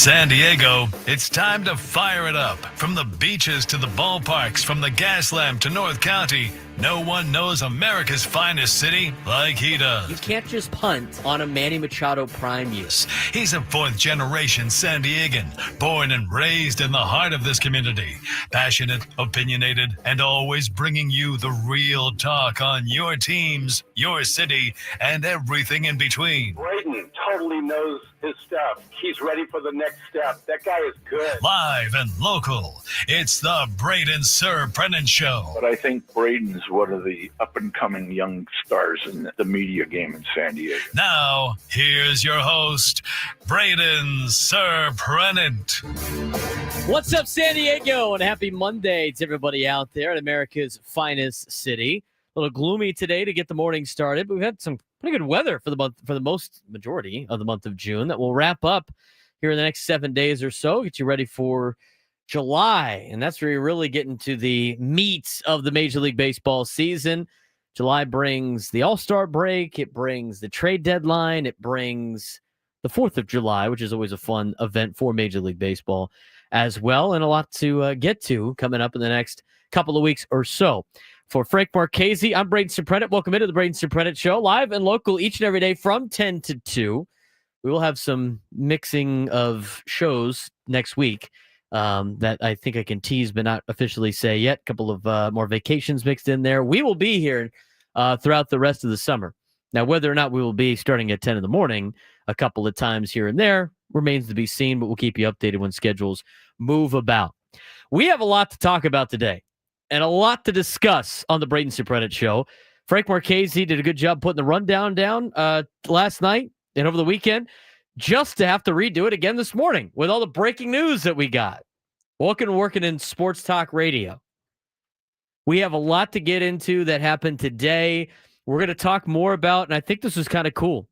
San Diego, it's time to fire it up. From the beaches to the ballparks, from the Gaslamp to North County, no one knows America's finest city like he does. You can't just punt on a Manny Machado prime use. He's a fourth-generation San Diegan, born and raised in the heart of this community. Passionate, opinionated, and always bringing you the real talk on your teams, your city, and everything in between. Braden totally knows his stuff. He's ready for the next step. That guy is good. Live and local, it's the Braden Surprenant Show. But I think Braden's one of the up-and-coming young stars in the media game in San Diego. Now, here's your host, Braden Surprenant. What's up, San Diego? And happy Monday to everybody out there in America's finest city. A little gloomy today to get the morning started, but we've had some pretty good weather for the month, for the majority of the month of June, that will wrap up here in the next 7 days or so. Get you ready for July, and that's where you're really getting to the meat of the Major League Baseball season. July brings the All-Star break. It brings the trade deadline. It brings the 4th of July, which is always a fun event for Major League Baseball as well, and a lot to get to coming up in the next couple of weeks or so. For Frank Marchese, I'm Braden Surprenant. Welcome into the Braden Surprenant Show, live and local each and every day from 10 to 2. We will have some mixing of shows next week that I think I can tease but not officially say yet. A couple of more vacations mixed in there. We will be here throughout the rest of the summer. Now, whether or not we will be starting at 10 in the morning a couple of times here and there remains to be seen, but we'll keep you updated when schedules move about. We have a lot to talk about today and a lot to discuss on the Braden Surprenant Show. Frank Marchese did a good job putting the rundown down last night and over the weekend, just to have to redo it again this morning with all the breaking news that we got. Welcome to working in sports talk radio. We have a lot to get into that happened today. We're going to talk more about, and I think this was kind of cool.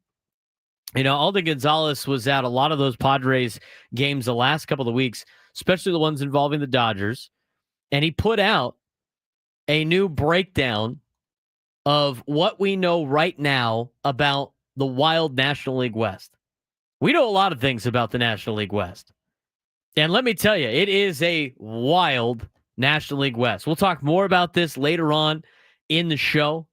You know, Alden Gonzalez was at a lot of those Padres games the last couple of weeks, especially the ones involving the Dodgers, and he put out a new breakdown of what we know right now about the Wild National League West. We know a lot of things about the National League West. And let me tell you, it is a wild National League West. We'll talk more about this later on in the show.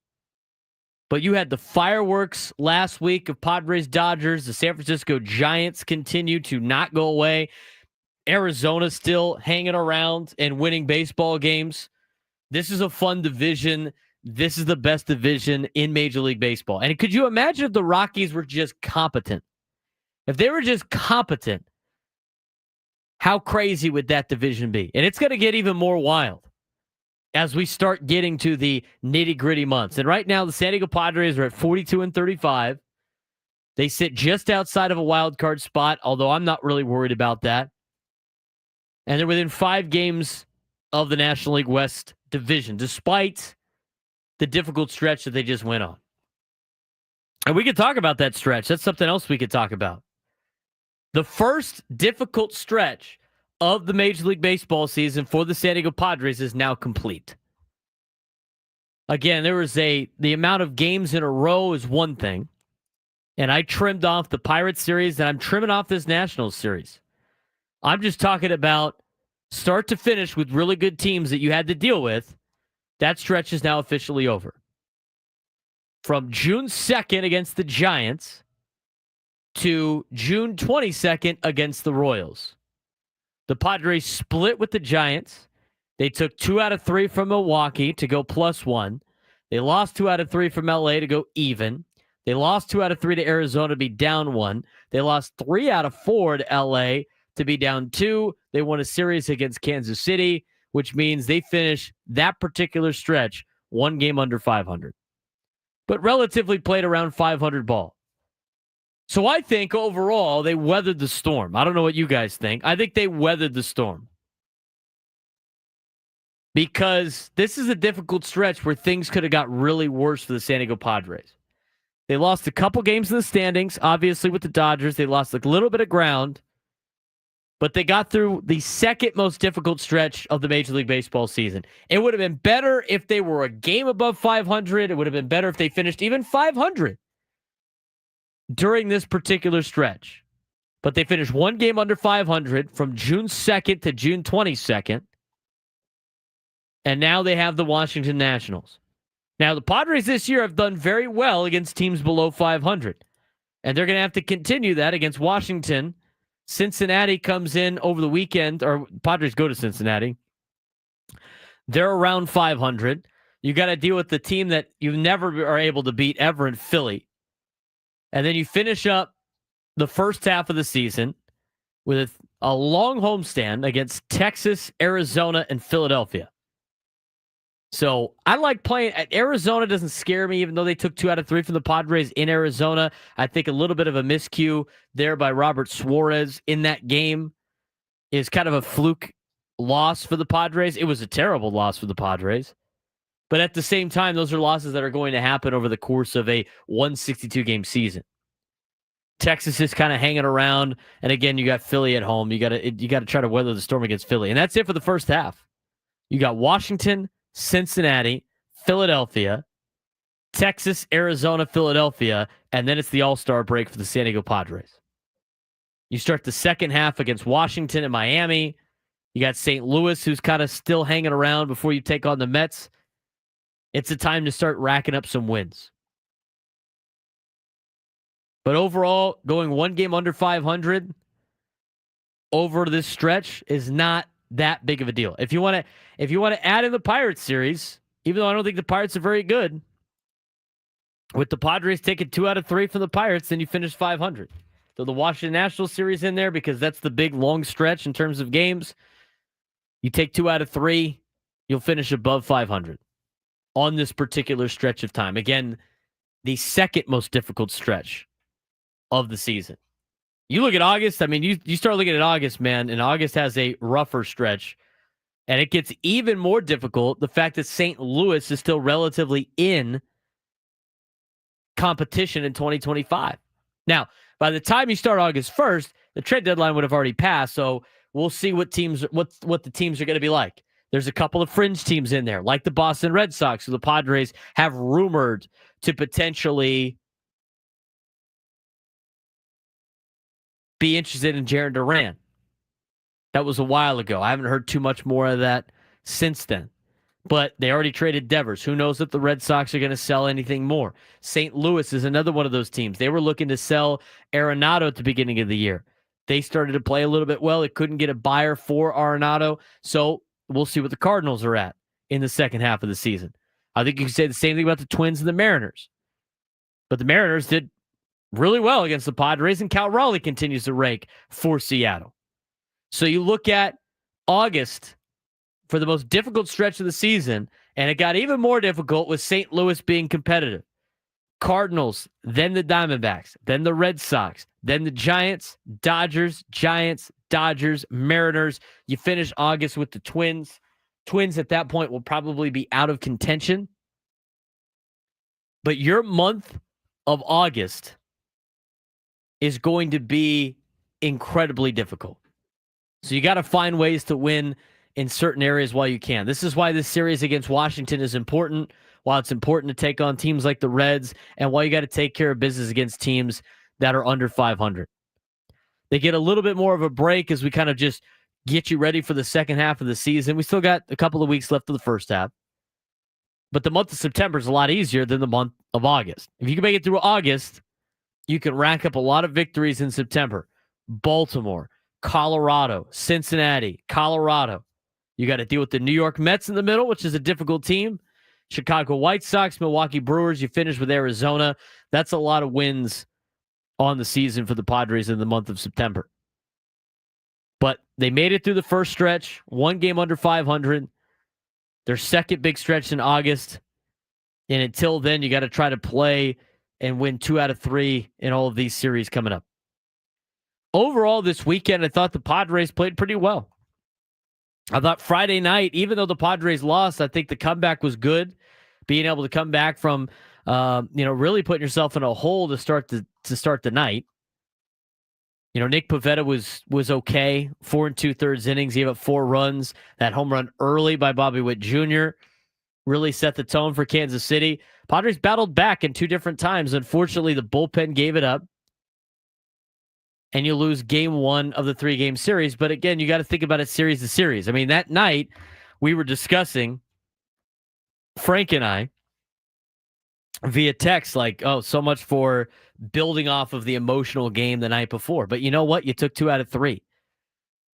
But you had the fireworks last week of Padres Dodgers. The San Francisco Giants continue to not go away. Arizona still hanging around and winning baseball games. This is a fun division. This is the best division in Major League Baseball. And could you imagine if the Rockies were just competent? If they were just competent, how crazy would that division be? And it's going to get even more wild as we start getting to the nitty-gritty months. And right now, the San Diego Padres are at 42-35. They sit just outside of a wild card spot, although I'm not really worried about that. And they're within 5 games of the National League West division, despite the difficult stretch that they just went on. And we could talk about that stretch. That's something else we could talk about. The first difficult stretch of the Major League Baseball season for the San Diego Padres is now complete. Again, there was the amount of games in a row is one thing, and I trimmed off the Pirates series, and I'm trimming off this Nationals series. I'm just talking about start to finish with really good teams that you had to deal with. That stretch is now officially over. From June 2nd against the Giants to June 22nd against the Royals. The Padres split with the Giants. They took 2 out of 3 from Milwaukee to go +1. They lost 2 out of 3 from LA to go even. They lost 2 out of 3 to Arizona to be down 1. They lost 3 out of 4 to LA to be down 2. They won a series against Kansas City, which means they finished that particular stretch 1 game under 500. But relatively played around 500 ball. So I think overall they weathered the storm. I don't know what you guys think. I think they weathered the storm. Because this is a difficult stretch where things could have got really worse for the San Diego Padres. They lost a couple games in the standings, obviously with the Dodgers. They lost a little bit of ground. But they got through the second most difficult stretch of the Major League Baseball season. It would have been better if they were a game above 500. It would have been better if they finished even 500 during this particular stretch. But they finished one game under 500 from June 2nd to June 22nd. And now they have the Washington Nationals. Now, the Padres this year have done very well against teams below 500. And they're going to have to continue that against Washington. Cincinnati comes in over the weekend, or Padres go to Cincinnati. They're around 500. You got to deal with the team that you never are able to beat ever in Philly. And then you finish up the first half of the season with a long homestand against Texas, Arizona, and Philadelphia. So I like playing. Arizona doesn't scare me, even though they took 2 out of 3 from the Padres in Arizona. I think a little bit of a miscue there by Robert Suarez in that game is kind of a fluke loss for the Padres. It was a terrible loss for the Padres. But at the same time, those are losses that are going to happen over the course of a 162-game season. Texas is kind of hanging around, and again, you got Philly at home. You got to try to weather the storm against Philly, and that's it for the first half. You got Washington, Cincinnati, Philadelphia, Texas, Arizona, Philadelphia, and then it's the All-Star break for the San Diego Padres. You start the second half against Washington and Miami. You got St. Louis, who's kind of still hanging around before you take on the Mets. It's a time to start racking up some wins. But overall, going one game under 500 over this stretch is not that big of a deal. If you want to add in the Pirates series, even though I don't think the Pirates are very good, with the Padres taking 2 out of 3 from the Pirates, then you finish 500. So the Washington Nationals series in there because that's the big long stretch in terms of games. You take 2 out of 3, you'll finish above 500 on this particular stretch of time. Again, the second most difficult stretch of the season. You look at August, I mean, you start looking at August, man, and August has a rougher stretch, and it gets even more difficult. The fact that St. Louis is still relatively in competition in 2025. Now, by the time you start August 1st, the trade deadline would have already passed, so we'll see what the teams are going to be like. There's a couple of fringe teams in there, like the Boston Red Sox, who the Padres have rumored to potentially be interested in Jarren Duran. That was a while ago. I haven't heard too much more of that since then. But they already traded Devers. Who knows if the Red Sox are going to sell anything more? St. Louis is another one of those teams. They were looking to sell Arenado at the beginning of the year. They started to play a little bit well. They couldn't get a buyer for Arenado. So we'll see what the Cardinals are at in the second half of the season. I think you can say the same thing about the Twins and the Mariners. But the Mariners did really well against the Padres, and Cal Raleigh continues to rank for Seattle. So you look at August for the most difficult stretch of the season, and it got even more difficult with St. Louis being competitive. Cardinals, then the Diamondbacks, then the Red Sox, then the Giants, Dodgers, Mariners. You finish August with the Twins. Twins at that point will probably be out of contention. But your month of August is going to be incredibly difficult. So you got to find ways to win in certain areas while you can. This is why this series against Washington is important, while it's important to take on teams like the Reds, and why you got to take care of business against teams that are under 500. They get a little bit more of a break as we kind of just get you ready for the second half of the season. We still got a couple of weeks left of the first half. But the month of September is a lot easier than the month of August. If you can make it through August, you can rack up a lot of victories in September. Baltimore, Colorado, Cincinnati, Colorado. You got to deal with the New York Mets in the middle, which is a difficult team. Chicago White Sox, Milwaukee Brewers. You finish with Arizona. That's a lot of wins on the season for the Padres in the month of September. But they made it through the first stretch, one game under 500. Their second big stretch in August. And until then, you got to try to play and win 2 out of 3 in all of these series coming up. Overall, this weekend, I thought the Padres played pretty well. I thought Friday night, even though the Padres lost, I think the comeback was good. Being able to come back from, really putting yourself in a hole to start the night. Nick Pivetta was okay. 4 2/3 innings, gave up 4 runs. That home run early by Bobby Witt Jr. really set the tone for Kansas City. Padres battled back in 2 different times. Unfortunately, the bullpen gave it up. and you lose game 1 of the 3-game series. But again, you got to think about it series to series. I mean, that night we were discussing, Frank and I, via text, like, oh, so much for building off of the emotional game the night before. But you know what? You took 2 out of 3.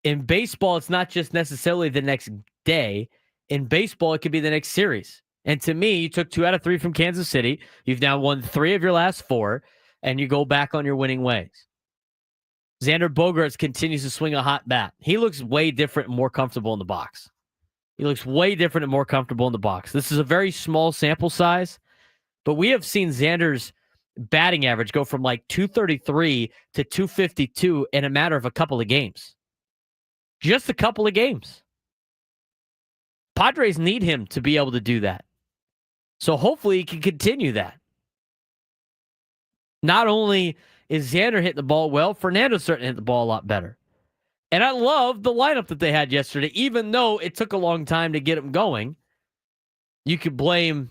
In baseball, it's not just necessarily the next day. In baseball, it could be the next series. And to me, you took 2 out of 3 from Kansas City. You've now won 3 of your last 4, and you go back on your winning ways. Xander Bogaerts continues to swing a hot bat. He looks way different and more comfortable in the box. This is a very small sample size, but we have seen Xander's batting average go from like 233 to 252 in a matter of a couple of games. Just a couple of games. Padres need him to be able to do that. So hopefully he can continue that. Not only is Xander hitting the ball well, Fernando's starting to hit the ball a lot better. And I love the lineup that they had yesterday, even though it took a long time to get them going. You could blame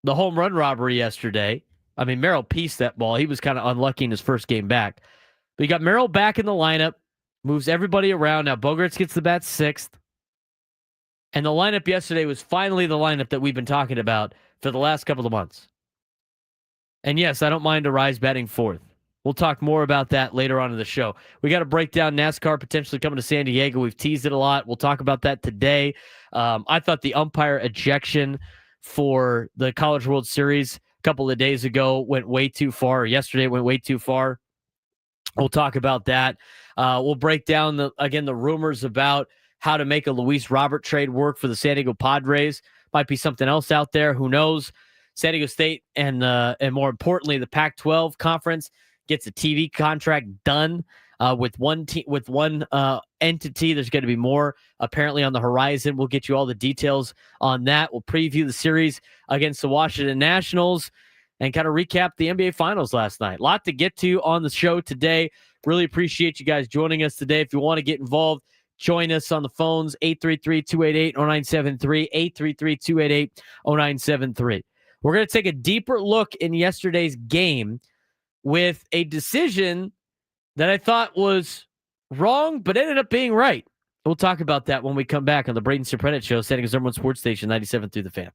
the home run robbery yesterday. I mean, Merrill pieced that ball. He was kind of unlucky in his first game back. But you got Merrill back in the lineup, moves everybody around. Now Bogaerts gets the bat 6th. And the lineup yesterday was finally the lineup that we've been talking about for the last couple of months. And yes, I don't mind Arise batting 4th. We'll talk more about that later on in the show. We got to break down NASCAR potentially coming to San Diego. We've teased it a lot. We'll talk about that today. I thought the umpire ejection for the College World Series a couple of days ago went way too far. Or yesterday went way too far. We'll talk about that. We'll break down the rumors about how to make a Luis Robert trade work for the San Diego Padres. Might be something else out there. Who knows? San Diego State and more importantly, the Pac-12 conference gets a TV contract done with one entity. There's going to be more apparently on the horizon. We'll get you all the details on that. We'll preview the series against the Washington Nationals and kind of recap the NBA Finals last night. A lot to get to on the show today. Really appreciate you guys joining us today. If you want to get involved, join us on the phones, 833-288-0973, 833-288-0973. We're going to take a deeper look in yesterday's game with a decision that I thought was wrong, but ended up being right. We'll talk about that when we come back on the Braden Surprenant Show, San Diego's #1 sports station, 97 through the Fan.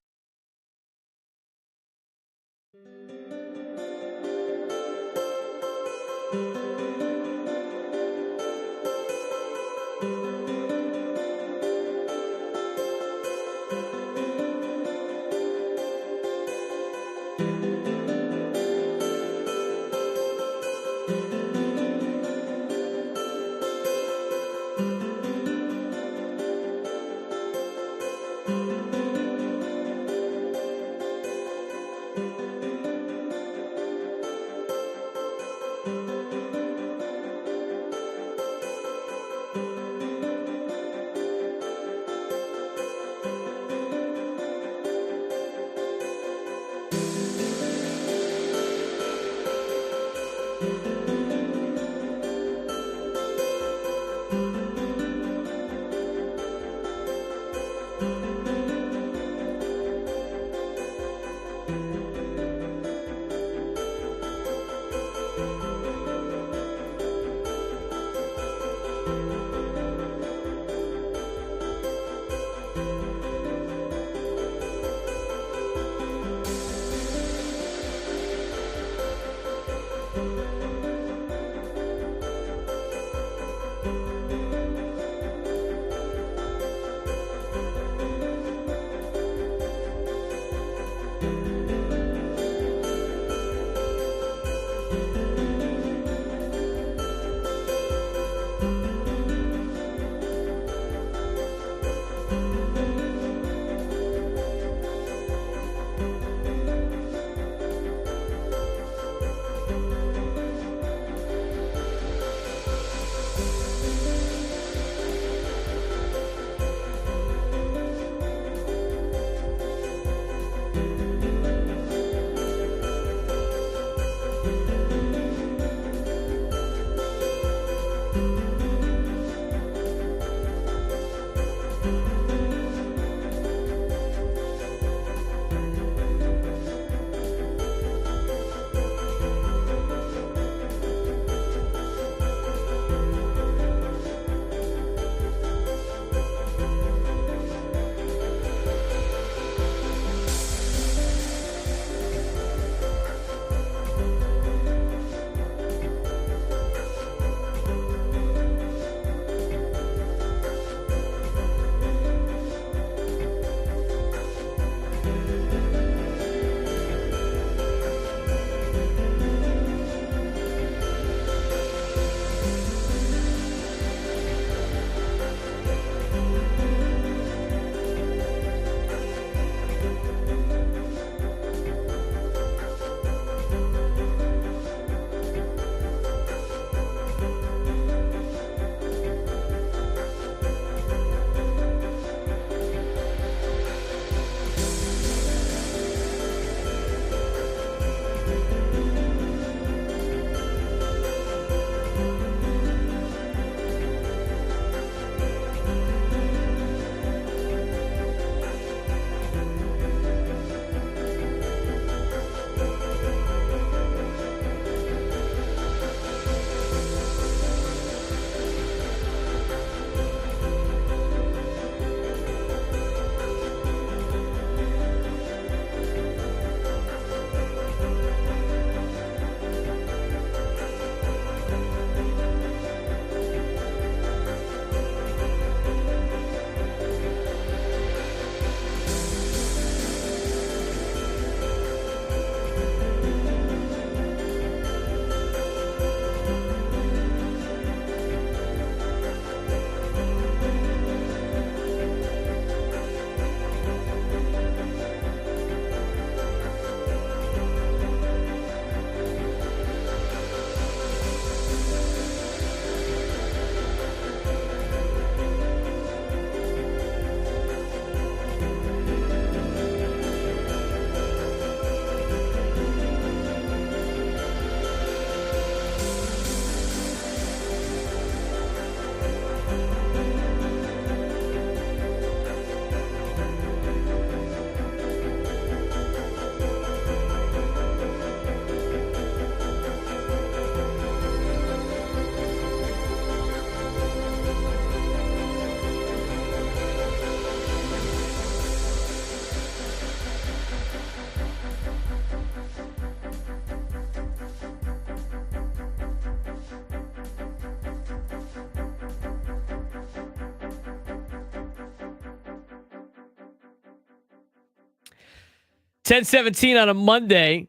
10:17 on a Monday.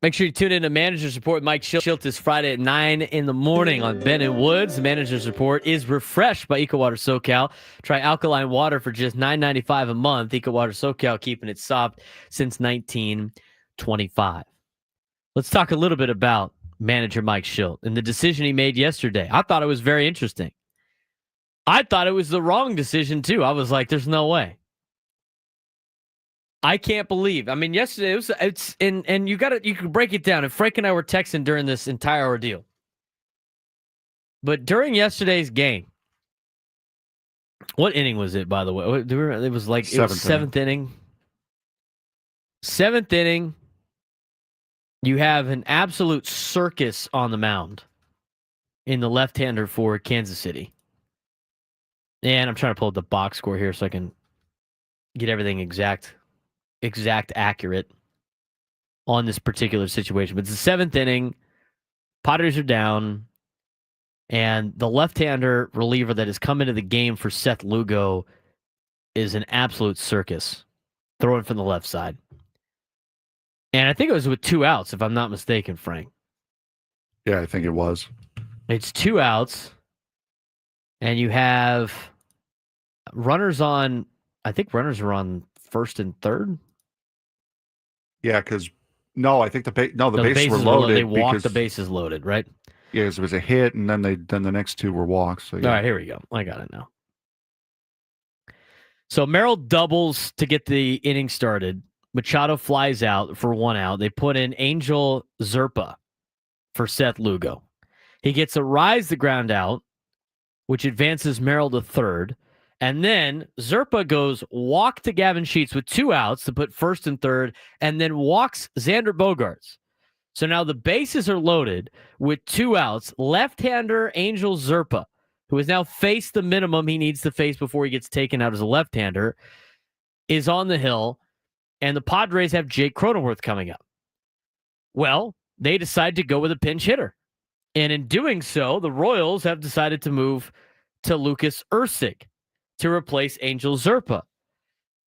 Make sure you tune in to Manager's Report with Mike Shildt this Friday at 9 in the morning on Ben and Woods. The Manager's Report is refreshed by EcoWater SoCal. Try alkaline water for just $9.95 a month. EcoWater SoCal keeping it soft since 1925. Let's talk a little bit about manager Mike Shildt and the decision he made yesterday. I thought it was very interesting. I thought it was the wrong decision, too. I was like, there's no way. I can't believe. I mean, yesterday you can break it down. And Frank and I were texting during this entire ordeal. But during yesterday's game, what inning was it, by the way? It was like seventh inning. Seventh inning. You have an absolute circus on the mound in the left-hander for Kansas City. And I'm trying to pull up the box score here so I can get everything exact accurate on this particular situation. But it's the seventh inning. Padres are down. And the left-hander reliever that has come into the game for Seth Lugo is an absolute circus. Throwing from the left side. And I think it was with 2 outs, if I'm not mistaken, Frank. Yeah, I think it was. It's 2 outs. And you have runners on, I think runners are on first and third. Yeah, because I think the bases were loaded. loaded. They walked the bases loaded, right? Yeah, it was a hit, and then the next 2 were walks. So, yeah. All right, here we go. I got it now. So Merrill doubles to get the inning started. Machado flies out for 1 out. They put in Angel Zerpa for Seth Lugo. He gets a rise the ground out, which advances Merrill to third. And then Zerpa goes walk to Gavin Sheets with 2 outs to put first and third, and then walks Xander Bogaerts. So now the bases are loaded with 2 outs. Left-hander Angel Zerpa, who has now faced the minimum he needs to face before he gets taken out as a left-hander, is on the hill, and the Padres have Jake Cronenworth coming up. Well, they decide to go with a pinch hitter. And in doing so, the Royals have decided to move to Lucas Erceg to replace Angel Zerpa.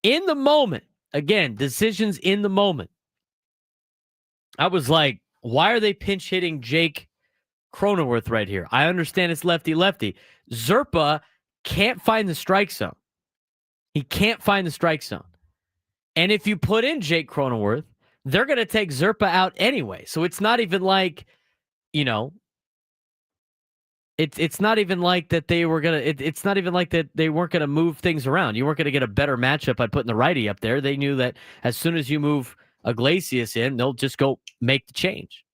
In the moment, again, decisions in the moment. I was like, why are they pinch hitting Jake Cronenworth right here? I understand it's lefty-lefty. Zerpa can't find the strike zone. He can't find the strike zone. And if you put in Jake Cronenworth, they're going to take Zerpa out anyway. So it's not even like, it's not even like that they were going to, it's not even like that they weren't going to move things around. You weren't going to get a better matchup by putting the righty up there. They knew that as soon as you move Iglesias in, they'll just go make the change.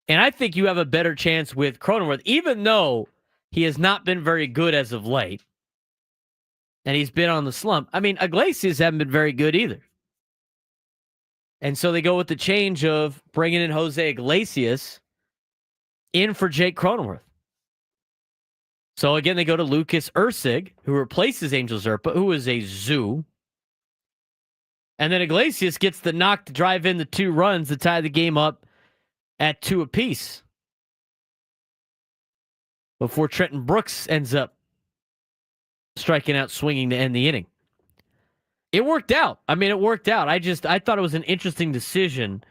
And I think you have a better chance with Cronenworth, even though he has not been very good as of late. And he's been on the slump. I mean, Iglesias haven't been very good either. And so they go with the change of bringing in Jose Iglesias in for Jake Cronenworth. So again, they go to Lucas Erceg, who replaces Angel Zerpa, who is a zoo. And then Iglesias gets the knock to drive in the 2 runs to tie the game up at 2 apiece. Before Trenton Brooks ends up striking out swinging to end the inning. It worked out. I mean, it worked out. I thought it was an interesting decision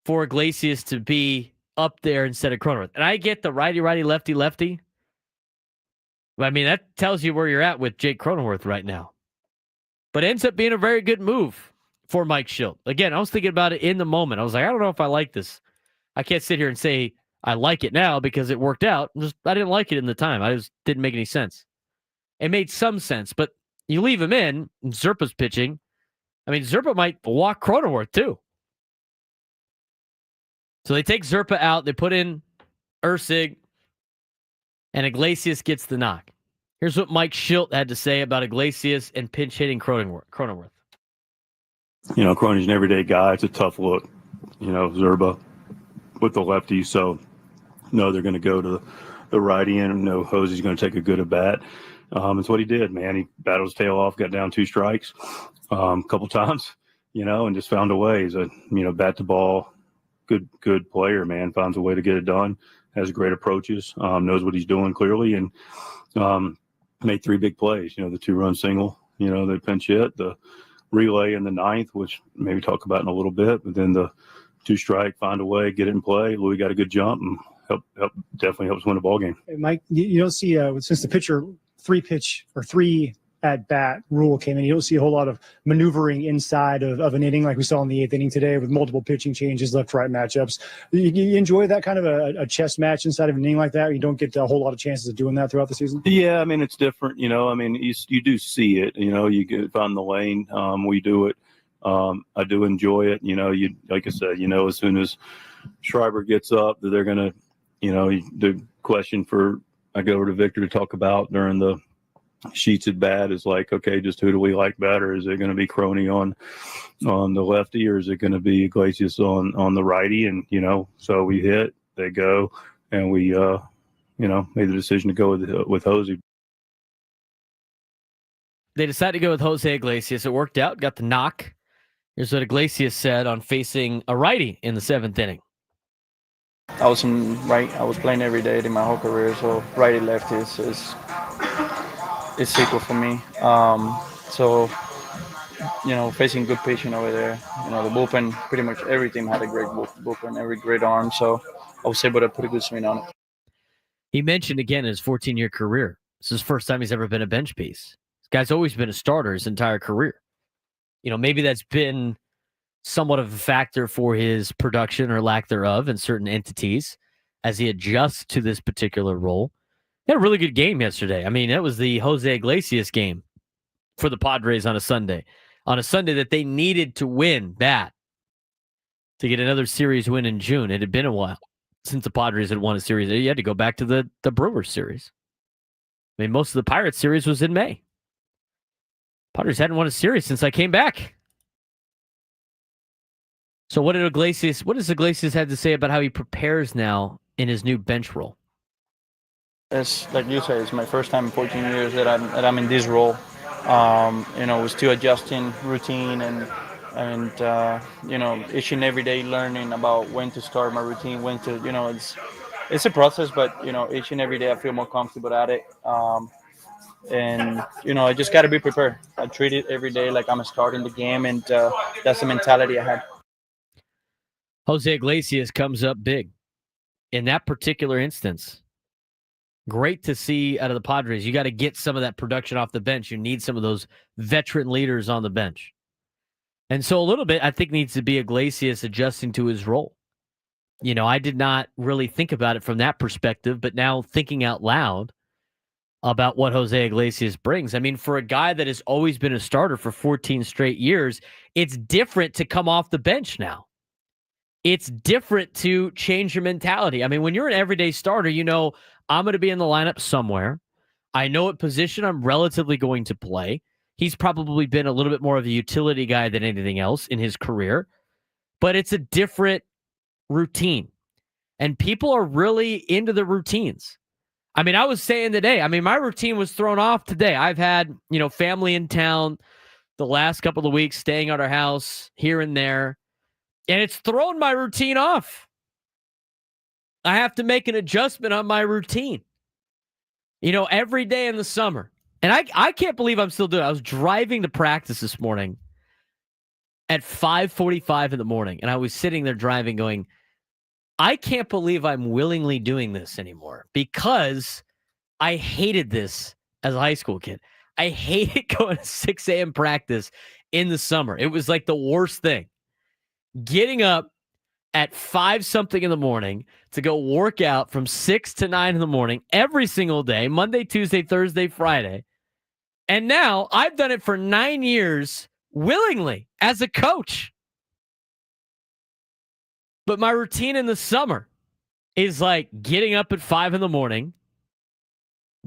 for Iglesias to be up there instead of Cronenworth. And I get the righty-righty, lefty-lefty. But I mean, that tells you where you're at with Jake Cronenworth right now. But it ends up being a very good move for Mike Shildt. Again, I was thinking about it in the moment. I was like, I don't know if I like this. I can't sit here and say I like it now because it worked out. I didn't like it in the time. I just didn't make any sense. It made some sense, but you leave him in, and Zerpa's pitching. I mean, Zerpa might walk Cronenworth too. So they take Zerpa out. They put in Erceg, and Iglesias gets the knock. Here's what Mike Shildt had to say about Iglesias and pinch hitting Cronenworth. Cronen's an everyday guy. It's a tough look. Zerba with the lefty. So, they're going to go to the righty, and Jose's going to take a good at bat. It's what he did, man. He battled his tail off, got down 2 strikes a couple times, and just found a way. He's a, bat to ball, good player, man. Finds a way to get it done, has great approaches, knows what he's doing clearly, and made 3 big plays. The 2-run single, they pinch hit, the relay in the ninth, which maybe talk about in a little bit, but then the 2-strike, find a way, get it in play. Louis got a good jump and definitely helps win a ball game. Hey, Mike, you don't see since the pitcher 3-pitch or 3 at bat rule came in, you don't see a whole lot of maneuvering inside of an inning like we saw in the 8th inning today with multiple pitching changes, left-right matchups. You enjoy that kind of a chess match inside of an inning like that? You don't get a whole lot of chances of doing that throughout the season? Yeah, I mean, it's different. I mean, you do see it. You get on the lane. We do it. I do enjoy it. You like I said, as soon as Schreiber gets up, that they're going to, the question I go over to Victor to talk about during the Sheets at bat is like, okay, just who do we like better? Is it going to be Crony on the lefty, or is it going to be Iglesias on the righty? And so we hit, they go, and we made the decision to go with Jose. They decided to go with Jose Iglesias. It worked out, got the knock. Here's what Iglesias said on facing a righty in the 7th inning. I was playing every day in my whole career, so righty lefty is equal for me. So facing good pitching over there, the bullpen, pretty much every team had a great bullpen, every great arm. So I was able to put a good swing on it. He mentioned again his 14-year career. This is the first time he's ever been a bench piece. This guy's always been a starter his entire career. Maybe that's been somewhat of a factor for his production or lack thereof in certain entities as he adjusts to this particular role. He had a really good game yesterday. I mean, that was the Jose Iglesias game for the Padres on a Sunday that they needed to win bad to get another series win in June. It had been a while since the Padres had won a series. You had to go back to the Brewers series. I mean, most of the Pirates series was in May. Padres hadn't won a series since I came back. So what does Iglesias have to say about how he prepares now in his new bench role? It's like you said, it's my first time in 14 years that I'm in this role. We're still adjusting routine and each and every day learning about when to start my routine, when to, it's a process, but, each and every day I feel more comfortable at it. I just got to be prepared. I treat it every day like I'm starting the game, and that's the mentality I have. Jose Iglesias comes up big in that particular instance. Great to see out of the Padres. You got to get some of that production off the bench. You need some of those veteran leaders on the bench. And so a little bit, I think, needs to be Iglesias adjusting to his role. I did not really think about it from that perspective, but now thinking out loud about what Jose Iglesias brings. I mean, for a guy that has always been a starter for 14 straight years, it's different to come off the bench now. It's different to change your mentality. I mean, when you're an everyday starter, I'm going to be in the lineup somewhere. I know what position I'm relatively going to play. He's probably been a little bit more of a utility guy than anything else in his career, but it's a different routine. And people are really into the routines. I mean, I was saying today, my routine was thrown off today. I've had, family in town the last couple of weeks, staying at our house here and there, and it's thrown my routine off. I have to make an adjustment on my routine, every day in the summer. And I can't believe I'm still doing it. I was driving to practice this morning at 5:45 in the morning, and I was sitting there driving going, I can't believe I'm willingly doing this anymore, because I hated this as a high school kid. I hated going to 6 a.m. practice in the summer. It was like the worst thing. Getting up at 5-something in the morning to go work out from 6 to 9 in the morning every single day, Monday, Tuesday, Thursday, Friday. And now I've done it for 9 years willingly as a coach. But my routine in the summer is like getting up at 5 in the morning,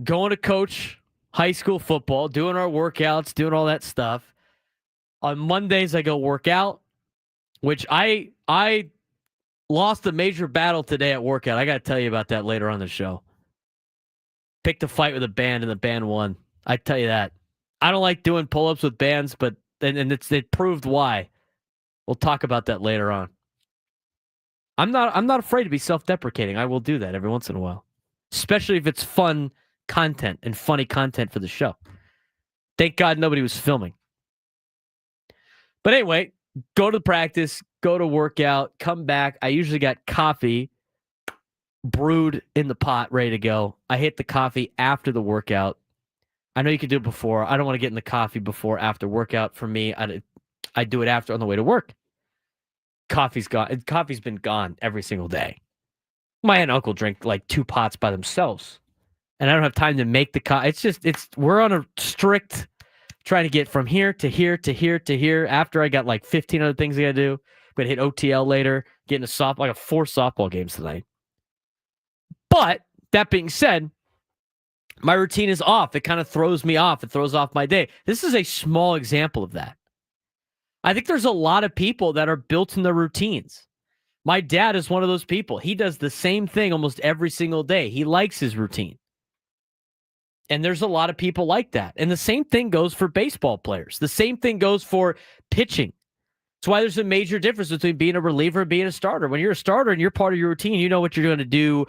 going to coach high school football, doing our workouts, doing all that stuff. On Mondays, I go work out, which I lost a major battle today at workout. I got to tell you about that later on in the show. Picked a fight with a band, and the band won. I tell you that. I don't like doing pull-ups with bands, but it proved why. We'll talk about that later on. I'm not afraid to be self-deprecating. I will do that every once in a while, especially if it's fun content and funny content for the show. Thank God nobody was filming. But anyway, go to practice, go to workout, come back. I usually got coffee brewed in the pot, ready to go. I hit the coffee after the workout. I know you can do it before. I don't want to get in the coffee before, after workout. For me, I do it after on the way to work. Coffee's gone. Coffee's been gone every single day. My aunt and uncle drink like 2 pots by themselves, and I don't have time to make the coffee. We're on a strict trying to get from here to here to here to here. After I got like 15 other things I got to do. I'm going to hit OTL later, get into softball. I got 4 softball games tonight. But that being said, my routine is off. It kind of throws me off. It throws off my day. This is a small example of that. I think there's a lot of people that are built in their routines. My dad is one of those people. He does the same thing almost every single day. He likes his routine. And there's a lot of people like that. And the same thing goes for baseball players. The same thing goes for pitching. That's why there's a major difference between being a reliever and being a starter. When you're a starter and you're part of your routine, you know what you're going to do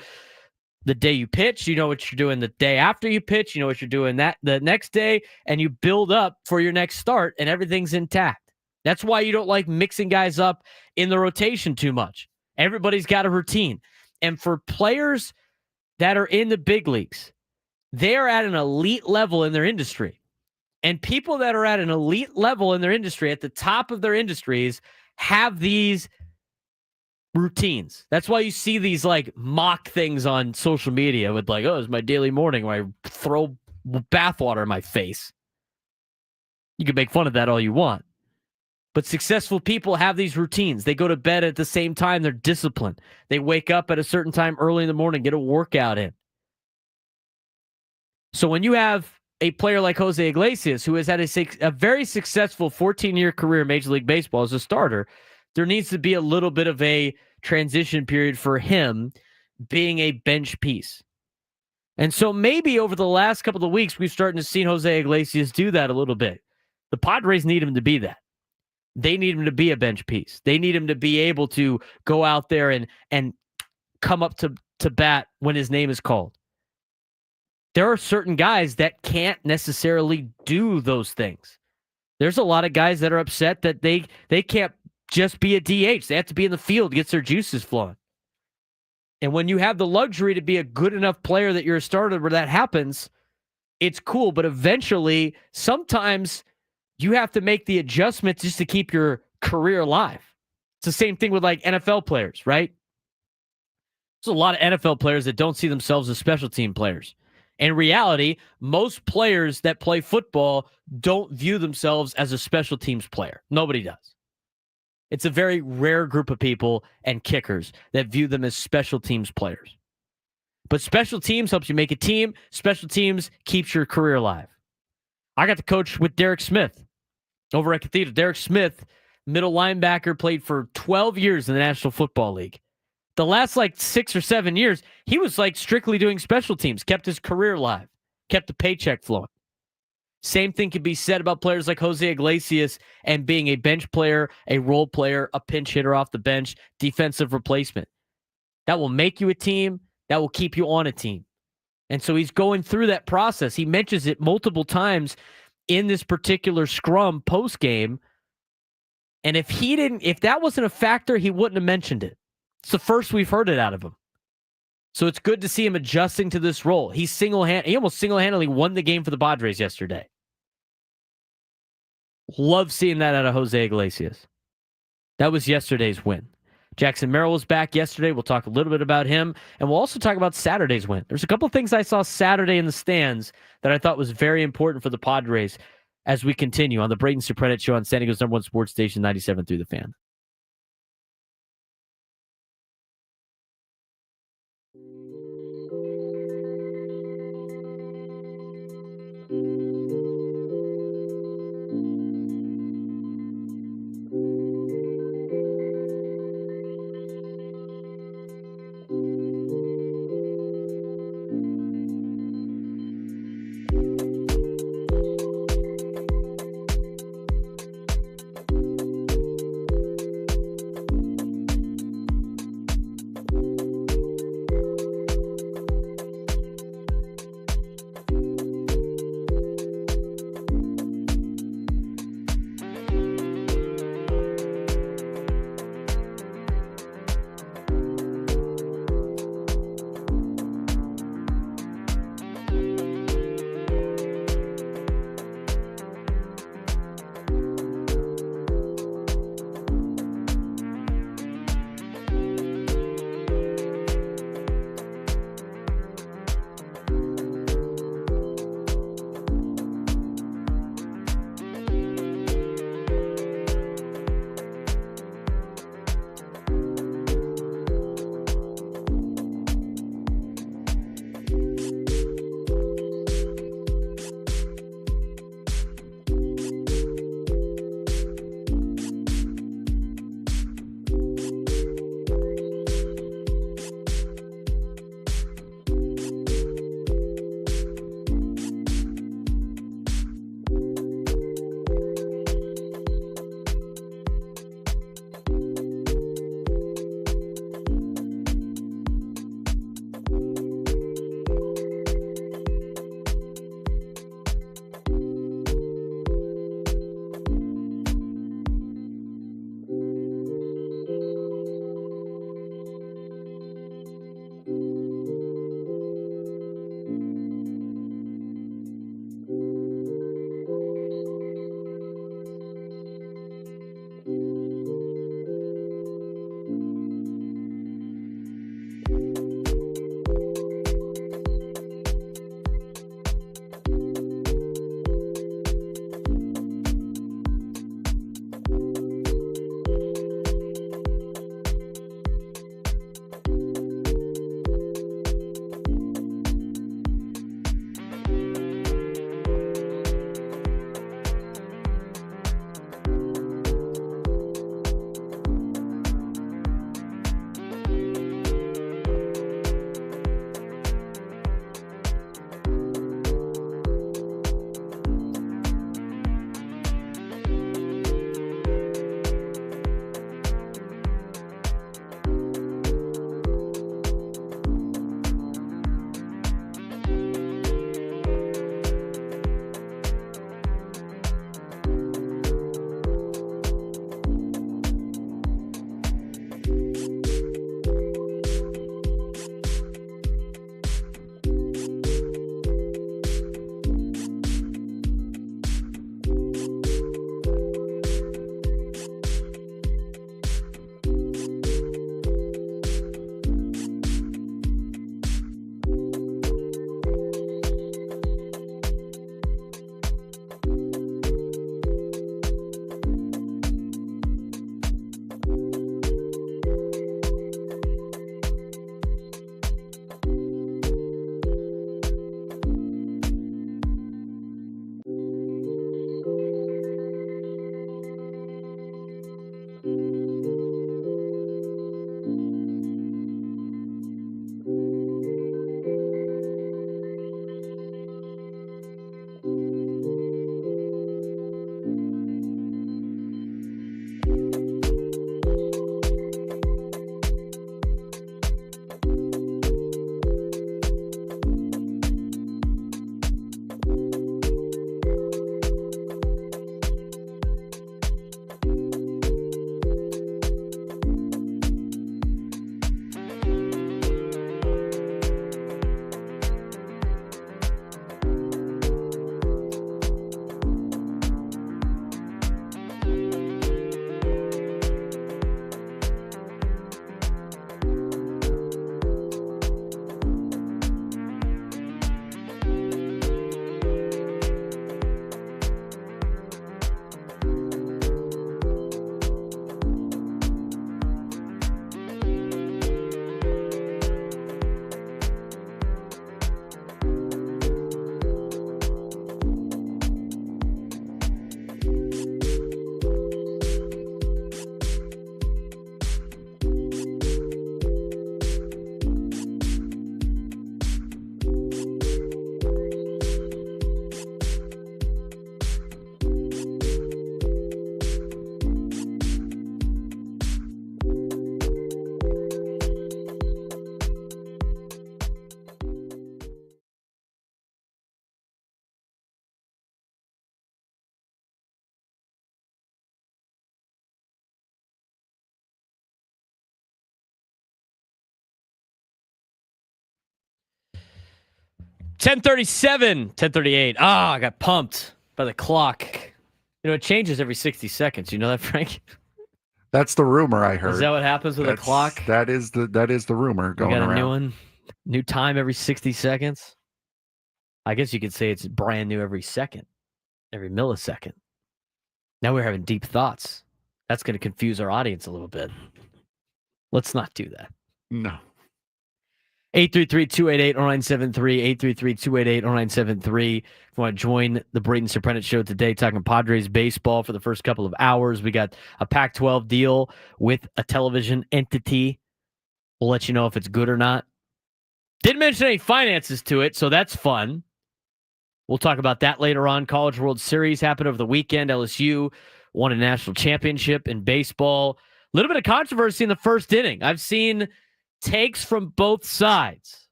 the day you pitch. You know what you're doing the day after you pitch. You know what you're doing the next day. And you build up for your next start, and everything's intact. That's why you don't like mixing guys up in the rotation too much. Everybody's got a routine. And for players that are in the big leagues, they are at an elite level in their industry. And people that are at an elite level in their industry, at the top of their industries, have these routines. That's why you see these like mock things on social media with like, oh, it's my daily morning where I throw bathwater in my face. You can make fun of that all you want. But successful people have these routines. They go to bed at the same time. They're disciplined. They wake up at a certain time early in the morning, get a workout in. So when you have a player like Jose Iglesias, who has had a very successful 14-year career in Major League Baseball as a starter, there needs to be a little bit of a transition period for him being a bench piece. And so maybe over the last couple of weeks, we've started to see Jose Iglesias do that a little bit. The Padres need him to be that. They need him to be a bench piece. They need him to be able to go out there and come up to bat when his name is called. There are certain guys that can't necessarily do those things. There's a lot of guys that are upset that they can't just be a DH. They have to be in the field, gets their juices flowing. And when you have the luxury to be a good enough player that you're a starter where that happens, it's cool. But eventually, sometimes you have to make the adjustments just to keep your career alive. It's the same thing with like NFL players, right? There's a lot of NFL players that don't see themselves as special team players. In reality, most players that play football don't view themselves as a special teams player. Nobody does. It's a very rare group of people and kickers that view them as special teams players. But special teams helps you make a team. Special teams keeps your career alive. I got to coach with Derek Smith over at Cathedral. Derek Smith, middle linebacker, played for 12 years in the National Football League. The last like 6 or 7 years, he was like strictly doing special teams, kept his career alive, kept the paycheck flowing. Same thing can be said about players like Jose Iglesias and being a bench player, a role player, a pinch hitter off the bench, defensive replacement. That will make you a team. That will keep you on a team. And so he's going through that process. He mentions it multiple times in this particular scrum post game. And if that wasn't a factor, he wouldn't have mentioned it. It's the first we've heard it out of him. So it's good to see him adjusting to this role. He almost single-handedly won the game for the Padres yesterday. Love seeing that out of Jose Iglesias. That was yesterday's win. Jackson Merrill was back yesterday. We'll talk a little bit about him, and we'll also talk about Saturday's win. There's a couple of things I saw Saturday in the stands that I thought was very important for the Padres as we continue on the Braden Surprenant Show on San Diego's #1 sports station, 97.3 The Fan. 10:37, 10:38. I got pumped by the clock. You know, it changes every 60 seconds. You know that, Frank? That's the rumor I heard. Is that what happens with a clock? That is the rumor going got a around. new one, new time every 60 seconds. I guess you could say it's brand new every second, every millisecond. Now we're having deep thoughts. That's going to confuse our audience a little bit. Let's not do that. No. 833-288-0973, 833-288-0973. If you want to join the Braden Surprenant show today, talking Padres baseball for the first couple of hours. We got a Pac-12 deal with a television entity. We'll let you know if it's good or not. Didn't mention any finances to it, so that's fun. We'll talk about that later on. College World Series happened over the weekend. LSU won a national championship in baseball. A little bit of controversy in the first inning. I've seen takes from both sides.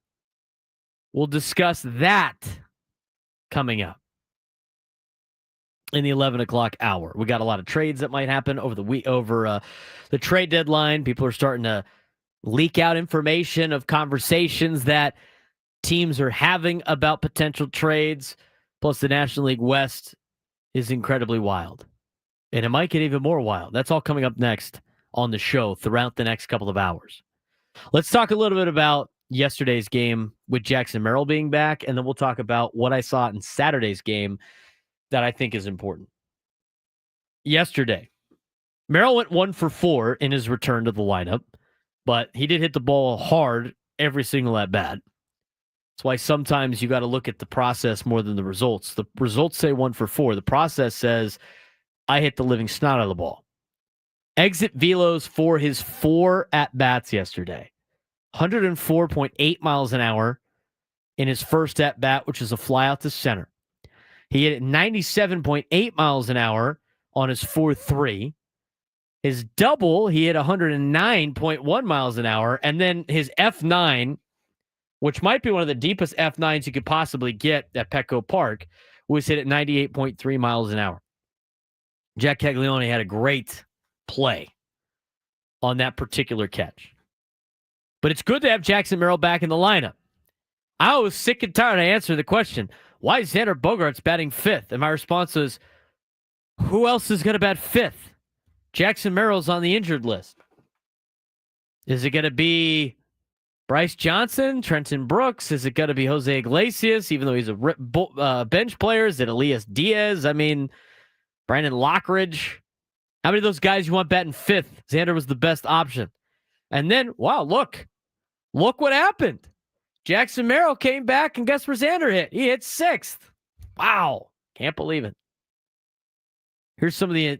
We'll discuss that coming up in the 11 o'clock hour. We got a lot of trades that might happen over the trade deadline. People are starting to leak out information of conversations that teams are having about potential trades. Plus, the National League West is incredibly wild. And it might get even more wild. That's all coming up next on the show throughout the next couple of hours. Let's talk a little bit about yesterday's game with Jackson Merrill being back, and then we'll talk about what I saw in Saturday's game that I think is important. Yesterday, Merrill went 1 for 4 in his return to the lineup, but he did hit the ball hard every single at-bat. That's why sometimes you got to look at the process more than the results. The results say 1 for 4. The process says, I hit the living snot out of the ball. Exit velos for his 4 at-bats yesterday. 104.8 miles an hour in his first at-bat, which is a fly out to center. He hit it 97.8 miles an hour on his 4-3. His double, he hit 109.1 miles an hour. And then his F9, which might be one of the deepest F9s you could possibly get at Petco Park, was hit at 98.3 miles an hour. Jack Caglione had a great play on that particular catch. But it's good to have Jackson Merrill back in the lineup. I was sick and tired of answering the question, why is Xander Bogaerts batting 5th? And my response was, who else is going to bat 5th? Jackson Merrill's on the injured list. Is it going to be Bryce Johnson, Trenton Brooks? Is it going to be Jose Iglesias, even though he's a bench player? Is it Elias Diaz? I mean, Brandon Lockridge. How many of those guys you want batting 5th? Xander was the best option. And then, wow, look what happened. Jackson Merrill came back, and guess where Xander hit? He hit 6th. Wow. Can't believe it. Here's some of the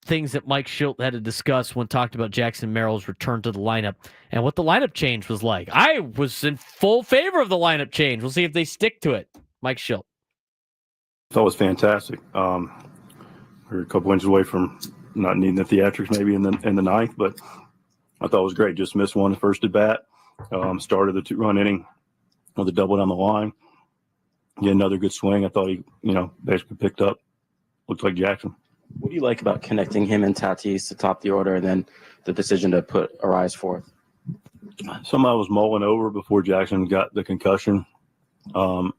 things that Mike Shildt had to discuss when talked about Jackson Merrill's return to the lineup and what the lineup change was like. I was in full favor of the lineup change. We'll see if they stick to it. Mike Shildt. That was fantastic. We're a couple inches away from not needing the theatrics maybe in the ninth, but I thought it was great. Just missed one first at bat. Started the 2-run inning with a double down the line. Yeah, another good swing. I thought he, basically picked up. Looked like Jackson. What do you like about connecting him and Tatis to top the order and then the decision to put Arise 4th? Something I was mulling over before Jackson got the concussion. Good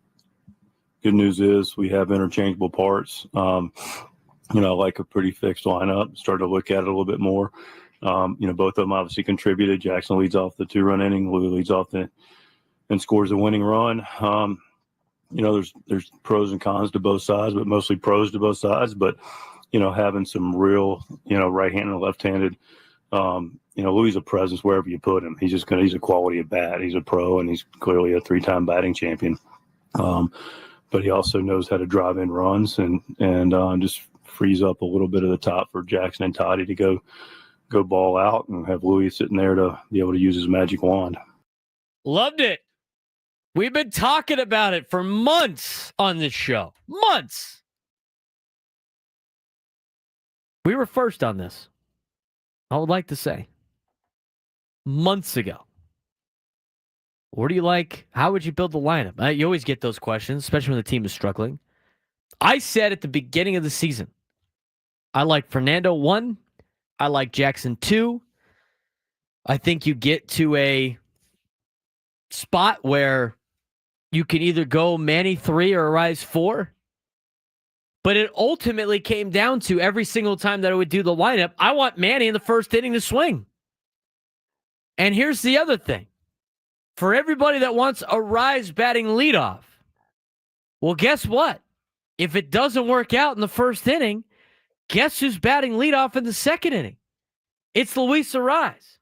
news is we have interchangeable parts. I like a pretty fixed lineup. Started to look at it a little bit more. Both of them obviously contributed. Jackson leads off the 2-run inning. Louis leads off and scores a winning run. There's pros and cons to both sides, but mostly pros to both sides. But, having some real, right-handed and left-handed, Louis is a presence wherever you put him. He's a quality at bat. He's a pro, and he's clearly a 3-time batting champion. But he also knows how to drive in runs and just frees up a little bit of the top for Jackson and Toddy to go ball out and have Louis sitting there to be able to use his magic wand. Loved it. We've been talking about it for months on this show. Months. We were first on this. I would like to say. Months ago. What do you like? How would you build the lineup? You always get those questions, especially when the team is struggling. I said at the beginning of the season, I like Fernando 1. I like Jackson 2. I think you get to a spot where you can either go Manny 3 or Arise 4. But it ultimately came down to every single time that I would do the lineup, I want Manny in the first inning to swing. And here's the other thing. For everybody that wants Arise batting leadoff, well, guess what? If it doesn't work out in the first inning, guess who's batting leadoff in the second inning? It's Luis Arise.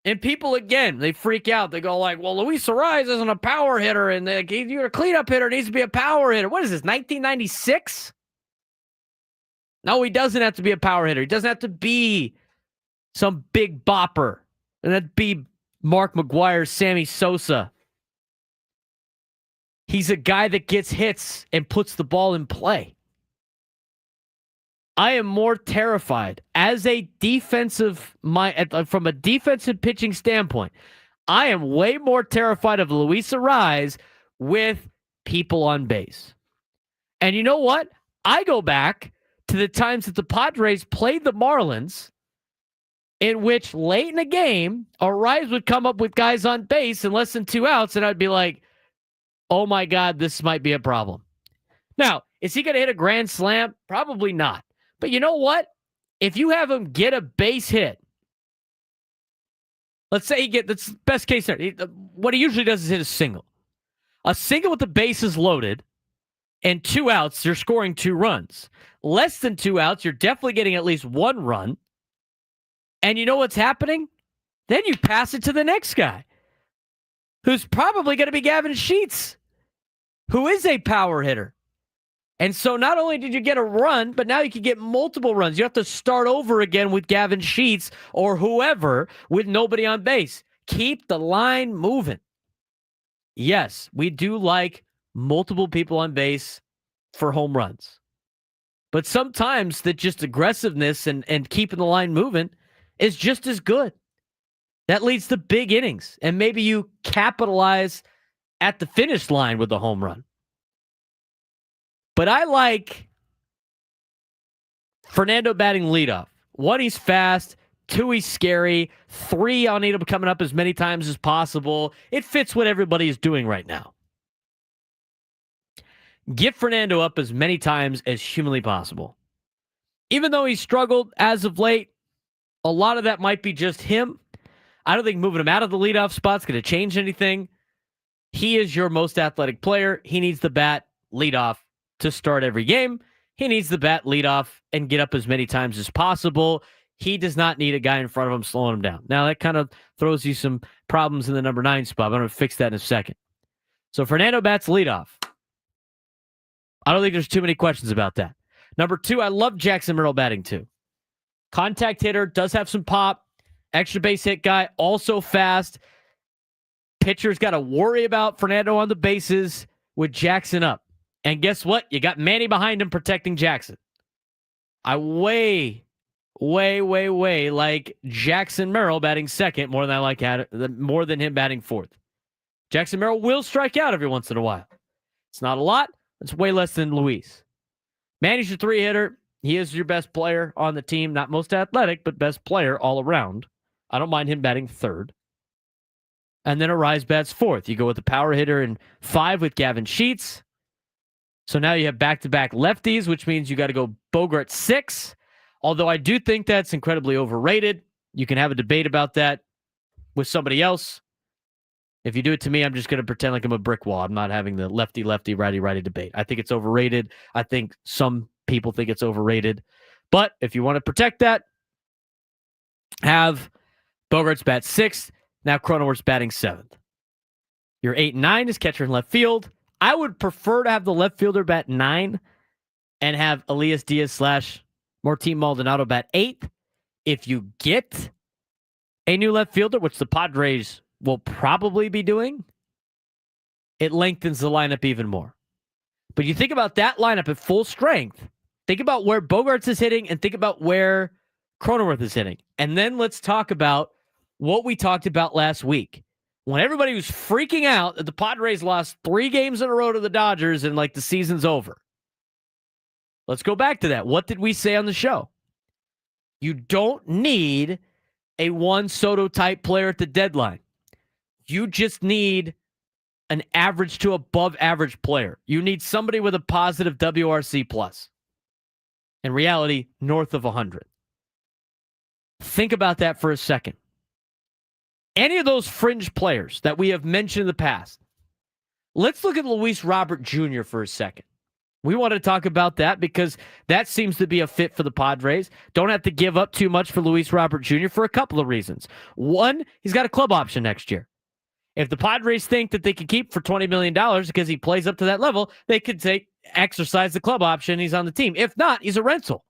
And people, again, they freak out. They go like, well, Luis Arise isn't a power hitter, and you're a cleanup hitter. It needs to be a power hitter. What is this, 1996? No, he doesn't have to be a power hitter. He doesn't have to be some big bopper. And that'd be Mark McGwire, Sammy Sosa. He's a guy that gets hits and puts the ball in play. I am more terrified as a from a defensive pitching standpoint. I am way more terrified of Luis Arise with people on base. And you know what? I go back to the times that the Padres played the Marlins, in which late in the game, Arise would come up with guys on base in less than 2 outs, and I'd be like, oh my God, this might be a problem. Now, is he going to hit a grand slam? Probably not. But you know what? If you have him get a base hit, let's say that's best case scenario. What he usually does is hit a single. A single with the bases loaded and 2 outs, you're scoring 2 runs. Less than 2 outs, you're definitely getting at least 1 run. And you know what's happening? Then you pass it to the next guy, who's probably going to be Gavin Sheets, who is a power hitter. And so not only did you get a run, but now you can get multiple runs. You have to start over again with Gavin Sheets or whoever with nobody on base. Keep the line moving. Yes, we do like multiple people on base for home runs. But sometimes that just aggressiveness and keeping the line moving is just as good. That leads to big innings. And maybe you capitalize at the finish line with a home run. But I like Fernando batting leadoff. 1, he's fast. 2, he's scary. 3, I'll need him coming up as many times as possible. It fits what everybody is doing right now. Get Fernando up as many times as humanly possible. Even though he's struggled as of late, a lot of that might be just him. I don't think moving him out of the leadoff spot's going to change anything. He is your most athletic player. He needs the bat leadoff to start every game. He needs the bat leadoff and get up as many times as possible. He does not need a guy in front of him slowing him down. Now, that kind of throws you some problems in the number 9 spot. I'm going to fix that in a second. So, Fernando bats leadoff. I don't think there's too many questions about that. Number 2, I love Jackson Merrill batting 2. Contact hitter, does have some pop. Extra base hit guy, also fast. Pitcher's got to worry about Fernando on the bases with Jackson up. And guess what? You got Manny behind him protecting Jackson. I way like Jackson Merrill batting second more than him batting fourth. Jackson Merrill will strike out every once in a while. It's not a lot. It's way less than Luis. Manny's your 3-hitter. He is your best player on the team. Not most athletic, but best player all around. I don't mind him batting 3rd. And then Arise bats 4th. You go with the power hitter and 5 with Gavin Sheets. So now you have back-to-back lefties, which means you got to go Bogart 6. Although I do think that's incredibly overrated. You can have a debate about that with somebody else. If you do it to me, I'm just going to pretend like I'm a brick wall. I'm not having the lefty-lefty, righty-righty debate. I think it's overrated. I think some people think it's overrated. But if you want to protect that, have Bogarts bat 6th. Now Cronenworth's batting 7th. Your 8 and 9 is catcher in left field. I would prefer to have the left fielder bat 9 and have Elias Diaz / Martin Maldonado bat 8th. If you get a new left fielder, which the Padres will probably be doing, it lengthens the lineup even more. But you think about that lineup at full strength. Think about where Bogarts is hitting and think about where Cronenworth is hitting. And then let's talk about what we talked about last week. When everybody was freaking out that the Padres lost 3 games in a row to the Dodgers and like the season's over. Let's go back to that. What did we say on the show? You don't need a Juan Soto type player at the deadline. You just need an average to above average player. You need somebody with a positive WRC plus. In reality, north of 100. Think about that for a second. Any of those fringe players that we have mentioned in the past, let's look at Luis Robert Jr. for a second. We want to talk about that because that seems to be a fit for the Padres. Don't have to give up too much for Luis Robert Jr. for a couple of reasons. One, he's got a club option next year. If the Padres think that they can keep for $20 million because he plays up to that level, they could exercise the club option. He's on the team. If not, he's a rental.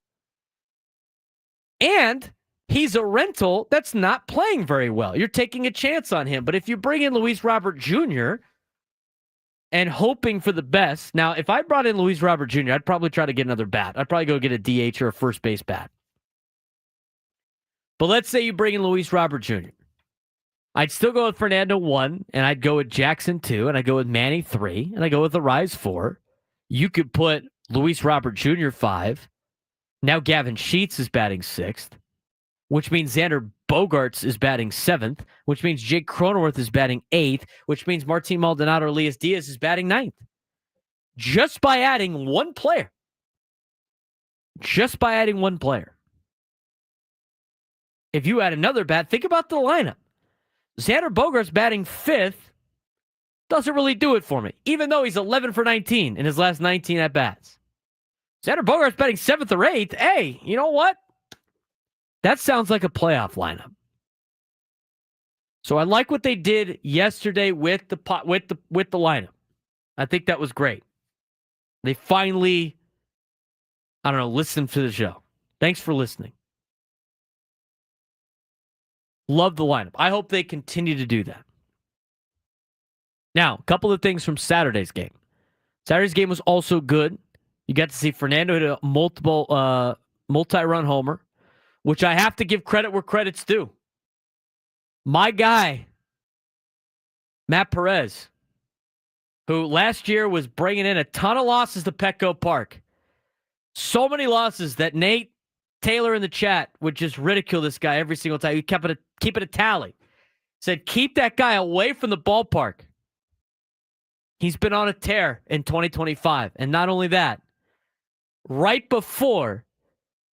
And he's a rental that's not playing very well. You're taking a chance on him. But if you bring in Luis Robert Jr. and hoping for the best, now, if I brought in Luis Robert Jr., I'd probably try to get another bat. I'd probably go get a DH or a first base bat. But let's say you bring in Luis Robert Jr. I'd still go with Fernando 1, and I'd go with Jackson 2, and I'd go with Manny 3, and I'd go with Arise 4. You could put Luis Robert Jr. 5. Now Gavin Sheets is batting 6th, which means Xander Bogaerts is batting 7th, which means Jake Cronenworth is batting 8th, which means Martin Maldonado or Elias Diaz is batting 9th. Just by adding one player. Just by adding one player. If you add another bat, think about the lineup. Xander Bogaerts batting 5th doesn't really do it for me, even though he's 11 for 19 in his last 19 at-bats. Xander Bogaerts batting 7th or 8th. Hey, you know what? That sounds like a playoff lineup. So I like what they did yesterday with the lineup. I think that was great. They finally, listened to the show. Thanks for listening. Love the lineup. I hope they continue to do that. Now, a couple of things from Saturday's game. Saturday's game was also good. You got to see Fernando hit a multi-run homer, which I have to give credit where credit's due. My guy, Matt Perez, who last year was bringing in a ton of losses to Petco Park. So many losses that Nate Taylor in the chat would just ridicule this guy every single time. He kept it a tally. Said, keep that guy away from the ballpark. He's been on a tear in 2025. And not only that, right before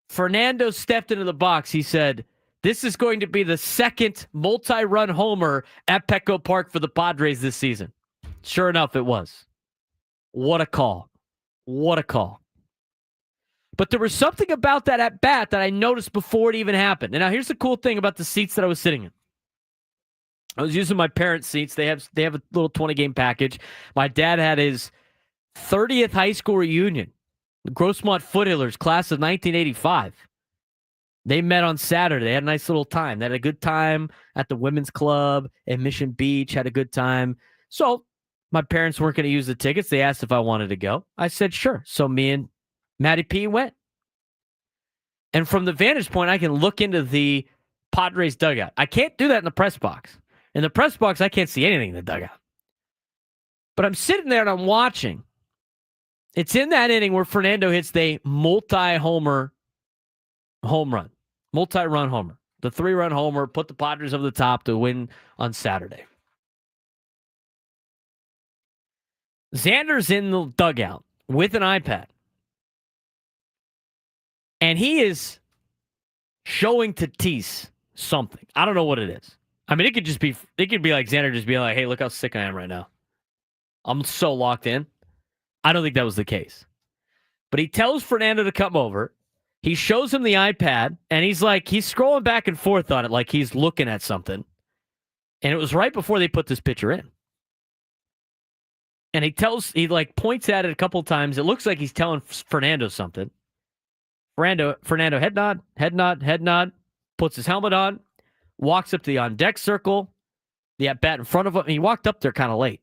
Fernando stepped into the box, he said, this is going to be the second multi-run homer at Petco Park for the Padres this season. Sure enough, it was. What a call. What a call. But there was something about that at bat that I noticed before it even happened. And now here's the cool thing about the seats that I was sitting in. I was using my parents' seats. They have a little 20-game package. My dad had his 30th high school reunion. The Grossmont Foothillers, class of 1985. They met on Saturday. They had a nice little time. They had a good time at the women's club in Mission Beach, had a good time. So my parents weren't going to use the tickets. They asked if I wanted to go. I said, sure. So me and Matty P went. And from the vantage point, I can look into the Padres dugout. I can't do that in the press box. In the press box, I can't see anything in the dugout. But I'm sitting there and I'm watching. It's in that inning where Fernando hits the multi-run homer. The 3-run homer put the Padres over the top to win on Saturday. Xander's in the dugout with an iPad. And he is showing Tatis something. I don't know what it is. I mean, it could be like Xander just being like, hey, look how sick I am right now. I'm so locked in. I don't think that was the case. But he tells Fernando to come over. He shows him the iPad, and he's scrolling back and forth on it like he's looking at something. And it was right before they put this pitcher in. And he points at it a couple times. It looks like he's telling Fernando something. Fernando head nod, puts his helmet on, walks up to the on-deck circle, the at-bat in front of him. He walked up there kind of late.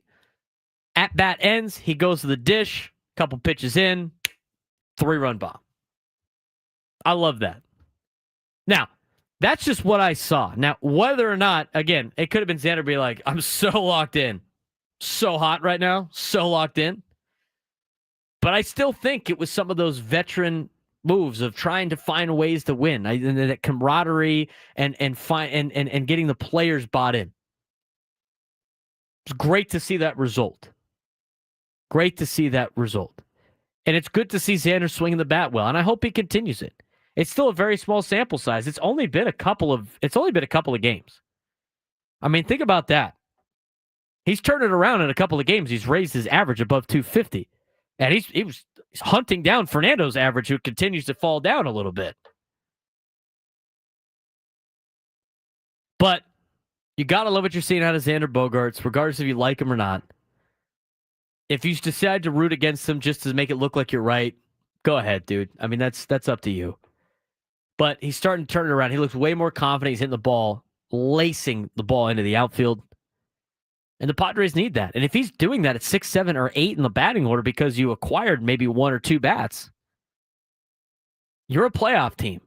At-bat ends, he goes to the dish, couple pitches in, 3-run bomb. I love that. Now, that's just what I saw. Now, whether or not, again, it could have been Xander be like, I'm so locked in. So hot right now. So locked in. But I still think it was some of those veteran moves of trying to find ways to win. And that camaraderie and getting the players bought in. It's great to see that result. Great to see that result. And it's good to see Xander swinging the bat well, and I hope he continues it. It's still a very small sample size. It's only been a couple of games. I mean, think about that. He's turned it around in a couple of games. He's raised his average above 250. And he's hunting down Fernando's average, who continues to fall down a little bit. But you got to love what you're seeing out of Xander Bogaerts, regardless if you like him or not. If you decide to root against him just to make it look like you're right, go ahead, dude. I mean, that's up to you. But he's starting to turn it around. He looks way more confident. He's hitting the ball, lacing the ball into the outfield. And the Padres need that. And if he's doing that at 6, 7, or 8 in the batting order because you acquired maybe 1 or 2 bats, you're a playoff team.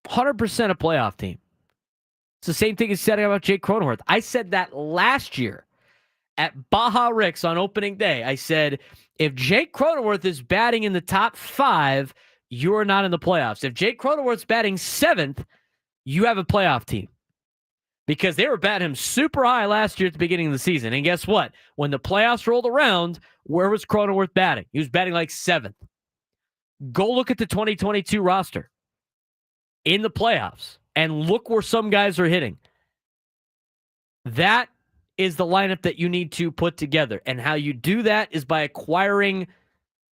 100% a playoff team. It's the same thing as said about Jake Cronenworth. I said that last year at Baja Ricks on opening day. I said, if Jake Cronenworth is batting in the top 5, you're not in the playoffs. If Jake Cronenworth's batting 7th, you have a playoff team. Because they were batting him super high last year at the beginning of the season. And guess what? When the playoffs rolled around, where was Cronenworth batting? He was batting like 7th. Go look at the 2022 roster in the playoffs and look where some guys are hitting. That is the lineup that you need to put together. And how you do that is by acquiring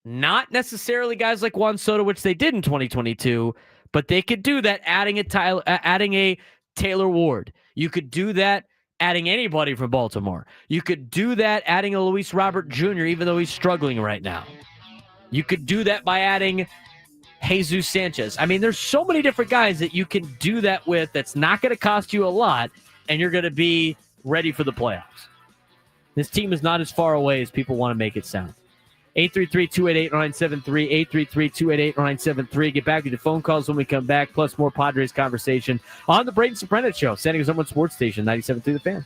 not necessarily guys like Juan Soto, which they did in 2022, but they could do that adding a Taylor Ward. You could do that adding anybody from Baltimore. You could do that adding a Luis Robert Jr., even though he's struggling right now. You could do that by adding Jesus Sanchez. I mean, there's so many different guys that you can do that with that's not going to cost you a lot, and you're going to be ready for the playoffs. This team is not as far away as people want to make it sound. 833-288-0973, 833-288-0973. Get back to the phone calls when we come back, plus more Padres conversation on the Braden Surprenant Show, San Diego's #1 sports station, 97.3 The Fan.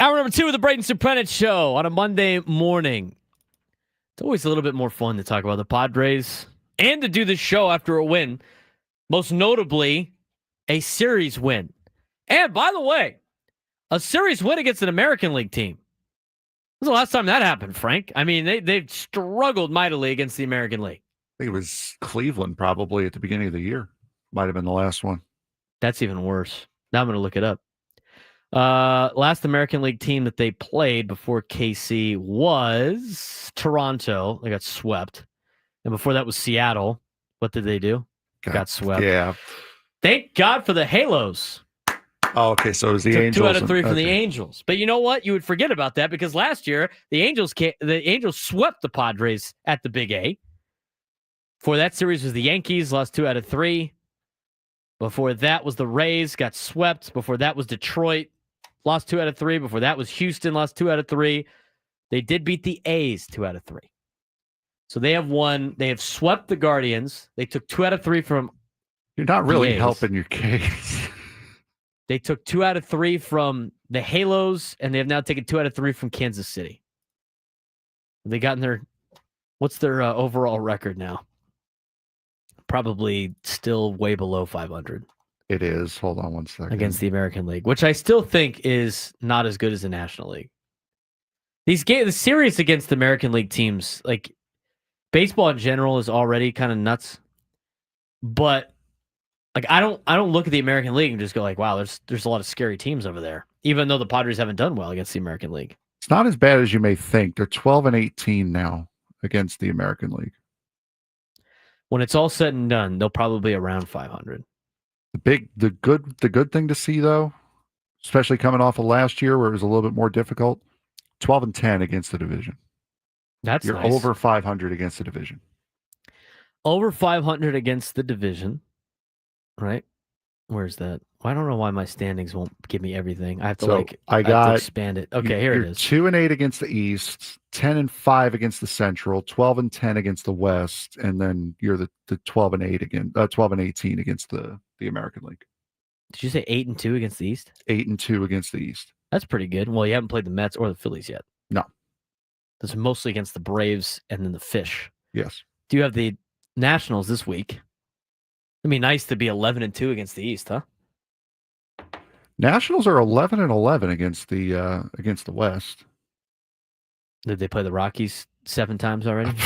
Hour number 2 of the Braden Surprenant Show on a Monday morning. It's always a little bit more fun to talk about the Padres and to do this show after a win. Most notably, a series win. And by the way, a series win against an American League team. When was the last time that happened, Frank? I mean, they've struggled mightily against the American League. I think it was Cleveland probably at the beginning of the year. Might have been the last one. That's even worse. Now I'm going to look it up. Last American League team that they played before KC was Toronto. They got swept. And before that was Seattle. What did they do? Got swept. Yeah. Thank God for the Halos. Oh, okay. So it was the Took Angels. 2 out of 3 from the okay. Angels. But you know what? You would forget about that because last year the Angels swept the Padres at the Big A. Before that series was the Yankees, lost 2 out of 3. Before that was the Rays, got swept. Before that was Detroit, lost 2 out of 3. Before that was Houston, lost 2 out of 3. They did beat the A's 2 out of 3. So they have won. They have swept the Guardians. They took 2 out of 3 from. You're not really A's. helping your case. They took 2 out of 3 from the Halos, and they have now taken 2 out of 3 from Kansas City. They gotten their. What's their overall record now? Probably still way below 500. It is. Hold on one second. Against the American League, which I still think is not as good as the National League. The series against the American League teams, like baseball in general, is already kind of nuts. But like I don't look at the American League and just go like, wow, there's a lot of scary teams over there. Even though the Padres haven't done well against the American League. It's not as bad as you may think. They're 12-18 now against the American League. When it's all said and done, they'll probably be around 500. The good thing to see though, especially coming off of last year where it was a little bit more difficult, 12-10 against the division. You're nice. over 500 against the division. Over 500 against the division, right? Where's that? I don't know why my standings won't give me everything. I have to I have to expand it. Okay, here it is. 2-8 against the East, 10-5 against the Central, 12-10 against the West, and then you're the 12-8 again, 12-18 against the American League. Did you say 8-2 against the East? 8-2 against the East. That's pretty good. Well, you haven't played the Mets or the Phillies yet. No. That's mostly against the Braves and then the Fish. Yes. Do you have the Nationals this week? It'd be nice to be 11-2 against the East, huh? Nationals are 11-11 against the West. Did they play the Rockies 7 times already?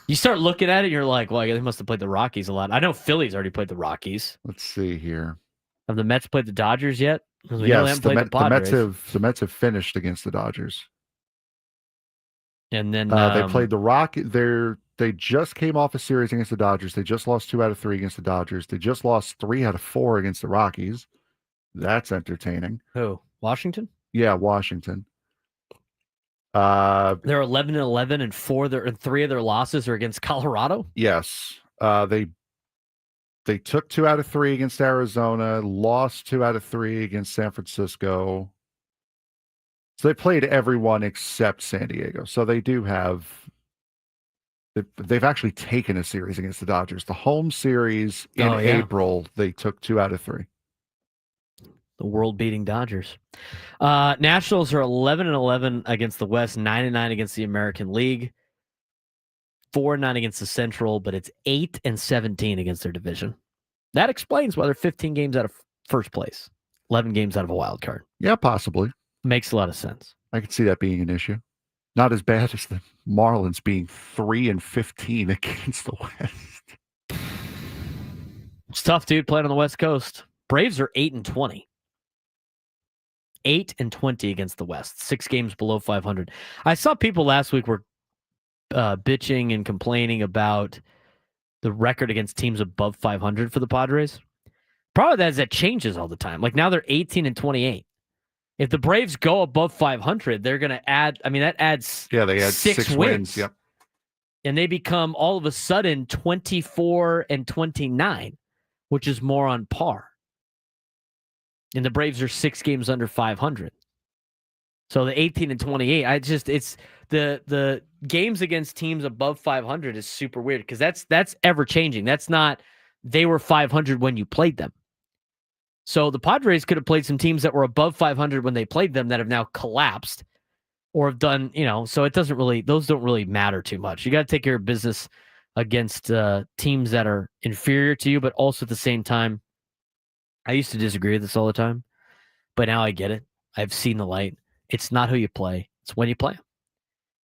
You start looking at it, and you're like, well, they must have played the Rockies a lot. I know Phillies already played the Rockies. Let's see here. Have the Mets played the Dodgers yet? Yes, the Mets have finished against the Dodgers. And then they played the Rock. They just came off a series against the Dodgers. They just lost 2 out of 3 against the Dodgers. They just lost 3 out of 4 against the Rockies. That's entertaining. Who? Washington? Yeah, Washington. They're 11-11, and 3 of their losses are against Colorado. Yes, they took 2 out of 3 against Arizona, lost 2 out of 3 against San Francisco. So they played everyone except San Diego. So they do have. They've actually taken a series against the Dodgers. The home series in April, they took 2 out of 3. The world-beating Dodgers. Nationals are 11-11 against the West, 9-9 against the American League, 4-9 against the Central, but it's 8-17 against their division. That explains why they're 15 games out of first place, 11 games out of a wild card. Yeah, possibly. Makes a lot of sense. I could see that being an issue. Not as bad as the Marlins being 3-15 against the West. It's tough, dude, playing on the West Coast. Braves are 8-20. 8-20 against the West. 6 games below 500. I saw people last week were bitching and complaining about the record against teams above 500 for the Padres. Problem with that is that changes all the time. Like now they're 18-28. If the Braves go above 500, they're going to add. I mean, that adds. Yeah, they add 6 wins. Yep. And they become all of a sudden 24-29, which is more on par. And the Braves are 6 games under 500. So the 18-28, it's the games against teams above 500 is super weird because that's ever changing. That's not they were 500 when you played them. So the Padres could have played some teams that were above 500 when they played them that have now collapsed or have done, so it doesn't really, those don't really matter too much. You got to take care of business against teams that are inferior to you, but also at the same time, I used to disagree with this all the time, but now I get it. I've seen the light. It's not who you play. It's when you play them.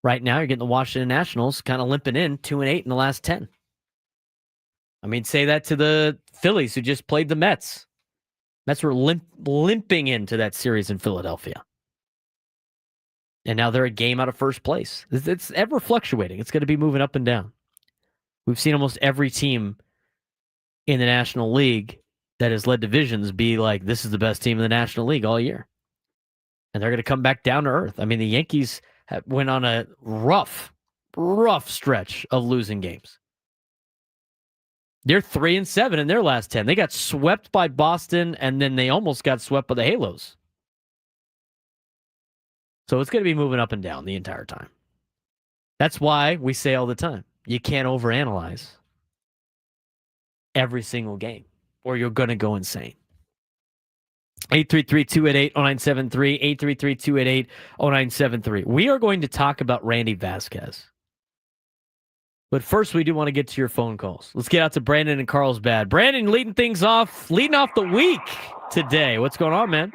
Right now, you're getting the Washington Nationals kind of limping in 2-8 in the last 10. I mean, say that to the Phillies who just played the Mets. Mets were limping into that series in Philadelphia. And now they're a game out of first place. It's ever fluctuating. It's going to be moving up and down. We've seen almost every team in the National League that has led divisions be like, this is the best team in the National League all year. And they're going to come back down to earth. I mean, the Yankees went on a rough stretch of losing games. They're 3-7 in their last 10. They got swept by Boston, and then they almost got swept by the Halos. So it's going to be moving up and down the entire time. That's why we say all the time, you can't overanalyze every single game, or you're going to go insane. 833-288-0973, 833-288-0973. We are going to talk about Randy Vasquez. But first, we do want to get to your phone calls. Let's get out to Brandon in Carlsbad. Brandon leading off the week today. What's going on, man?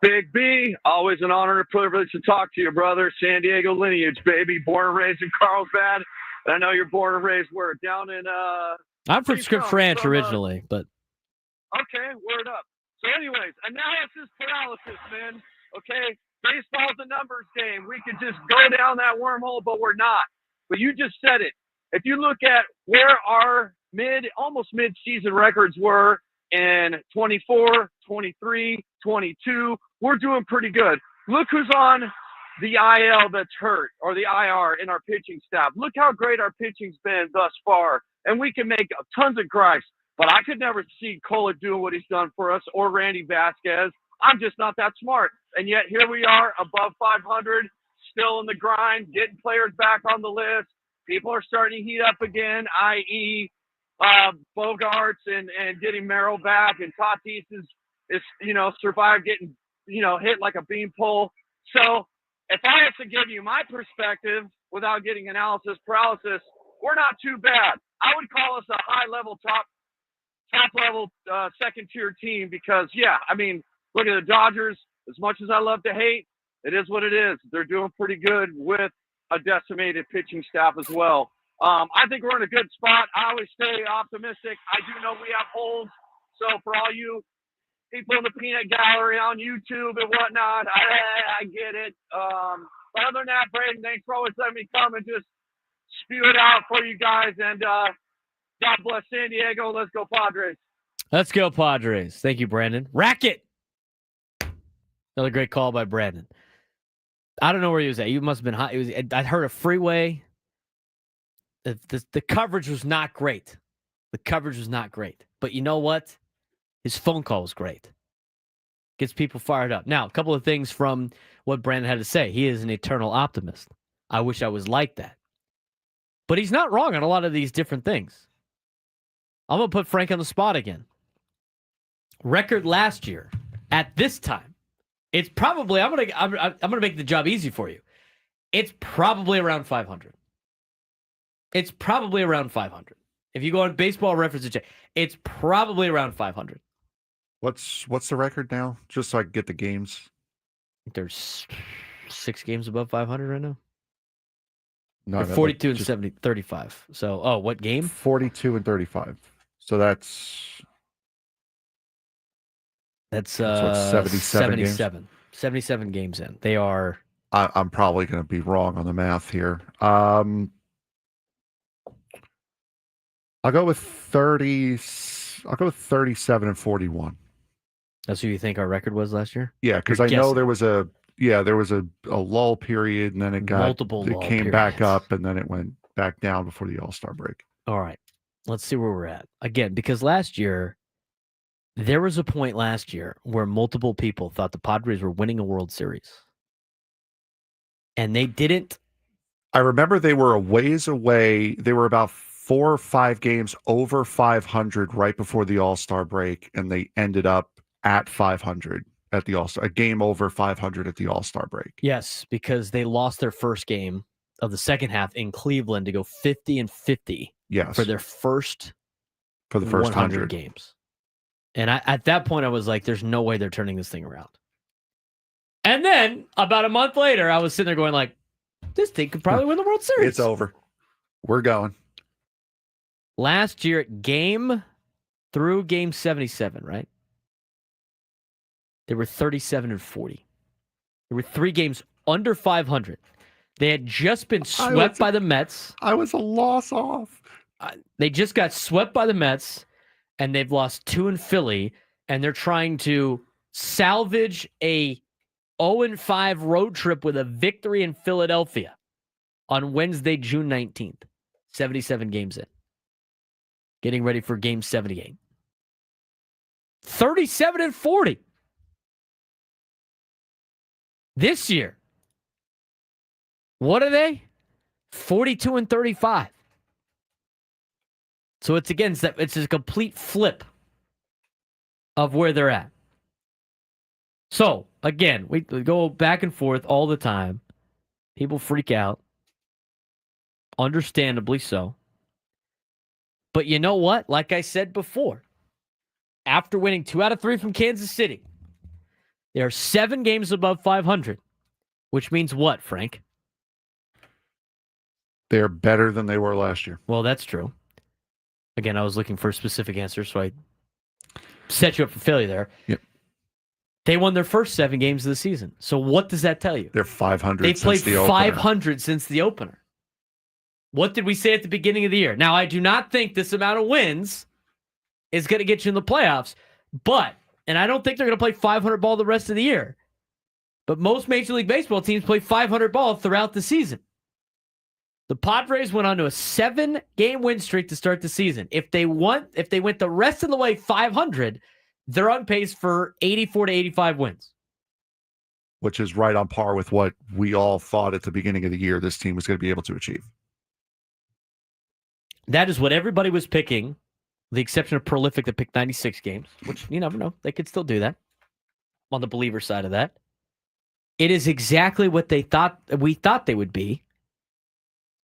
Big B, always an honor and a privilege to talk to you, brother. San Diego lineage, baby. Born and raised in Carlsbad. And I know you're born and raised where? Down in I'm from Scripps Ranch originally, but okay, word up. So anyways, analysis paralysis, man. Okay, baseball's a numbers game. We could just go down that wormhole, but we're not. But you just said it. If you look at where our almost mid-season records were in 24, 23, 22, we're doing pretty good. Look who's on the IL that's hurt, or the IR in our pitching staff. Look how great our pitching's been thus far. And we can make tons of gripes. But I could never see Cola doing what he's done for us, or Randy Vasquez. I'm just not that smart. And yet here we are above 500, still in the grind, getting players back on the list. People are starting to heat up again, i.e., Bogarts and getting Merrill back, and Tatis is survived getting hit like a beanpole. So if I have to give you my perspective without getting analysis paralysis, we're not too bad. I would call us a high level top level second tier team because look at the Dodgers. As much as I love to hate, it is what it is. They're doing pretty good with a decimated pitching staff as well. I think we're in a good spot. I always stay optimistic. I do know we have holes. So for all you people in the peanut gallery on YouTube and whatnot, I get it. But other than that, Braden, thanks for always letting me come and just spew it out for you guys. And God bless San Diego. Let's go Padres. Let's go Padres. Thank you, Brandon. Racket. Another great call by Brandon. I don't know where he was at. You must have been hot. I heard a freeway. The coverage was not great. But you know what? His phone call was great. Gets people fired up. Now, a couple of things from what Brandon had to say. He is an eternal optimist. I wish I was like that. But he's not wrong on a lot of these different things. I'm going to put Frank on the spot again. Record last year at this time. It's probably, I'm gonna make the job easy for you. It's probably around 500. If you go on Baseball Reference and check, it's probably around 500. What's the record now? Just so I can get the games. There's 6 games above 500 right now. No, 42 and 35. So, what game? 42 and 35. So that's 77 games? 77 games in. They are. I'm probably going to be wrong on the math here. I'll go with 30. I'll go with 37 and 41. That's what you think our record was last year? Yeah, because I know there was a lull period, and then it came back up, and then it went back down before the All-Star break. All right, let's see where we're at again. Because last year, there was a point last year where multiple people thought the Padres were winning a World Series, and they didn't. I remember they were a ways away. They were about 4 or 5 games over 500 right before the All-Star break, and they ended up at 500 at the All-Star, a game over 500 at the All-Star break. Yes, because they lost their first game of the second half in Cleveland to go 50-50 Yes. for their first 100 games. And at that point, I was like, there's no way they're turning this thing around. And then about a month later, I was sitting there going like, this team could probably win the World Series. It's over. We're going. Last year, through game 77, right? They were 37-40. There were 3 games under 500. They had just been swept by the Mets. I was a loss off. They just got swept by the Mets, and they've lost 2 in Philly, and they're trying to salvage a 0-5 road trip with a victory in Philadelphia on Wednesday, June 19th. 77 games in. Getting ready for game 78. 37-40. This year, what are they? 42-35. So it's a complete flip of where they're at. So, again, we go back and forth all the time. People freak out. Understandably so. But you know what? Like I said before, after winning 2 out of 3 from Kansas City, they are 7 games above 500, which means what, Frank? They're better than they were last year. Well, that's true. Again, I was looking for a specific answer, so I set you up for failure there. Yep. They won their first 7 games of the season. So what does that tell you? They're 500 They played since the opener. 500 since the opener. What did we say at the beginning of the year? Now, I do not think this amount of wins is going to get you in the playoffs, and I don't think they're going to play 500 ball the rest of the year. But most Major League Baseball teams play 500 ball throughout the season. The Padres went on to a 7-game win streak to start the season. If they went the rest of the way 500, they're on pace for 84 to 85 wins. Which is right on par with what we all thought at the beginning of the year this team was going to be able to achieve. That is what everybody was picking, with the exception of Prolific that picked 96 games, which you never know. They could still do that. I'm on the believer side of that. It is exactly what we thought they would be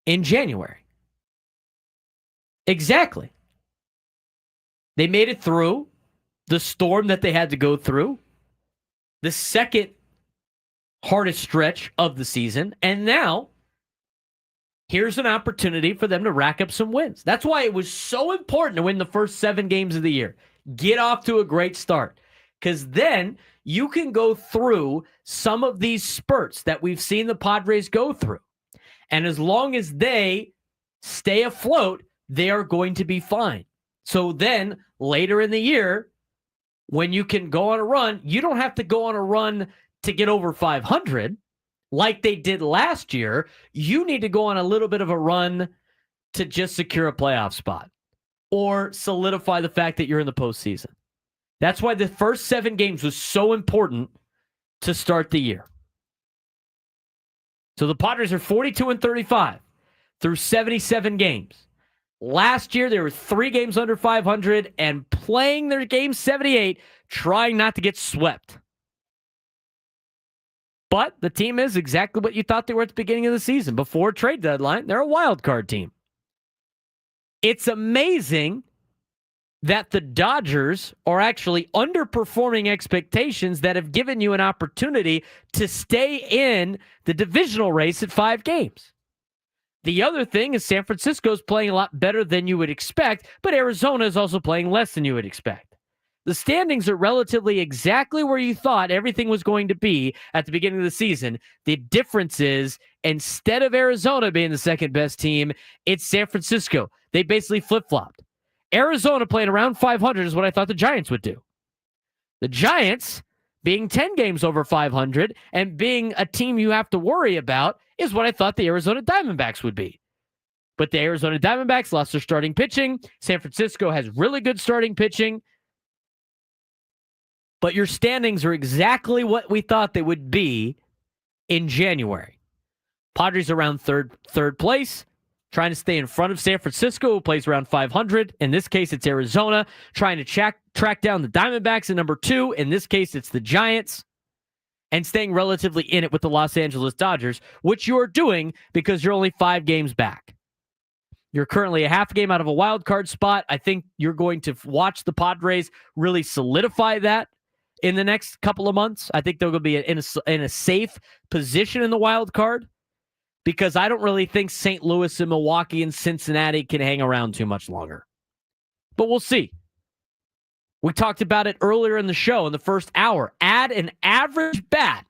in January. Exactly. They made it through the storm that they had to go through, the second hardest stretch of the season, and now here's an opportunity for them to rack up some wins. That's why it was so important to win the first 7 games of the year. Get off to a great start, because then you can go through some of these spurts that we've seen the Padres go through. And as long as they stay afloat, they are going to be fine. So then later in the year, when you can go on a run, you don't have to go on a run to get over 500 like they did last year. You need to go on a little bit of a run to just secure a playoff spot or solidify the fact that you're in the postseason. That's why the first 7 games was so important to start the year. So the Padres are 42-35 through 77 games. Last year, they were 3 games under 500 and playing their game 78, trying not to get swept. But the team is exactly what you thought they were at the beginning of the season. Before trade deadline, they're a wild card team. It's amazing that the Dodgers are actually underperforming expectations that have given you an opportunity to stay in the divisional race at 5 games. The other thing is San Francisco is playing a lot better than you would expect, but Arizona is also playing less than you would expect. The standings are relatively exactly where you thought everything was going to be at the beginning of the season. The difference is, instead of Arizona being the second best team, it's San Francisco. They basically flip-flopped. Arizona playing around 500 is what I thought the Giants would do. The Giants, being 10 games over 500 and being a team you have to worry about, is what I thought the Arizona Diamondbacks would be. But the Arizona Diamondbacks lost their starting pitching. San Francisco has really good starting pitching. But your standings are exactly what we thought they would be in January. Padres around third place, trying to stay in front of San Francisco, who plays around 500. In this case, it's Arizona, trying to track down the Diamondbacks at number 2. In this case, it's the Giants, and staying relatively in it with the Los Angeles Dodgers, which you're doing because you're only 5 games back. You're currently a half game out of a wild card spot. I think you're going to watch the Padres really solidify that in the next couple of months. I think they're going to be in a safe position in the wild card, because I don't really think St. Louis and Milwaukee and Cincinnati can hang around too much longer. But we'll see. We talked about it earlier in the show in the first hour. Add an average bat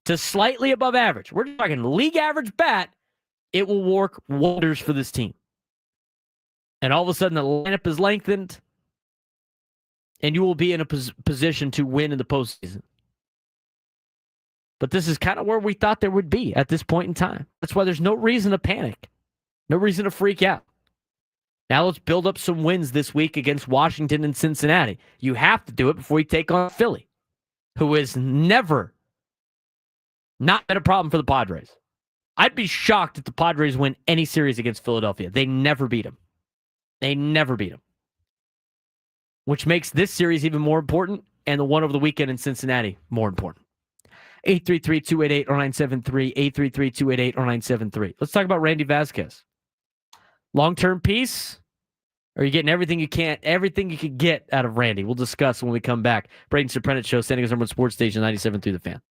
to slightly above average. We're talking league average bat. It will work wonders for this team. And all of a sudden, the lineup is lengthened, and you will be in a position to win in the postseason. But this is kind of where we thought there would be at this point in time. That's why there's no reason to panic, no reason to freak out. Now let's build up some wins this week against Washington and Cincinnati. You have to do it before you take on Philly, who has never not been a problem for the Padres. I'd be shocked if the Padres win any series against Philadelphia. They never beat them. Which makes this series even more important, and the one over the weekend in Cincinnati more important. 833-288-0973, 833-288-0973. Let's talk about Randy Vasquez. Long-term piece? Or are you getting everything you could get out of Randy? We'll discuss when we come back. Braden Surprenant Show, San Diego's #1 sports station, 97.3 The Fan.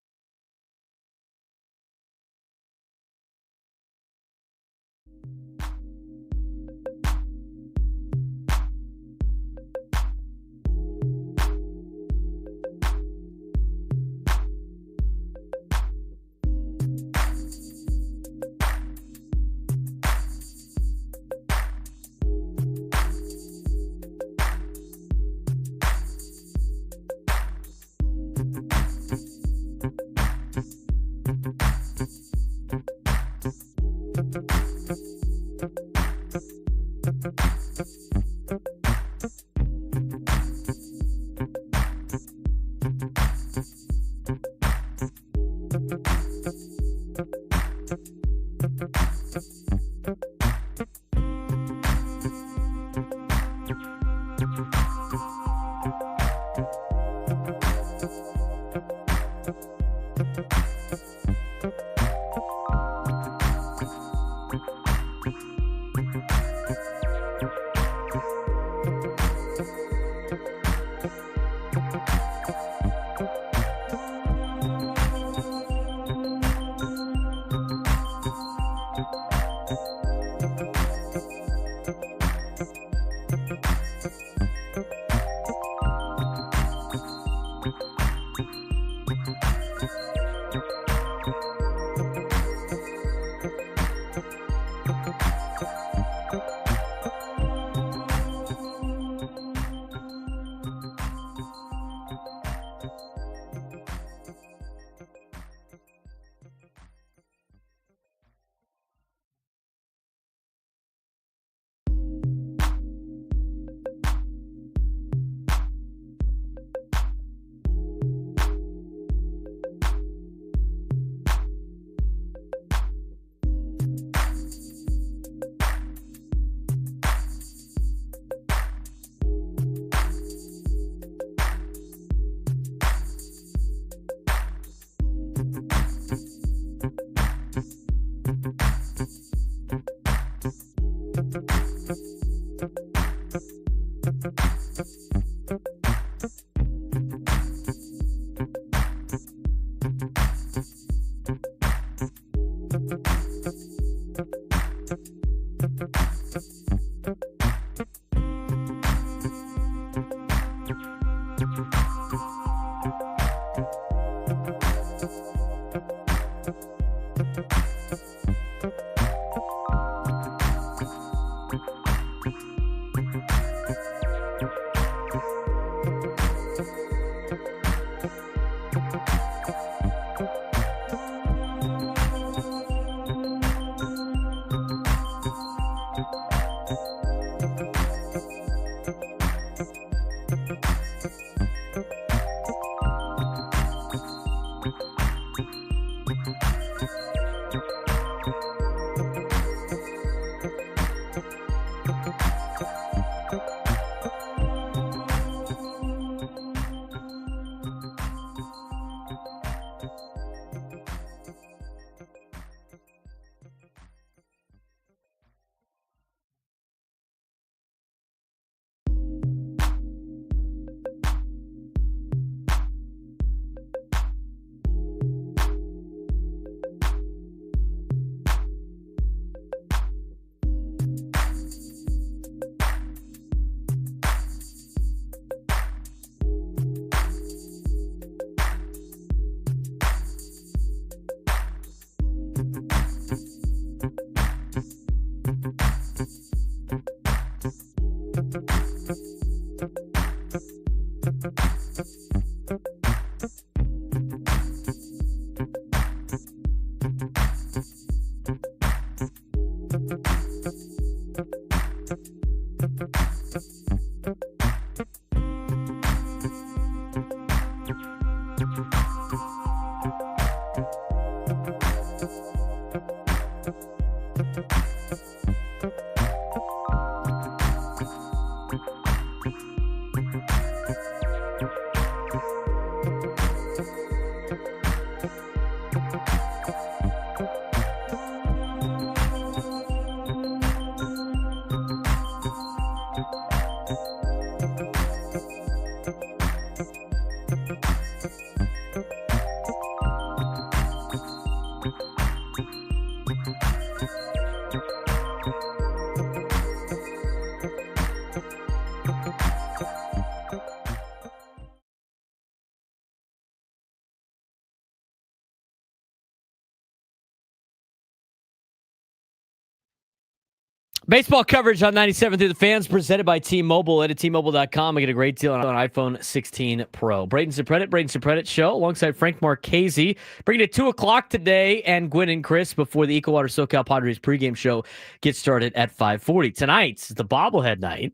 Baseball coverage on 97 through the fans, presented by T-Mobile. At T-Mobile.com, I get a great deal on iPhone 16 Pro. Braden Surprenant Show, alongside Frank Marchese. Bringing it 2 o'clock today, and Gwen and Chris before the Equal Water SoCal Padres pregame show gets started at 5:40. Tonight's the bobblehead night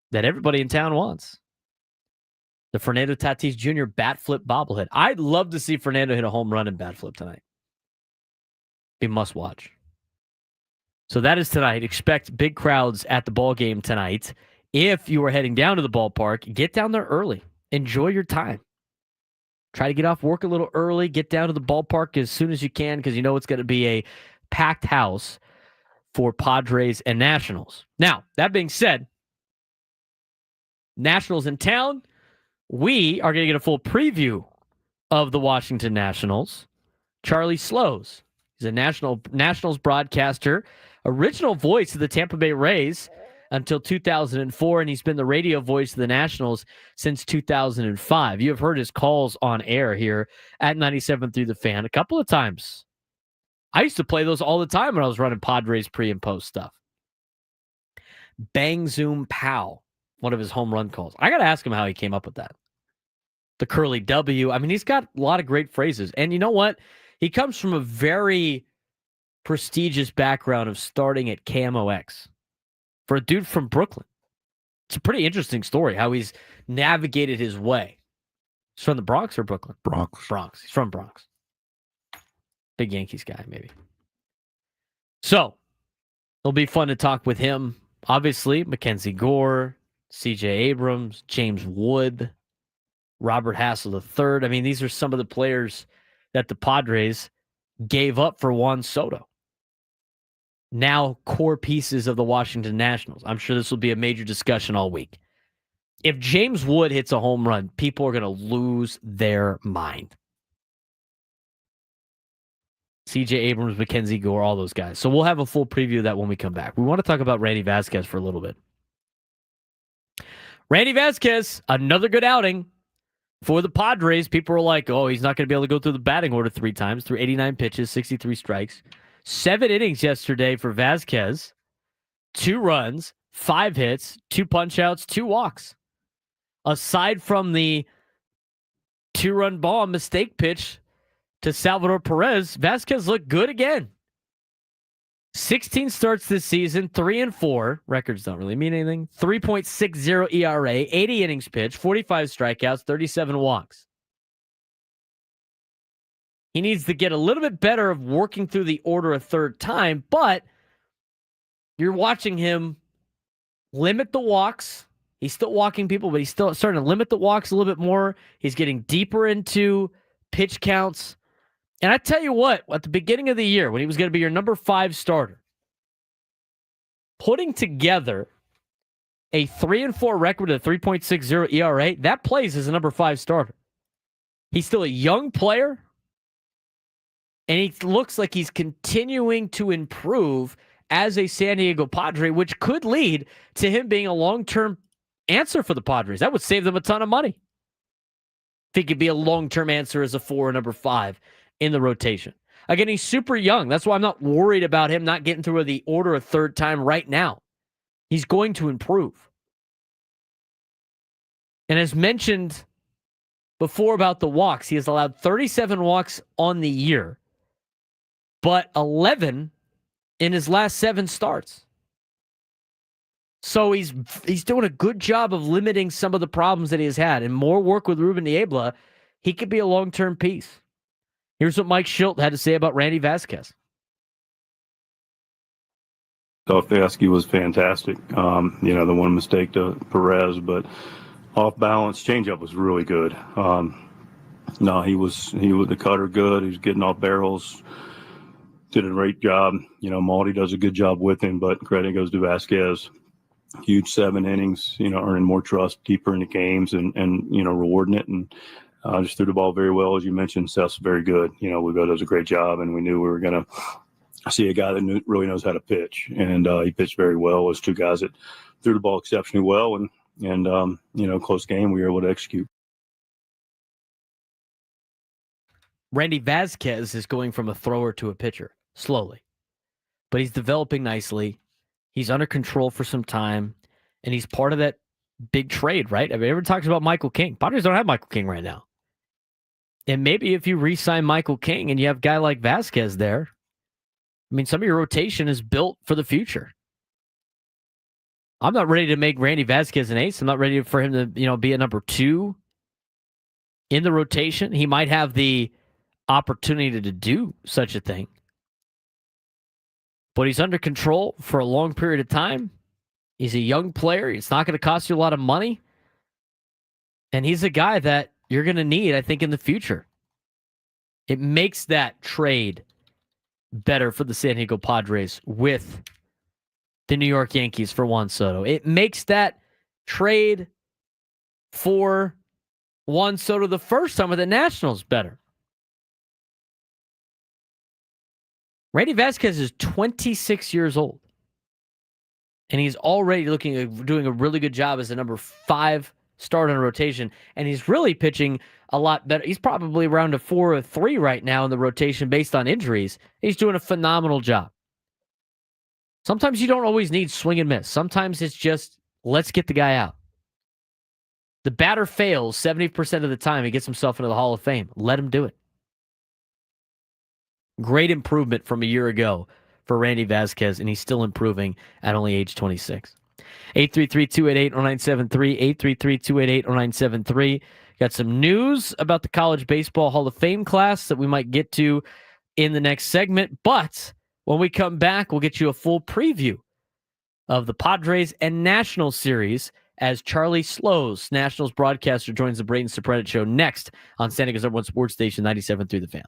that everybody in town wants. The Fernando Tatis Jr. bat flip bobblehead. I'd love to see Fernando hit a home run and bat flip tonight. Be must watch. So that is tonight. Expect big crowds at the ball game tonight. If you are heading down to the ballpark, get down there early. Enjoy your time. Try to get off work a little early. Get down to the ballpark as soon as you can, because you know it's going to be a packed house for Padres and Nationals. Now, that being said, Nationals in town. We are going to get a full preview of the Washington Nationals. Charlie Slows. He's a Nationals broadcaster, original voice of the Tampa Bay Rays until 2004, and he's been the radio voice of the Nationals since 2005. You have heard his calls on air here at 97 through the fan a couple of times. I used to play those all the time when I was running Padres pre and post stuff. Bang, zoom, pow, one of his home run calls. I got to ask him how he came up with that. The curly W. I mean, he's got a lot of great phrases. And you know what? He comes from a very prestigious background of starting at KMOX. For a dude from Brooklyn, it's a pretty interesting story how he's navigated his way. He's from the Bronx or Brooklyn? Bronx. He's from Bronx. Big Yankees guy, maybe. So, it'll be fun to talk with him. Obviously, Mackenzie Gore, C.J. Abrams, James Wood, Robert Hassel III. I mean, these are some of the players that the Padres gave up for Juan Soto. Now core pieces of the Washington Nationals. I'm sure this will be a major discussion all week. If James Wood hits a home run, people are going to lose their mind. C.J. Abrams, Mackenzie Gore, all those guys. So we'll have a full preview of that when we come back. We want to talk about Randy Vasquez for a little bit. Randy Vasquez, another good outing for the Padres. People are like, oh, he's not going to be able to go through the batting order 3 times, through 89 pitches, 63 strikes. 7 innings yesterday for Vasquez. 2 runs, 5 hits, 2 punch-outs, 2 walks. Aside from the 2-run bomb mistake pitch to Salvador Perez, Vasquez looked good again. 16 starts this season, 3-4. Records don't really mean anything. 3.60 ERA, 80 innings pitched, 45 strikeouts, 37 walks. He needs to get a little bit better of working through the order a third time, but you're watching him limit the walks. He's still walking people, but he's still starting to limit the walks a little bit more. He's getting deeper into pitch counts. And I tell you what, at the beginning of the year, when he was going to be your number 5 starter, putting together a 3-4 record with a 3.60 ERA, that plays as a number 5 starter. He's still a young player, and he looks like he's continuing to improve as a San Diego Padre, which could lead to him being a long-term answer for the Padres. That would save them a ton of money. If he could be a long-term answer as a 4 or number 5 in the rotation. Again, he's super young. That's why I'm not worried about him not getting through the order a third time right now. He's going to improve. And as mentioned before about the walks, he has allowed 37 walks on the year, but 11 in his last 7 starts. So he's doing a good job of limiting some of the problems that he has had. And more work with Ruben Niebla, he could be a long-term piece. Here's what Mike Shildt had to say about Randy Vasquez. Vasquez was fantastic. The one mistake to Perez, but off balance, changeup was really good. He was the cutter good. He was getting off barrels. Did a great job. Malty does a good job with him, but credit goes to Vasquez. huge 7 innings, earning more trust deeper into games and rewarding it. And just threw the ball very well. As you mentioned, Seth's very good. Wevo does a great job, and we knew we were going to see a guy that really knows how to pitch. And he pitched very well. Those 2 guys that threw the ball exceptionally well. And close game, we were able to execute. Randy Vasquez is going from a thrower to a pitcher slowly, but he's developing nicely. He's under control for some time, and he's part of that big trade, right? I mean, everyone talks about Michael King. Padres don't have Michael King right now. And maybe if you re-sign Michael King and you have a guy like Vasquez there, I mean, some of your rotation is built for the future. I'm not ready to make Randy Vasquez an ace. I'm not ready for him to, be a number 2 in the rotation. He might have the opportunity to do such a thing. But he's under control for a long period of time. He's a young player. It's not going to cost you a lot of money. And he's a guy that you're going to need, I think, in the future. It makes that trade better for the San Diego Padres with the New York Yankees for Juan Soto. It makes that trade for Juan Soto the first time with the Nationals better. Randy Vasquez is 26 years old, and he's already doing a really good job as a number 5 starter in a rotation, and he's really pitching a lot better. He's probably around a 4 or 3 right now in the rotation based on injuries. He's doing a phenomenal job. Sometimes you don't always need swing and miss. Sometimes it's just, let's get the guy out. The batter fails 70% of the time. He gets himself into the Hall of Fame. Let him do it. Great improvement from a year ago for Randy Vasquez, and he's still improving at only age 26. 833-288-0973, 833-288-0973. Got some news about the College Baseball Hall of Fame class that we might get to in the next segment, but when we come back, we'll get you a full preview of the Padres and Nationals series as Charlie Slows, Nationals broadcaster, joins the Braden Surprenant show next on San Diego's #1 sports station, 97.3 The Fan.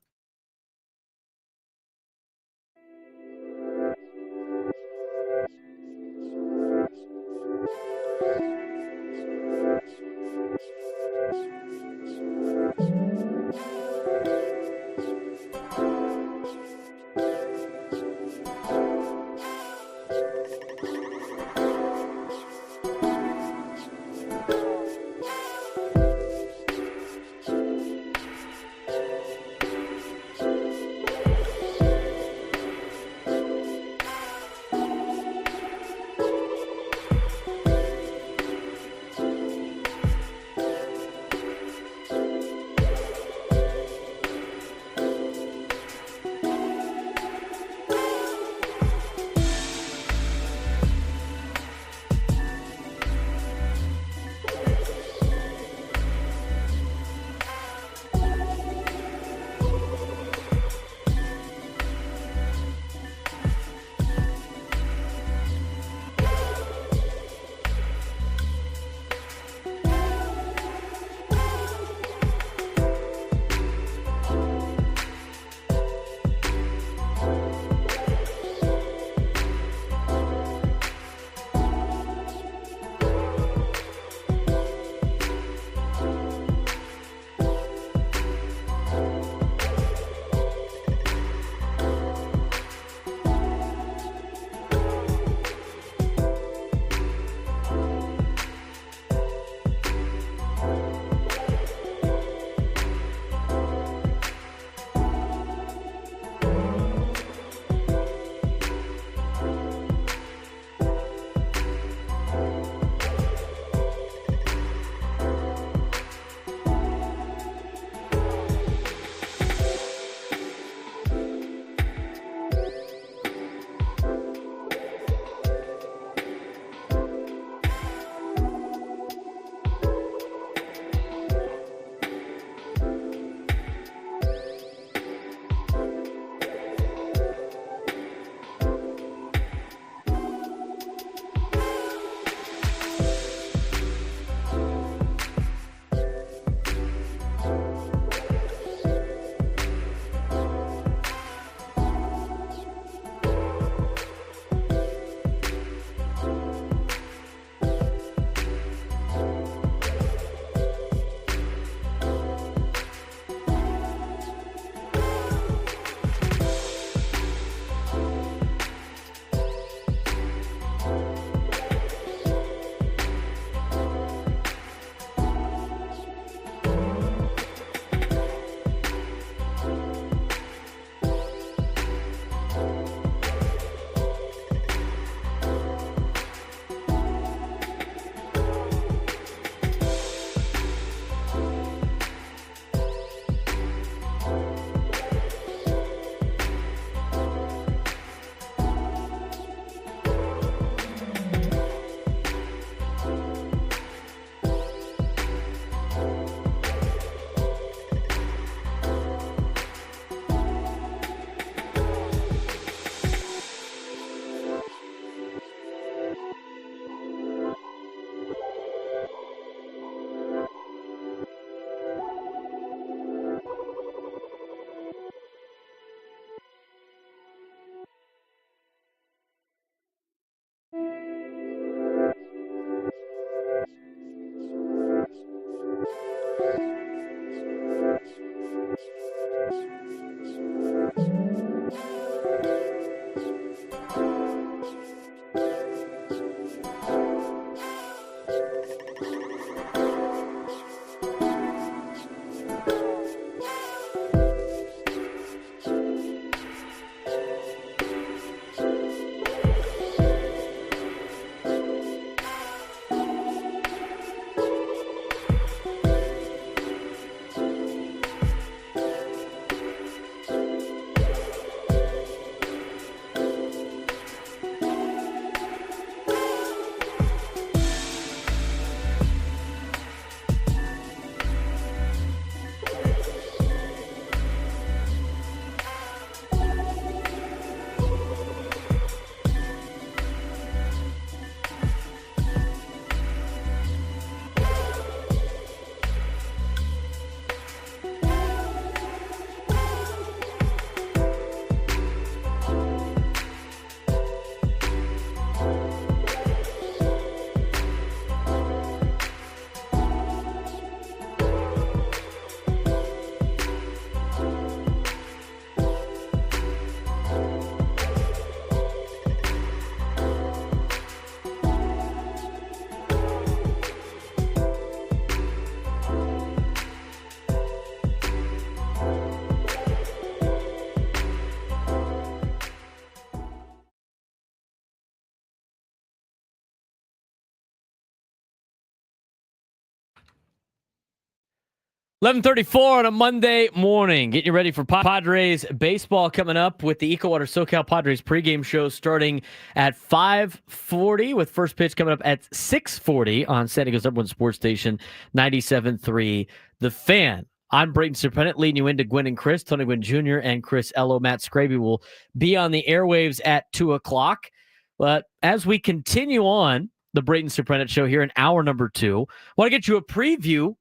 11:34 on a Monday morning. Getting you ready for Padres baseball coming up with the EcoWater SoCal Padres pregame show starting at 5:40 with first pitch coming up at 6:40 on San Diego's #1 sports station, 97.3 The Fan. I'm Braden Surprenant, leading you into Gwynn and Chris. Tony Gwynn Jr. and Chris Ello. Matt Scraby will be on the airwaves at 2 o'clock. But as we continue on the Braden Surprenant show here in hour number 2, I want to get you a preview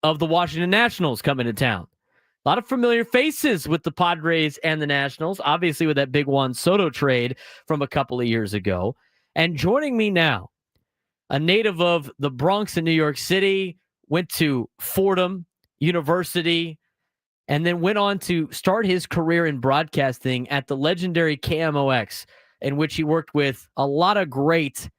of the Washington Nationals coming to town. A lot of familiar faces with the Padres and the Nationals, obviously with that big Juan Soto trade from a couple of years ago. And joining me now, a native of the Bronx in New York City, went to Fordham University, and then went on to start his career in broadcasting at the legendary KMOX, in which he worked with a lot of great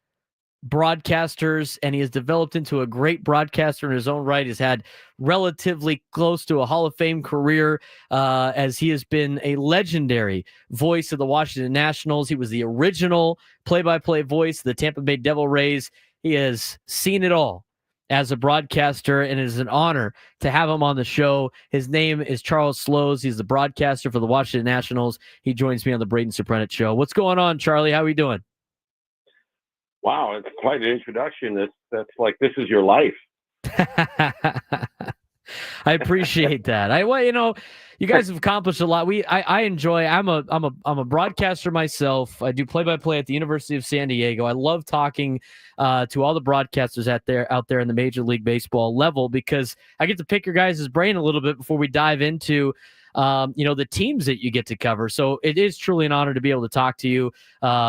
broadcasters, and he has developed into a great broadcaster in his own right. He's had relatively close to a Hall of Fame career as he has been a legendary voice of the Washington Nationals. He was the original play-by-play voice of the Tampa Bay Devil Rays. He has seen it all as a broadcaster, and it is an honor to have him on the show. His name is Charles Slows. He's the broadcaster for the Washington Nationals. He joins me on the Braden Surprenant show. What's going on, Charlie? How are we doing? Wow, it's quite an introduction. That's like, this is your life. I appreciate that. You guys have accomplished a lot. I enjoy. I'm a broadcaster myself. I do play-by-play at the University of San Diego. I love talking to all the broadcasters out there in the Major League Baseball level, because I get to pick your guys' brain a little bit before we dive into the teams that you get to cover. So it is truly an honor to be able to talk to you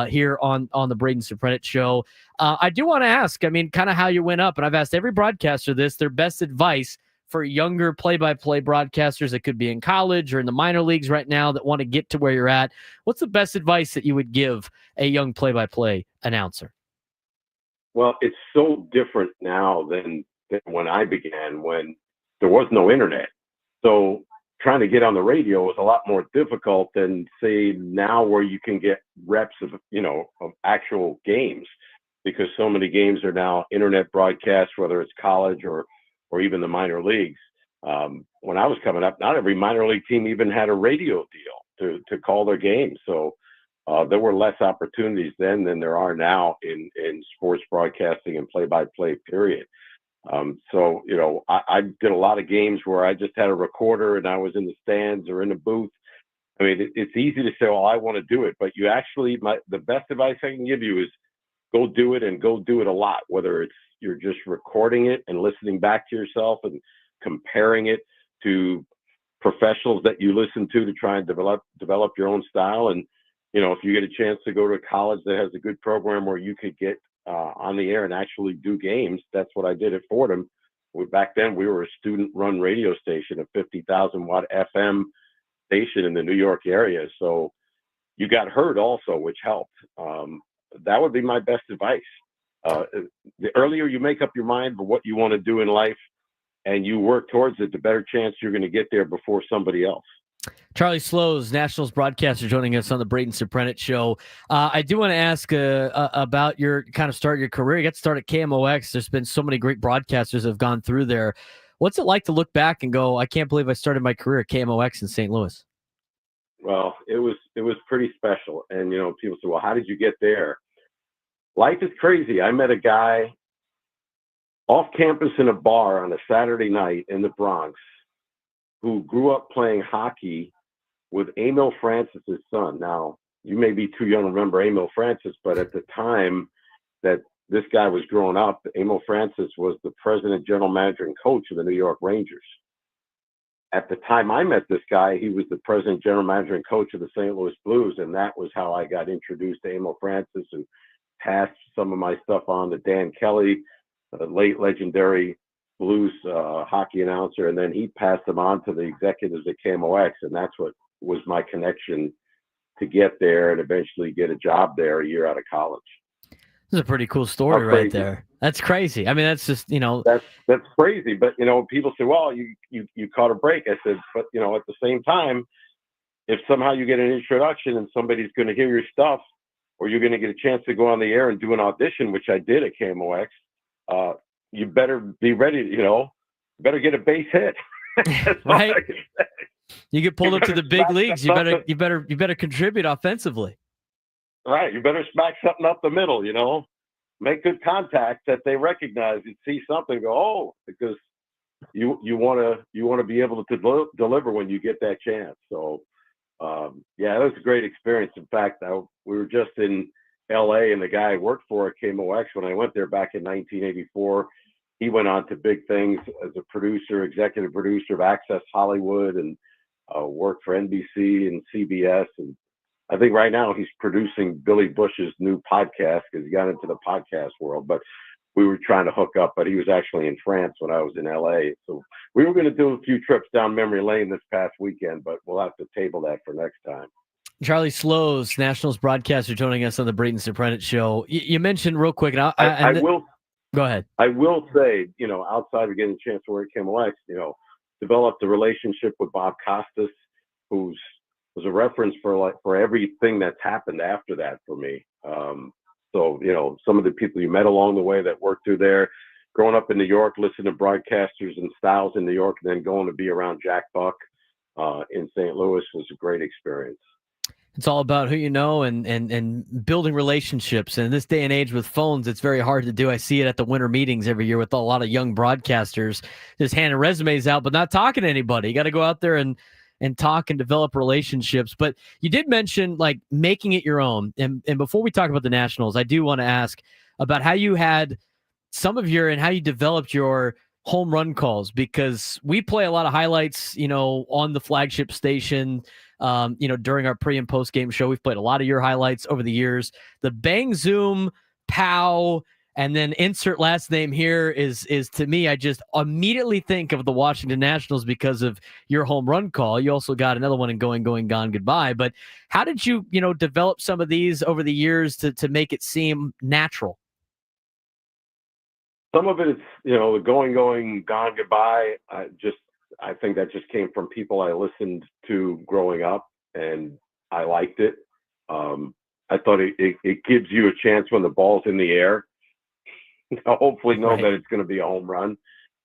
here on the Braden Surprenant show. I do want to ask, kind of how you went up, and I've asked every broadcaster this, their best advice for younger play-by-play broadcasters that could be in college or in the minor leagues right now that want to get to where you're at. What's the best advice that you would give a young play-by-play announcer? Well, it's so different now than when I began, when there was no internet. So trying to get on the radio was a lot more difficult than, say, now, where you can get reps of actual games, because so many games are now internet broadcasts, whether it's college or even the minor leagues. When I was coming up, not every minor league team even had a radio deal to call their games. So there were less opportunities then than there are now in sports broadcasting and play-by-play, period. I did a lot of games where I just had a recorder and I was in the stands or in the booth. It's easy to say, well, I want to do it, but the best advice I can give you is go do it, and go do it a lot, whether it's you're just recording it and listening back to yourself and comparing it to professionals that you listen to try and develop your own style. And, if you get a chance to go to a college that has a good program where you could get on the air and actually do games, that's what I did at Fordham. Back then, we were a student-run radio station, a 50,000-watt FM station in the New York area. So you got heard also, which helped. That would be my best advice. The earlier you make up your mind for what you want to do in life and you work towards it, the better chance you're going to get there before somebody else. Charlie Slows, Nationals broadcaster, joining us on the Braden Surprenant show. I do want to ask about your kind of start your career. You got to start at KMOX. There's been so many great broadcasters that have gone through there. What's it like to look back and go, I can't believe I started my career at KMOX in St. Louis? Well, it was pretty special. And, people say, well, how did you get there? Life is crazy. I met a guy off campus in a bar on a Saturday night in the Bronx who grew up playing hockey with Emil Francis's son. Now, you may be too young to remember Emil Francis, but at the time that this guy was growing up, Emil Francis was the president, general manager, and coach of the New York Rangers. At the time I met this guy, he was the president, general manager, and coach of the St. Louis Blues, and that was how I got introduced to Emil Francis and passed some of my stuff on to Dan Kelly, the late legendary Blues hockey announcer, and then he passed them on to the executives at KMOX, and that's what was my connection to get there and eventually get a job there a year out of college. This is a pretty cool story right there. That's crazy. That's just, That's crazy. But, people say, well, you caught a break. I said, but, at the same time, if somehow you get an introduction and somebody's going to hear your stuff, or you're going to get a chance to go on the air and do an audition, which I did at KMOX, you better be ready, better get a base hit. That's all Right. I can say. You get pulled You up to better the big smack leagues. something You better contribute offensively. Right. You better smack something up the middle, Make good contact that they recognize and see something, go, oh, because you want to be able to deliver when you get that chance. So, yeah, it was a great experience. In fact, we were just in L.A. and the guy I worked for at KMOX when I went there back in 1984. He went on to big things as a producer, executive producer of Access Hollywood, and worked for NBC and CBS. And I think right now he's producing Billy Bush's new podcast because he got into the podcast world. But we were trying to hook up, but he was actually in France when I was in LA. So we were going to do a few trips down memory lane this past weekend, but we'll have to table that for next time. Charlie Slows, Nationals broadcaster, joining us on the Braden Surprenant show. You mentioned real quick, and I will go ahead. I will say, outside of getting a chance to work at KMOX, developed a relationship with Bob Costas, who was a reference for everything that's happened after that for me. So, some of the people you met along the way that worked through there, growing up in New York, listening to broadcasters and styles in New York, and then going to be around Jack Buck in St. Louis was a great experience. It's all about who you know and building relationships. And in this day and age with phones, it's very hard to do. I see it at the winter meetings every year with a lot of young broadcasters just handing resumes out, but not talking to anybody. You got to go out there and talk and develop relationships. But you did mention like making it your own. And before we talk about the Nationals, I do want to ask about how you had how you developed your home run calls, because we play a lot of highlights, on the flagship station, during our pre and post game show. We've played a lot of your highlights over the years. The bang, zoom, pow, and then insert last name here is to me, I just immediately think of the Washington Nationals because of your home run call. You also got another one in going, gone, goodbye. But how did you, develop some of these over the years to make it seem natural? Some of it is, the going, gone, goodbye. I think that just came from people I listened to growing up, and I liked it. I thought it gives you a chance when the ball's in the air. Hopefully know that it's going to be a home run.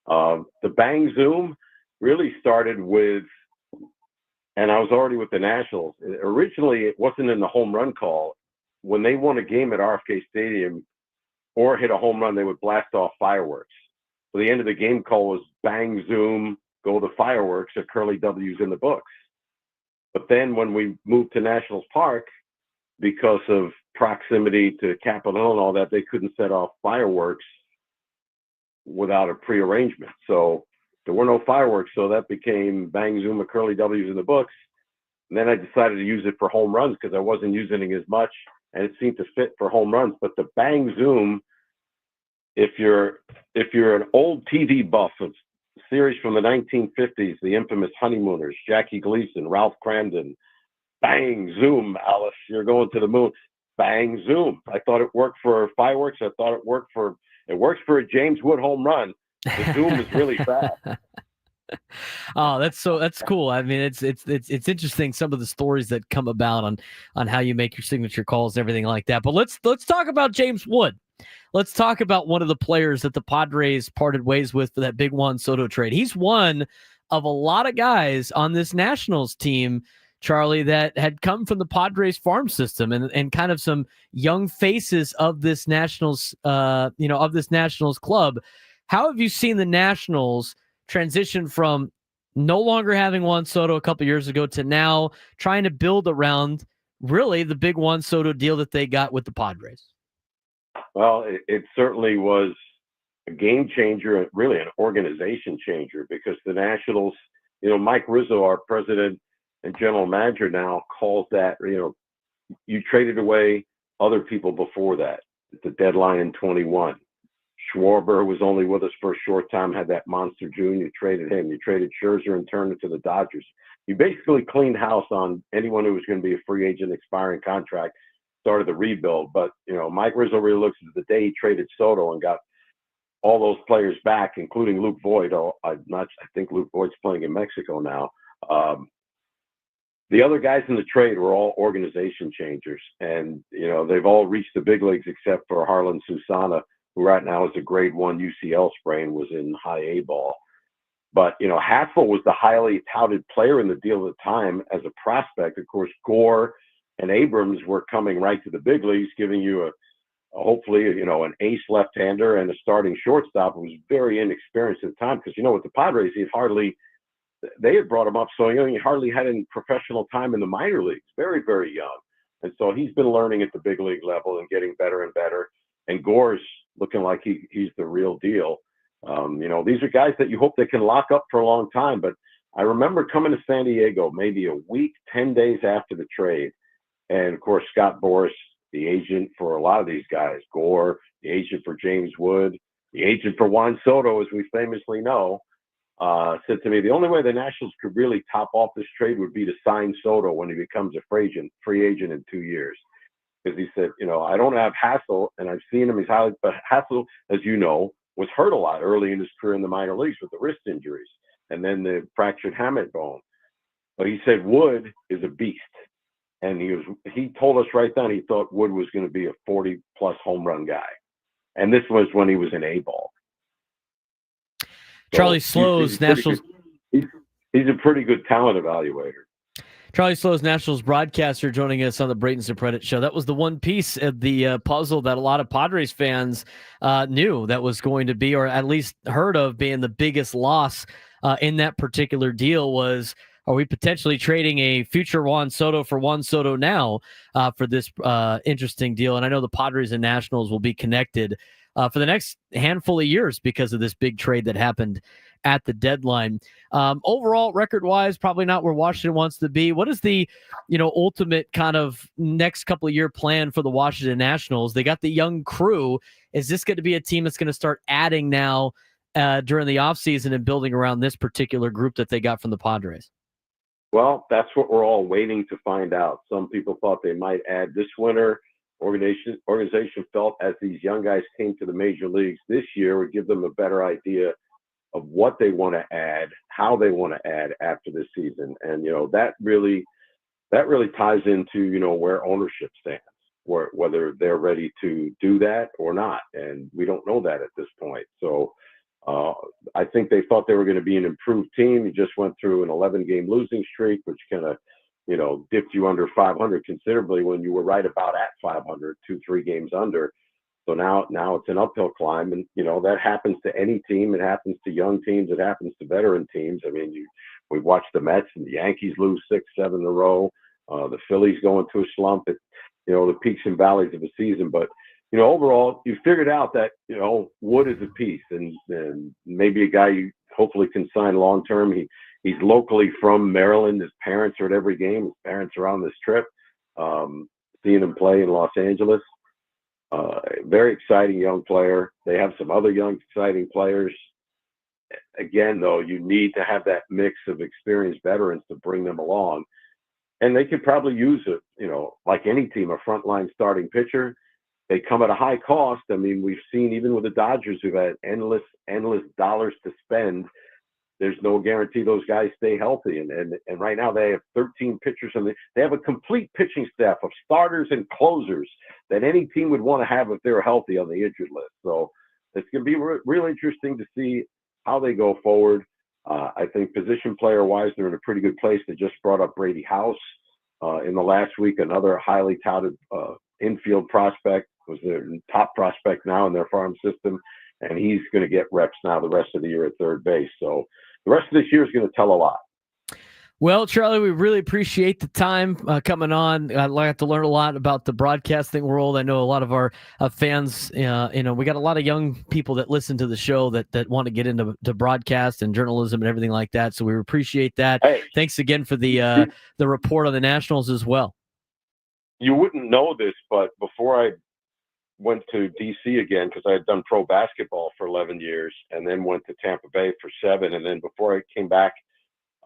The bang zoom really started with, and I was already with the Nationals. Originally, it wasn't in the home run call. When they won a game at RFK Stadium or hit a home run, they would blast off fireworks. So the end of the game call was bang zoom, go the fireworks, or curly W's in the books. But then when we moved to Nationals Park, because of proximity to Capitol Hill and all that, they couldn't set off fireworks without a prearrangement. So there were no fireworks. So that became bang zoom, or curly W's in the books. And then I decided to use it for home runs because I wasn't using it as much, and it seemed to fit for home runs. But the bang zoom, if you're an old TV buff of series from the 1950s, the infamous Honeymooners, Jackie Gleason, Ralph Cramden, bang zoom, Alice, you're going to the moon. Bang zoom. I thought it worked for fireworks. I thought it works for a James Wood home run. The zoom is really fast. Oh, that's cool. I mean, it's interesting, some of the stories that come about on how you make your signature calls and everything like that. But let's talk about James Wood. Let's talk about one of the players that the Padres parted ways with for that big Juan Soto trade. He's one of a lot of guys on this Nationals team, Charlie, that had come from the Padres farm system and kind of some young faces of this Nationals, of this Nationals club. How have you seen the Nationals transition from no longer having Juan Soto a couple years ago to now trying to build around really the big Juan Soto deal that they got with the Padres? Well, it certainly was a game changer, really an organization changer, because the Nationals, Mike Rizzo, our president and general manager now, calls that, you traded away other people before that at the deadline in 21. Schwarber was only with us for a short time, had that monster June. You traded him. You traded Scherzer and turned it to the Dodgers. You basically cleaned house on anyone who was going to be a free agent, expiring contract, started the rebuild. But, Mike Rizzo really looks at the day he traded Soto and got all those players back, including Luke Voigt. I think Luke Voigt's playing in Mexico now. The other guys in the trade were all organization changers. And, they've all reached the big leagues except for Harlan Susana, who right now is a grade 1 UCL sprain, was in high A ball. But, Hassel was the highly touted player in the deal at the time as a prospect. Of course, Gore and Abrams were coming right to the big leagues, giving you hopefully, an ace left-hander and a starting shortstop who was very inexperienced at the time. Because, with the Padres, they had brought him up, so he hardly had any professional time in the minor leagues, very, very young. And so he's been learning at the big league level and getting better and better. And Gore's looking like he's the real deal. These are guys that you hope they can lock up for a long time. But I remember coming to San Diego maybe a week, 10 days after the trade. And, of course, Scott Boras, the agent for a lot of these guys, Gore, the agent for James Wood, the agent for Juan Soto, as we famously know, said to me, the only way the Nationals could really top off this trade would be to sign Soto when he becomes a free agent in 2 years. Because he said, I don't have Hassel, and I've seen him. But Hassel, as you know, was hurt a lot early in his career in the minor leagues with the wrist injuries and then the fractured hamate bone. But he said Wood is a beast. And he told us right then he thought Wood was going to be a 40-plus home run guy. And this was when he was an A-ball. So Charlie Slow's Nationals. He's a pretty good talent evaluator. Charlie Slow's Nationals broadcaster joining us on the Braden Surprenant show. That was the one piece of the puzzle that a lot of Padres fans knew that was going to be, or at least heard of being the biggest loss in that particular deal was, are we potentially trading a future Juan Soto for Juan Soto now for this interesting deal? And I know the Padres and Nationals will be connected for the next handful of years because of this big trade that happened at the deadline. Overall, record-wise, probably not where Washington wants to be. What is the, ultimate kind of next couple of year plan for the Washington Nationals? They got the young crew. Is this going to be a team that's going to start adding now during the offseason and building around this particular group that they got from the Padres? Well, that's what we're all waiting to find out. Some people thought they might add this winter. Organization felt as these young guys came to the major leagues this year would give them a better idea of what they want to add, how they want to add after this season. And, that really ties into, where ownership stands, whether they're ready to do that or not. And we don't know that at this point. So I think they thought they were going to be an improved team. You just went through an 11-game losing streak, which kind of, dipped you under 500 considerably when you were right about at 500, 2-3 games under. So now it's an uphill climb, and that happens to any team. It happens to young teams. It happens to veteran teams. I mean, we've watched the Mets and the Yankees lose 6-7 in a row. The Phillies go into a slump. The peaks and valleys of a season. But overall, you figured out that Wood is a piece, and maybe a guy you hopefully can sign long term. He's locally from Maryland. His parents are at every game. His parents are on this trip. Seeing him play in Los Angeles. Very exciting young player. They have some other young, exciting players. Again, though, you need to have that mix of experienced veterans to bring them along. And they could probably use like any team, a frontline starting pitcher. They come at a high cost. I mean, we've seen even with the Dodgers who've had endless dollars to spend. There's no guarantee those guys stay healthy. And right now they have 13 pitchers, and they have a complete pitching staff of starters and closers that any team would want to have if they were healthy on the injured list. So it's going to be real interesting to see how they go forward. I think position player-wise, they're in a pretty good place. They just brought up Brady House in the last week, another highly touted infield prospect, was their top prospect now in their farm system. And he's going to get reps now the rest of the year at third base. So the rest of this year is going to tell a lot. Well, Charlie, we really appreciate the time coming on. I'd like to learn a lot about the broadcasting world. I know a lot of our fans, we got a lot of young people that listen to the show that want to get into broadcast and journalism and everything like that. So we appreciate that. Hey, thanks again for the report on the Nationals as well. You wouldn't know this, but before I went to D.C. again, because I had done pro basketball for 11 years and then went to Tampa Bay for 7. And then before I came back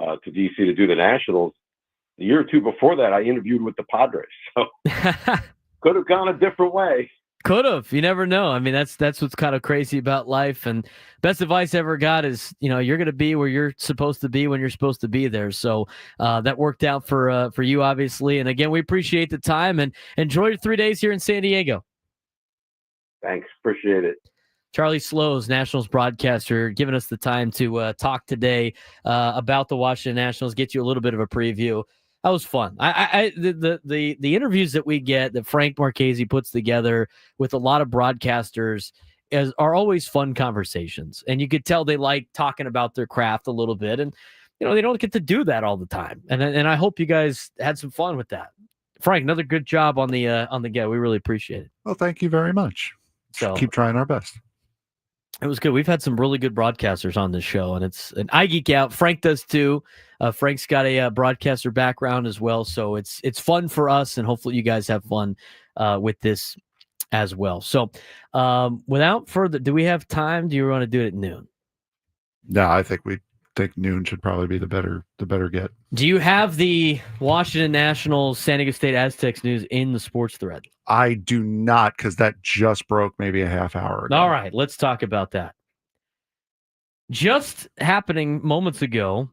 to D.C. to do the Nationals, the year or two before that, I interviewed with the Padres. So could have gone a different way. Could have. You never know. I mean, that's what's kind of crazy about life. And best advice I ever got is, you're going to be where you're supposed to be when you're supposed to be there. So that worked out for you, obviously. And again, we appreciate the time and enjoy your 3 days here in San Diego. Thanks. Appreciate it. Charlie Slows, Nationals broadcaster, giving us the time to talk today about the Washington Nationals, get you a little bit of a preview. That was fun. The interviews that we get that Frank Marchese puts together with a lot of broadcasters are always fun conversations, and you could tell they like talking about their craft a little bit, and they don't get to do that all the time. And I hope you guys had some fun with that. Frank, another good job on the get. We really appreciate it. Well, thank you very much. So keep trying our best. It was good. We've had some really good broadcasters on this show, and I geek out. Frank does too. Frank's got a broadcaster background as well, so it's fun for us, and hopefully you guys have fun with this as well. So, without further, do we have time? Do you want to do it at noon? No, I think noon should probably be the better get. Do you have the Washington Nationals, San Diego State Aztecs news in the sports thread? I do not, because that just broke maybe a half hour ago. All right, let's talk about that. Just happening moments ago,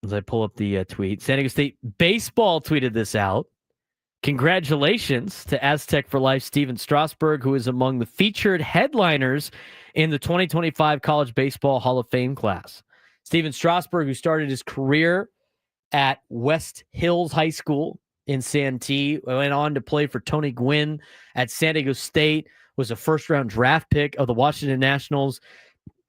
as I pull up the tweet, San Diego State Baseball tweeted this out. Congratulations to Aztec for Life Steven Strasburg, who is among the featured headliners in the 2025 College Baseball Hall of Fame class. Steven Strasburg, who started his career at West Hills High School in Santee, went on to play for Tony Gwynn at San Diego State, was a first-round draft pick of the Washington Nationals,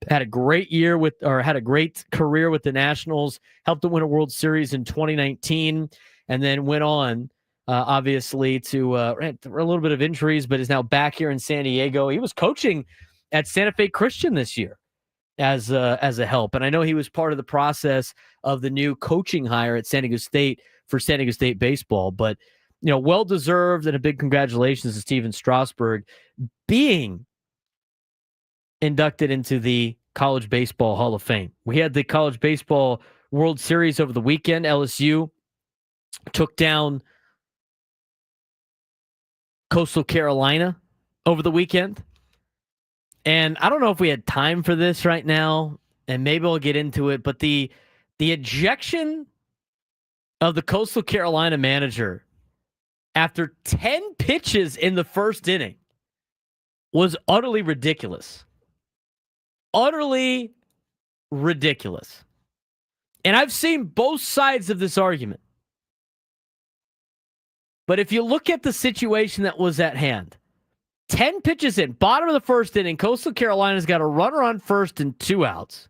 had a great career with the Nationals, helped them win a World Series in 2019, and then went on, obviously, to a little bit of injuries, but is now back here in San Diego. He was coaching at Santa Fe Christian this year as a help, and I know he was part of the process of the new coaching hire at San Diego State for San Diego State baseball. But well deserved, and a big congratulations to Steven Strasburg being inducted into the College Baseball Hall of Fame. We had the College Baseball World Series over the weekend. LSU took down Coastal Carolina over the weekend. And I don't know if we had time for this right now, and maybe I'll get into it, but the ejection of the Coastal Carolina manager after 10 pitches in the first inning was utterly ridiculous. Utterly ridiculous. And I've seen both sides of this argument. But if you look at the situation that was at hand, 10 pitches in, bottom of the first inning, Coastal Carolina's got a runner on first and 2 outs.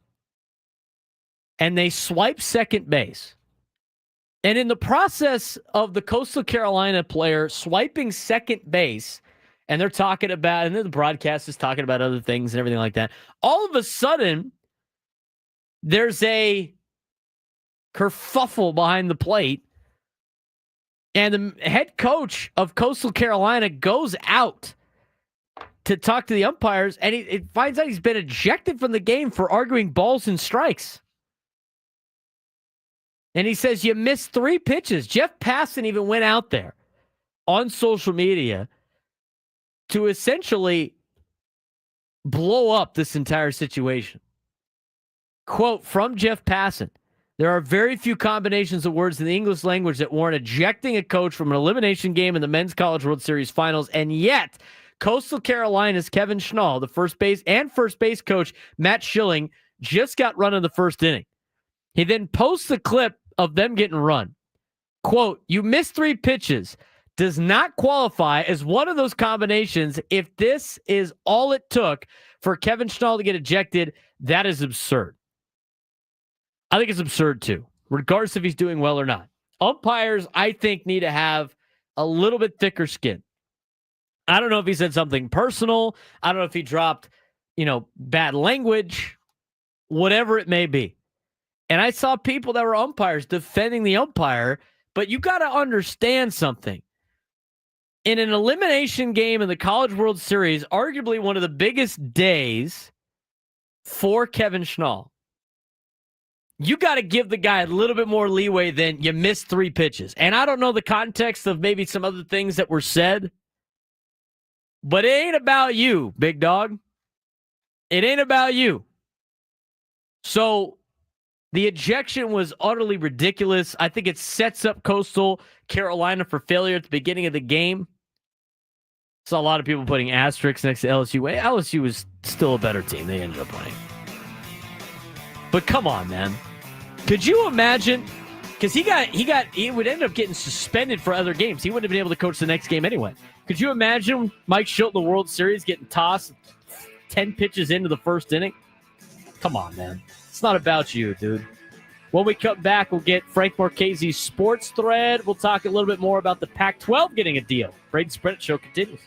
And they swipe second base. And in the process of the Coastal Carolina player swiping second base, and they're talking about, and then the broadcast is talking about other things and everything like that, all of a sudden, there's a kerfuffle behind the plate, and the head coach of Coastal Carolina goes out to talk to the umpires, and he finds out he's been ejected from the game for arguing balls and strikes. And he says, you missed 3 pitches. Jeff Passan even went out there on social media to essentially blow up this entire situation. Quote from Jeff Passan, there are very few combinations of words in the English language that warrant ejecting a coach from an elimination game in the Men's College World Series Finals, and yet Coastal Carolina's Kevin Schnall, the first base coach Matt Schilling, just got run in the first inning. He then posts a clip of them getting run. Quote, you missed 3 pitches. Does not qualify as one of those combinations. If this is all it took for Kevin Schnall to get ejected, that is absurd. I think it's absurd too, regardless if he's doing well or not. Umpires, I think, need to have a little bit thicker skin. I don't know if he said something personal. I don't know if he dropped, bad language, whatever it may be. And I saw people that were umpires defending the umpire, but you got to understand something. In an elimination game in the College World Series, arguably one of the biggest days for Kevin Schnall, you got to give the guy a little bit more leeway than you missed 3 pitches. And I don't know the context of maybe some other things that were said, but it ain't about you, big dog. It ain't about you. So the ejection was utterly ridiculous. I think it sets up Coastal Carolina for failure at the beginning of the game. Saw a lot of people putting asterisks next to LSU. LSU was still a better team. They ended up winning. But come on, man. Could you imagine? Because he would end up getting suspended for other games. He wouldn't have been able to coach the next game anyway. Could you imagine Mike Shildt in the World Series getting tossed 10 pitches into the first inning? Come on, man. It's not about you, dude. When we come back, we'll get Frank Marchese's sports thread. We'll talk a little bit more about the Pac-12 getting a deal. Braden Sprint Show continues.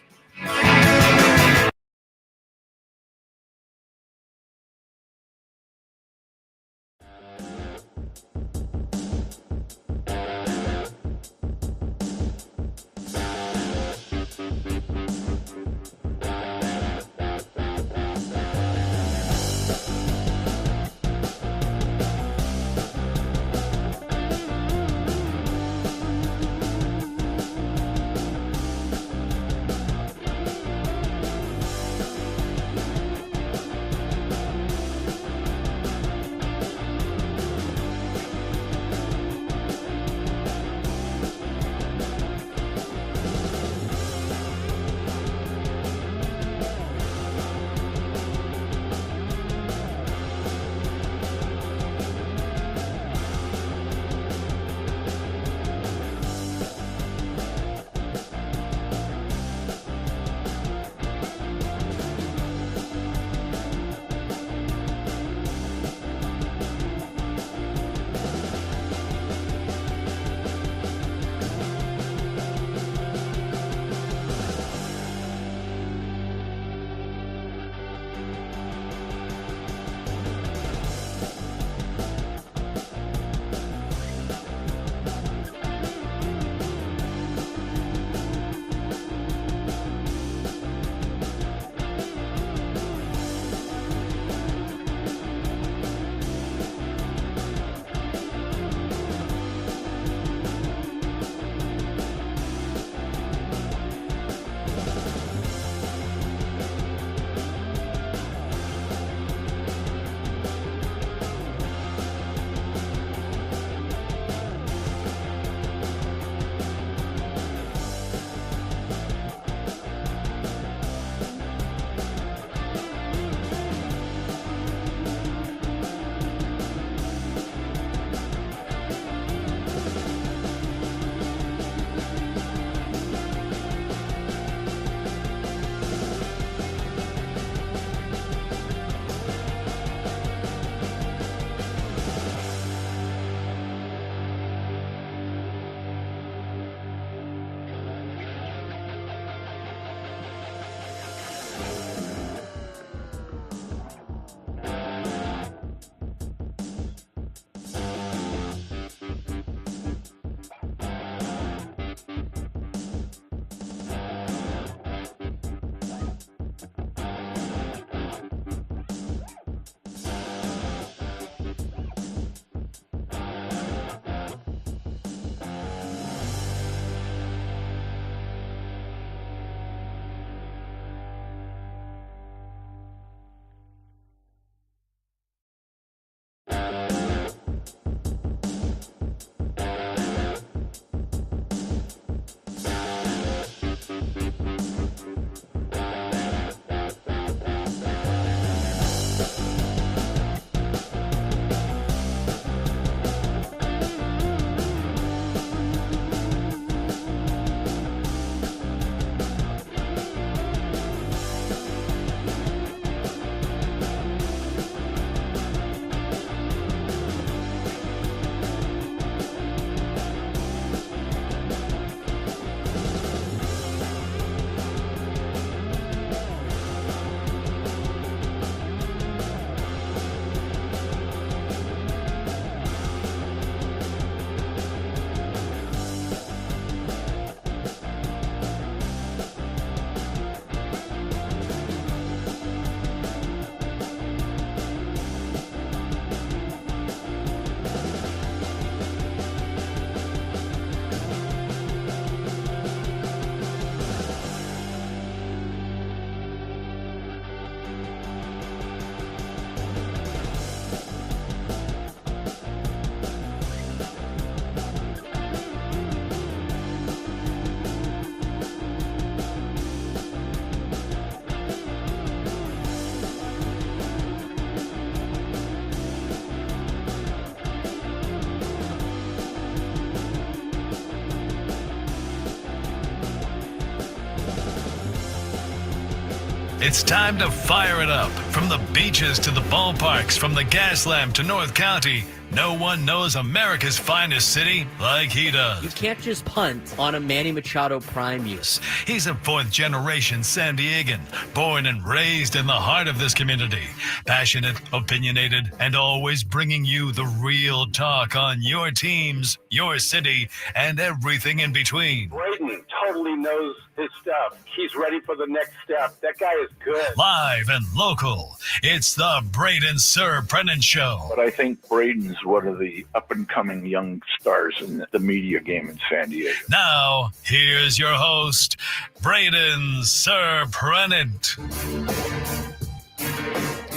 It's time to fire it up. From the beaches to the ballparks, from the Gaslamp to North County, no one knows America's finest city like he does. You can't just punt on a Manny Machado prime use. He's a fourth-generation San Diegan, born and raised in the heart of this community. Passionate, opinionated, and always bringing you the real talk on your teams, your city, and everything in between. Braden totally knows his stuff. He's ready for the next step. That guy is good. Live and local, it's the Braden Surprenant Show. But I think Braden's one of the up-and-coming young stars in the media game in San Diego. Now, here's your host, Braden Surprenant.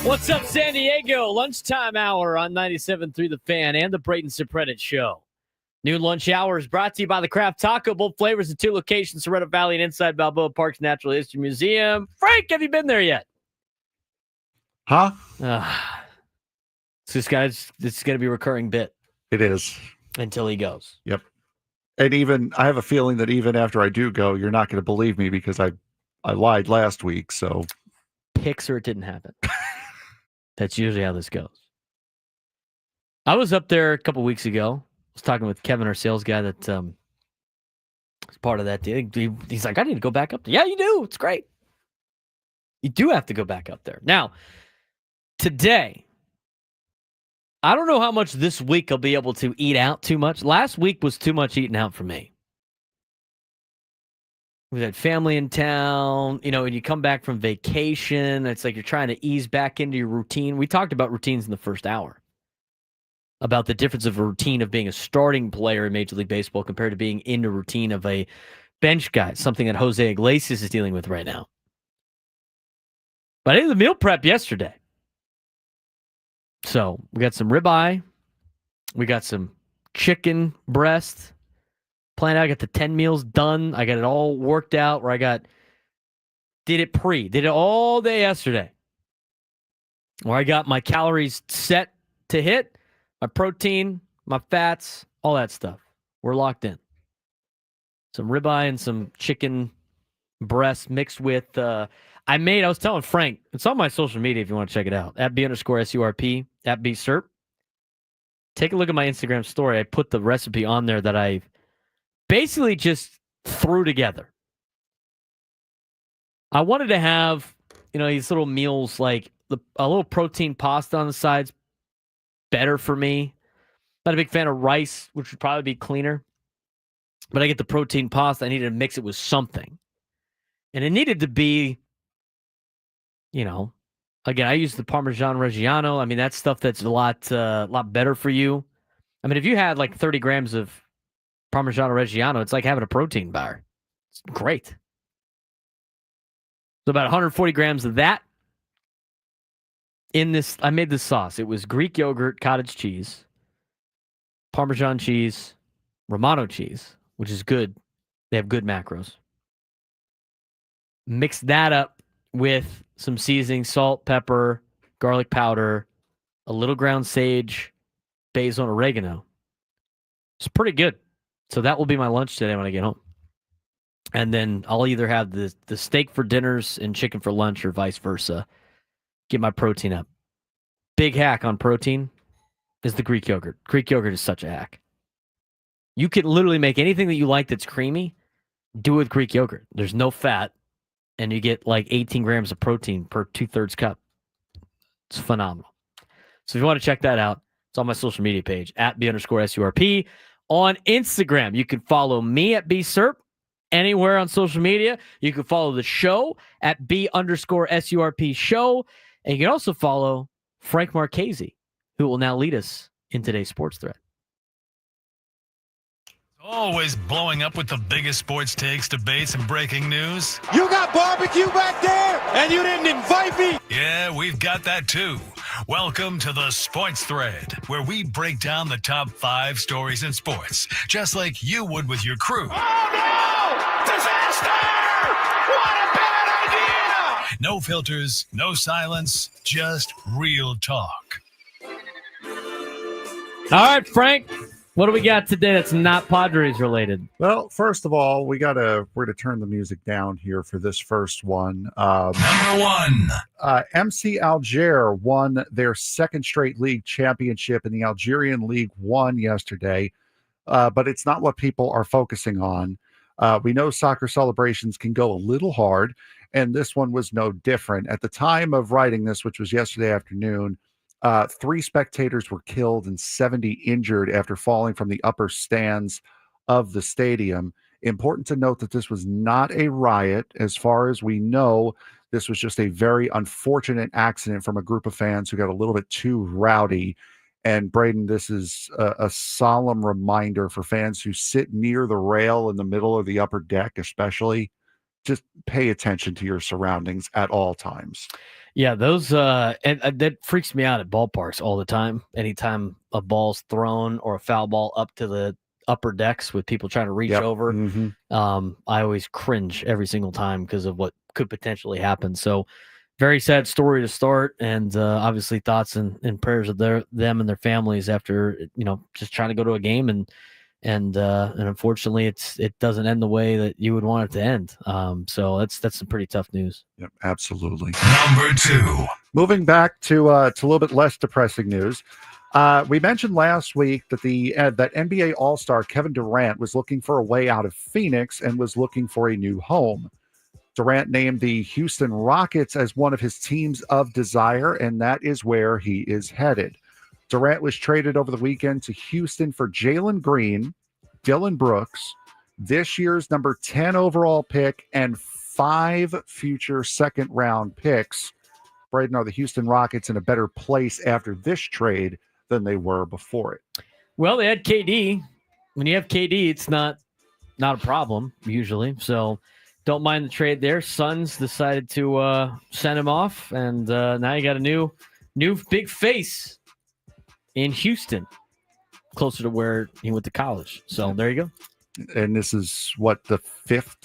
What's up, San Diego? Lunchtime hour on 97.3 The Fan and the Braden Surprenant Show. Noon lunch hour is brought to you by the Craft Taco. Both flavors in 2 locations, Sorrento Valley and inside Balboa Park's Natural History Museum. Frank, have you been there yet? Huh? This going to be a recurring bit. It is. Until he goes. Yep. And even, I have a feeling that even after I do go, you're not going to believe me because I lied last week, so. Picks or it didn't happen. That's usually how this goes. I was up there a couple weeks ago. I was talking with Kevin, our sales guy, that was part of that deal. He's like, I need to go back up there. Yeah, you do. It's great. You do have to go back up there. Now, today, I don't know how much this week I'll be able to eat out too much. Last week was too much eating out for me. We had family in town, and you come back from vacation. It's like you're trying to ease back into your routine. We talked about routines in the first hour, about the difference of a routine of being a starting player in Major League Baseball compared to being in the routine of a bench guy, something that Jose Iglesias is dealing with right now. But I did the meal prep yesterday. So we got some ribeye. We got some chicken breast. Planned out. I got the 10 meals done. I got it all worked out where did it all day yesterday. Where I got my calories set to hit, my protein, my fats, all that stuff. We're locked in. Some ribeye and some chicken breast mixed with, I was telling Frank, it's on my social media if you want to check it out, at @B_SURP, at @BSURP. Take a look at my Instagram story. I put the recipe on there that I basically just threw together. I wanted to have, these little meals like a little protein pasta on the sides, better for me. Not a big fan of rice, which would probably be cleaner. But I get the protein pasta. I needed to mix it with something. And it needed to be, again, I use the Parmesan Reggiano. I mean, that's stuff that's a lot better for you. I mean, if you had like 30 grams of Parmesan Reggiano, it's like having a protein bar. It's great. So about 140 grams of that. In this, I made this sauce. It was Greek yogurt, cottage cheese, Parmesan cheese, Romano cheese, which is good. They have good macros. Mix that up with some seasoning, salt, pepper, garlic powder, a little ground sage, basil, and oregano. It's pretty good. So that will be my lunch today when I get home. And then I'll either have the steak for dinners and chicken for lunch or vice versa. Get my protein up. Big hack on protein is the Greek yogurt. Greek yogurt is such a hack. You can literally make anything that you like that's creamy, do it with Greek yogurt. There's no fat, and you get like 18 grams of protein per 2/3 cup. It's phenomenal. So if you want to check that out, it's on my social media page, at @B_SURP. On Instagram, you can follow me at BSURP. Anywhere on social media, you can follow the show at B_SURP show. And you can also follow Frank Marchese, who will now lead us in today's sports thread. Always blowing up with the biggest sports takes, debates, and breaking news. You got barbecue back there, and you didn't invite me. Yeah, we've got that too. Welcome to the Sports Thread, where we break down the top 5 stories in sports, just like you would with your crew. Oh, no! Disaster! What a bad idea! No filters, no silence, just real talk. All right, Frank. What do we got today that's not Padres related? Well, first of all, we're gonna turn the music down here for this first one. Number one. MC Alger won their second straight league championship, and the Algerian League won yesterday. But it's not what people are focusing on. We know soccer celebrations can go a little hard, and this one was no different. At the time of writing this, which was yesterday afternoon, 3 spectators were killed and 70 injured after falling from the upper stands of the stadium. Important to note that this was not a riot. As far as we know, this was just a very unfortunate accident from a group of fans who got a little bit too rowdy. And Braden, this is a solemn reminder for fans who sit near the rail in the middle of the upper deck, especially. Just pay attention to your surroundings at all times. Yeah, those and that freaks me out at ballparks all the time. Anytime a ball's thrown or a foul ball up to the upper decks with people trying to reach over, I always cringe every single time because of what could potentially happen. So, very sad story to start, and obviously thoughts and prayers of them and their families after just trying to go to a game and unfortunately it doesn't end the way that you would want it to end. So that's some pretty tough news. Yep, absolutely. Number two. Moving back to a little bit less depressing news. We mentioned last week that that NBA All-Star Kevin Durant was looking for a way out of Phoenix and was looking for a new home. Durant named the Houston Rockets as one of his teams of desire, and that is where he is headed. Durant was traded over the weekend to Houston for Jalen Green, Dylan Brooks, this year's number 10 overall pick, and 5 future second-round picks. Braden, are the Houston Rockets in a better place after this trade than they were before it? Well, they had KD. When you have KD, it's not a problem usually. So don't mind the trade there. Suns decided to send him off, and now you got a new big face in Houston, closer to where he went to college. So there you go. And this is what, the fifth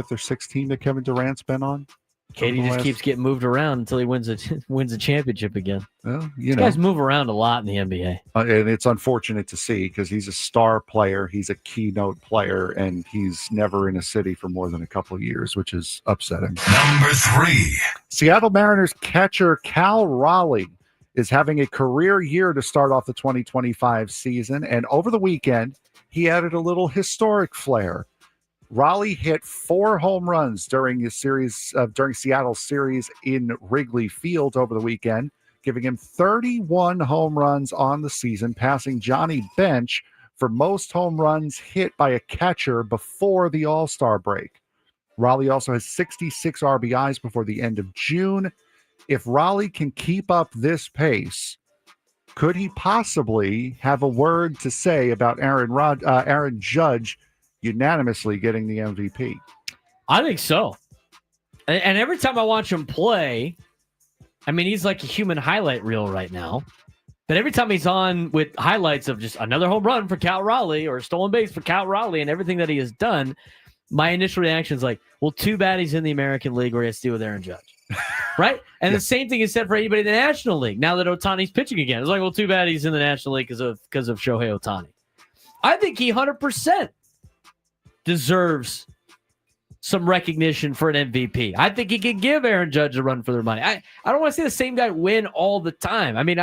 or sixth team that Kevin Durant's been on? KD just keeps getting moved around until he wins a championship again. Well, These guys move around a lot in the NBA. And it's unfortunate to see because he's a star player. He's a keynote player, and he's never in a city for more than a couple of years, which is upsetting. Number three. Seattle Mariners catcher Cal Raleigh is having a career year to start off the 2025 season. And over the weekend, he added a little historic flair. Raleigh hit 4 home runs during Seattle's series in Wrigley Field over the weekend, giving him 31 home runs on the season, passing Johnny Bench for most home runs hit by a catcher before the All-Star break. Raleigh also has 66 RBIs before the end of June. If Raleigh can keep up this pace, could he possibly have a word to say about Aaron Judge unanimously getting the MVP? I think so. And every time I watch him play, I mean, he's like a human highlight reel right now. But every time he's on with highlights of just another home run for Cal Raleigh or a stolen base for Cal Raleigh and everything that he has done, my initial reaction is like, well, too bad he's in the American League where he has to deal with Aaron Judge. Right? And the same thing is said for anybody in the National League now that Ohtani's pitching again. It's like, well, too bad he's in the National League because of Shohei Ohtani. I think he 100% deserves some recognition for an MVP. I think he can give Aaron Judge a run for their money. I don't want to see the same guy win all the time. I mean,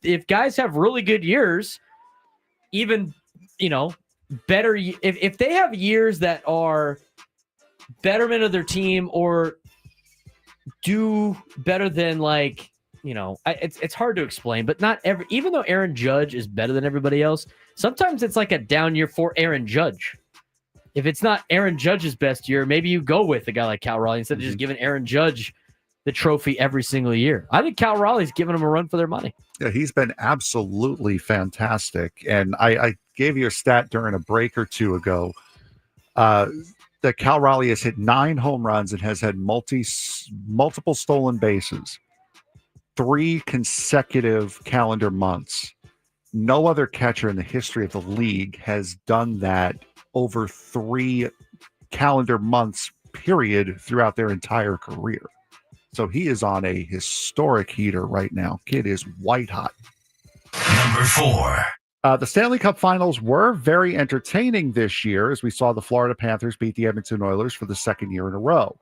if guys have really good years, even, better, if they have years that are betterment of their team or do better than it's hard to explain, but not even though Aaron Judge is better than everybody else, sometimes it's like a down year for Aaron Judge. If it's not Aaron Judge's best year, maybe you go with a guy like Cal Raleigh instead of just giving Aaron Judge the trophy every single year. I think Cal Raleigh's giving him a run for their money. Yeah, he's been absolutely fantastic. And I gave you a stat during a break or two ago that Cal Raleigh has hit 9 home runs and has had multiple stolen bases, 3 consecutive calendar months. No other catcher in the history of the league has done that over 3 calendar months period throughout their entire career. So he is on a historic heater right now. Kid is white hot. Number 4. The Stanley Cup Finals were very entertaining this year as we saw the Florida Panthers beat the Edmonton Oilers for the second year in a row.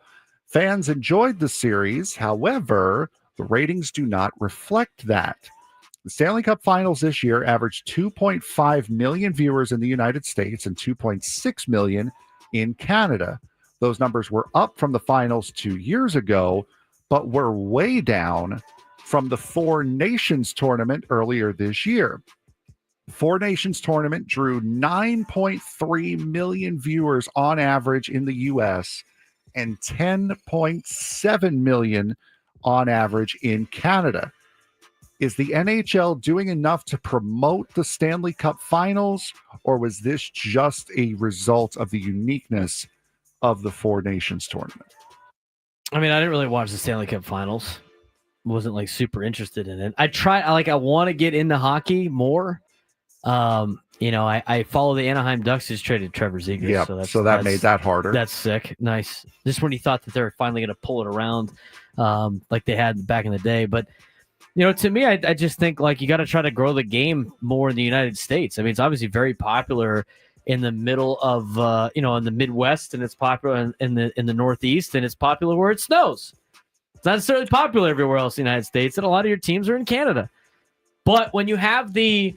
Fans enjoyed the series. However, the ratings do not reflect that. The Stanley Cup Finals this year averaged 2.5 million viewers in the United States and 2.6 million in Canada. Those numbers were up from the finals 2 years ago, but were way down from the Four Nations tournament earlier this year. The Four Nations tournament drew 9.3 million viewers on average in the U.S. and 10.7 million on average in Canada. Is the NHL doing enough to promote the Stanley Cup Finals, or was this just a result of the uniqueness of the Four Nations tournament? I mean, I didn't really watch the Stanley Cup Finals. Wasn't like super interested in it. I want to get into hockey more. I follow the Anaheim Ducks just traded Trevor Zegras. Yeah, so that made that harder. That's sick. Nice. Just when you thought that they were finally going to pull it around like they had back in the day. But, to me, I just think like you got to try to grow the game more in the United States. I mean, it's obviously very popular in the middle of, in the Midwest, and it's popular in the Northeast, and it's popular where it snows. It's not necessarily popular everywhere else in the United States, and a lot of your teams are in Canada. But when you have the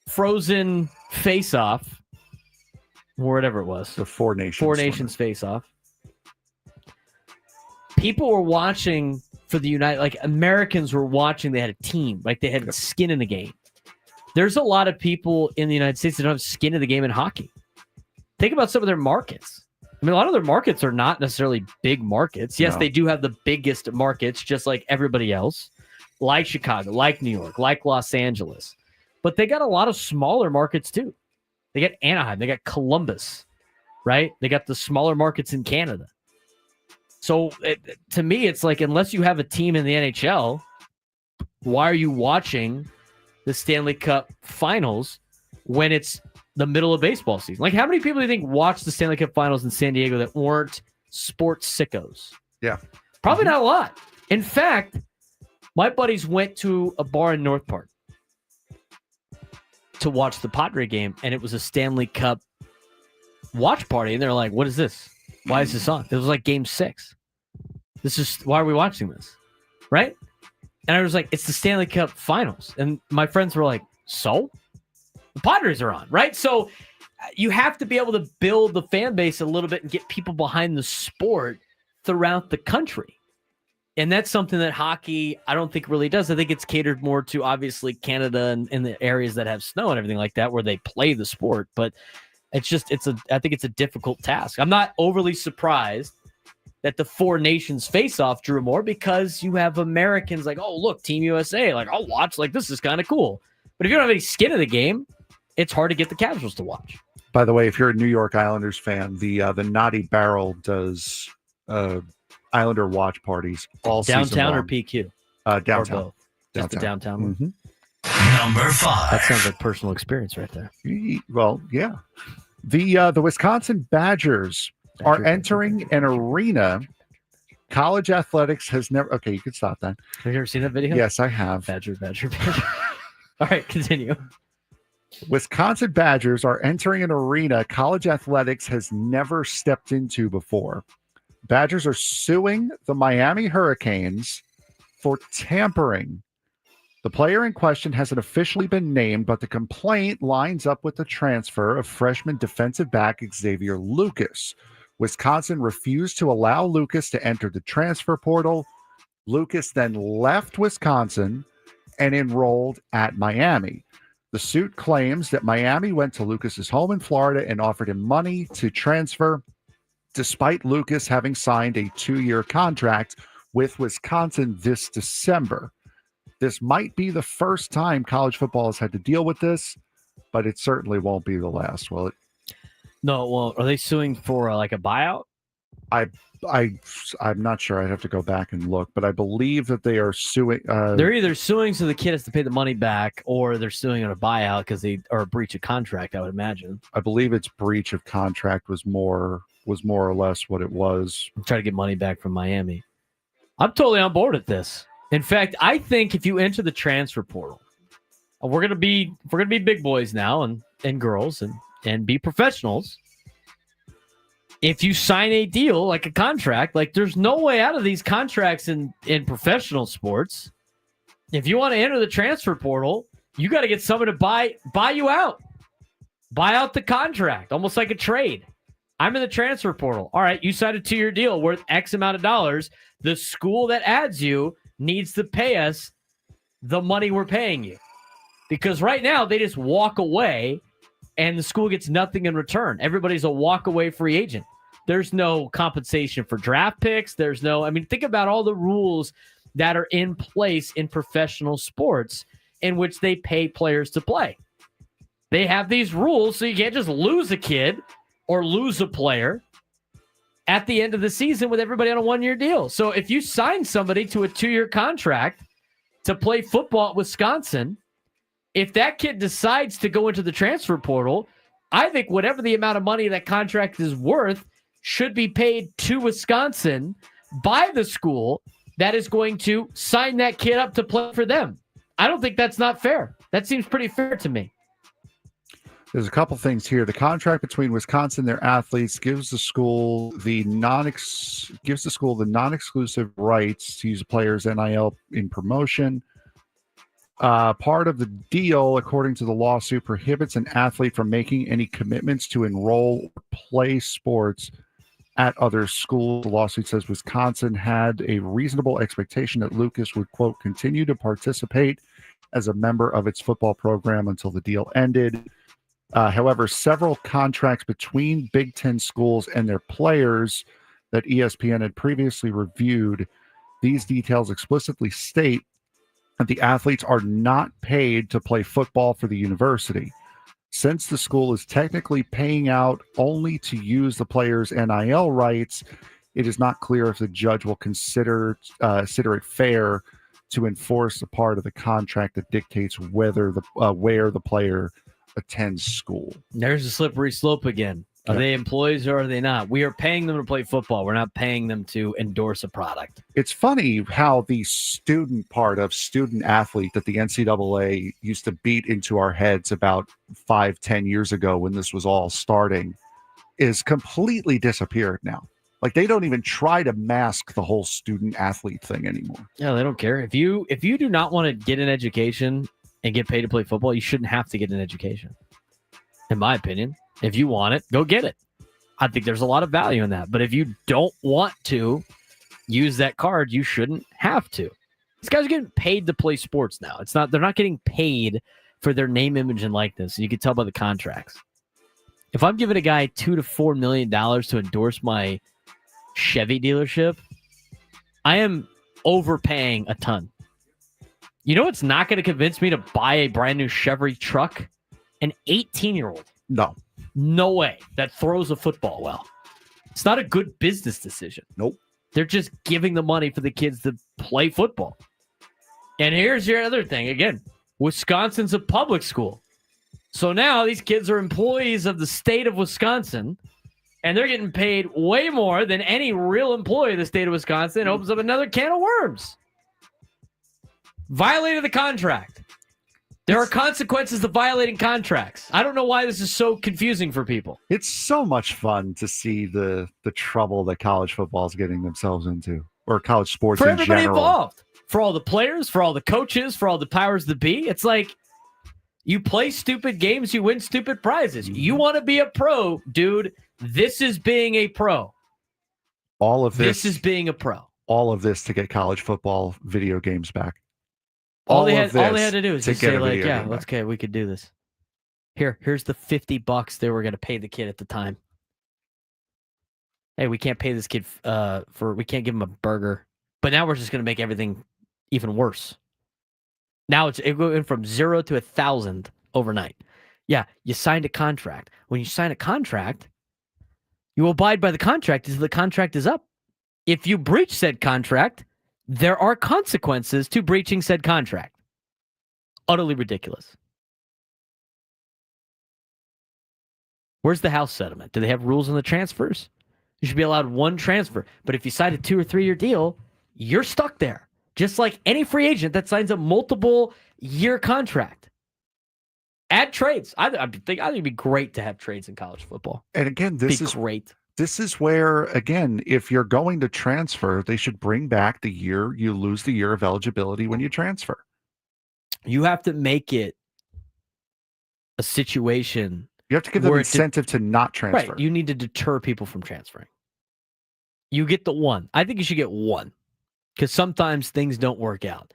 frozen face-off, or whatever it was, the Four Nations face-off, people were watching for the Americans were watching. They had a team, like they had skin in the game. There's a lot of people in the United States that don't have skin in the game in hockey. Think about some of their markets. I mean, a lot of their markets are not necessarily big markets. Yes, They do have the biggest markets, just like everybody else, like Chicago, like New York, like Los Angeles. But they got a lot of smaller markets too. They got Anaheim, they got Columbus, right? They got the smaller markets in Canada. So to me, it's like, unless you have a team in the NHL, why are you watching the Stanley Cup Finals when it's the middle of baseball season? Like, how many people do you think watched the Stanley Cup Finals in San Diego that weren't sports sickos? Yeah. Probably not a lot. In fact, my buddies went to a bar in North Park to watch the Padre game, and it was a Stanley Cup watch party, and they're like, what is this? Why is this on? It was like game 6. Why are we watching this? Right? And I was like, it's the Stanley Cup Finals. And my friends were like, so? The Padres are on, right? So you have to be able to build the fan base a little bit and get people behind the sport throughout the country. And that's something that hockey, I don't think really does. I think it's catered more to obviously Canada and the areas that have snow and everything like that, where they play the sport. But I think it's a difficult task. I'm not overly surprised that the Four Nations face-off drew more, because you have Americans like, oh, look, Team USA. Like, I'll watch. Like, this is kind of cool. But if you don't have any skin in the game, it's hard to get the casuals to watch. By the way, if you're a New York Islanders fan, the Naughty Barrel does Islander watch parties all downtown season long. Or PQ? Downtown. Or both? Just the downtown one? Mm-hmm. Number 5. That sounds like personal experience right there. Well, yeah. The Wisconsin Badgers are entering an arena. College athletics has never... Okay, you can stop that. Have you ever seen that video? Yes, I have. Badger. All right, continue. Wisconsin Badgers are entering an arena college athletics has never stepped into before. Badgers are suing the Miami Hurricanes for tampering. The player in question hasn't officially been named, but the complaint lines up with the transfer of freshman defensive back Xavier Lucas. Wisconsin refused to allow Lucas to enter the transfer portal. Lucas then left Wisconsin and enrolled at Miami. The suit claims that Miami went to Lucas's home in Florida and offered him money to transfer, despite Lucas having signed a 2-year contract with Wisconsin this December. This might be the first time college football has had to deal with this, but it certainly won't be the last, will it? No, well, are they suing for like a buyout? I'm not sure. I'd have to go back and look, but I believe that they are suing. They're either suing so the kid has to pay the money back, or they're suing on a buyout because they are a breach of contract, I would imagine. I believe it's breach of contract was more or less what it was. Try to get money back from Miami. I'm totally on board with this. In fact, I think if you enter the transfer portal, we're gonna be big boys now and girls and be professionals. If you sign a deal like a contract, like there's no way out of these contracts in professional sports. If you want to enter the transfer portal, you got to get someone to buy you out. Buy out the contract, almost like a trade. I'm in the transfer portal. All right, you signed a 2-year deal worth X amount of dollars. The school that adds you needs to pay us the money we're paying you. Because right now, they just walk away, and the school gets nothing in return. Everybody's a walk-away free agent. There's no compensation for draft picks. Think about all the rules that are in place in professional sports in which they pay players to play. They have these rules, so you can't just lose a kid or lose a player at the end of the season with everybody on a 1-year deal. So if you sign somebody to a 2-year contract to play football at Wisconsin, if that kid decides to go into the transfer portal, I think whatever the amount of money that contract is worth should be paid to Wisconsin by the school that is going to sign that kid up to play for them. I don't think that's not fair. That seems pretty fair to me. There's a couple things here. The contract between Wisconsin and their athletes gives the school the non-exclusive rights to use a player's NIL in promotion. Part of the deal, according to the lawsuit, prohibits an athlete from making any commitments to enroll or play sports at other schools. The lawsuit says Wisconsin had a reasonable expectation that Lucas would, quote, continue to participate as a member of its football program until the deal ended. However, several contracts between Big Ten schools and their players that ESPN had previously reviewed, these details explicitly state that the athletes are not paid to play football for the university. Since the school is technically paying out only to use the players' NIL rights, it is not clear if the judge will consider it fair to enforce a part of the contract that dictates where the player attends school. There's a slippery slope again. Are they employees or are they not? We are paying them to play football. We're not paying them to endorse a product. It's funny how the student part of student athlete that the NCAA used to beat into our heads about 5-10 years ago when this was all starting is completely disappeared now. Like they don't even try to mask the whole student athlete thing anymore. Yeah, they don't care. If you do not want to get an education and get paid to play football, you shouldn't have to get an education. In my opinion, if you want it, go get it. I think there's a lot of value in that. But if you don't want to use that card, you shouldn't have to. These guys are getting paid to play sports now. They're not getting paid for their name, image, and likeness. You can tell by the contracts. If I'm giving a guy $2 to $4 million to endorse my Chevy dealership, I am overpaying a ton. You know what's not going to convince me to buy a brand new Chevy truck? An 18-year-old. No way. That throws a football well. It's not a good business decision. Nope. They're just giving the money for the kids to play football. And here's your other thing. Again, Wisconsin's a public school. So now these kids are employees of the state of Wisconsin, and they're getting paid way more than any real employee of the state of Wisconsin. It opens up another can of worms. Violated the contract. There are consequences to violating contracts. I don't know why this is so confusing for people. It's so much fun to see the trouble that college football is getting themselves into, or college sports for in everybody general. Involved. For all the players, for all the coaches, for all the powers that be. It's like you play stupid games, you win stupid prizes. You want to be a pro, dude. This is being a pro. All of this is being a pro. All of this to get college football video games back. All they had to do is to just say, like, yeah, back. okay, we could do this. Here's the $50 they were going to pay the kid at the time. Hey, we can't pay this kid we can't give him a burger. But now we're just going to make everything even worse. Now it went from 0 to 1,000 overnight. Yeah, you signed a contract. When you sign a contract, you abide by the contract until the contract is up. If you breach said contract, there are consequences to breaching said contract. Utterly ridiculous. Where's the house settlement? Do they have rules on the transfers? You should be allowed one transfer. But if you sign a 2 or 3 year deal, you're stuck there. Just like any free agent that signs a multiple year contract. Get trades. I think it'd be great to have trades in college football. And again, this is great. This is where, again, if you're going to transfer, they should bring back the year you lose the year of eligibility when you transfer. You have to make it a situation. You have to give them incentive to not transfer. Right. You need to deter people from transferring. You get the one. I think you should get one because sometimes things don't work out.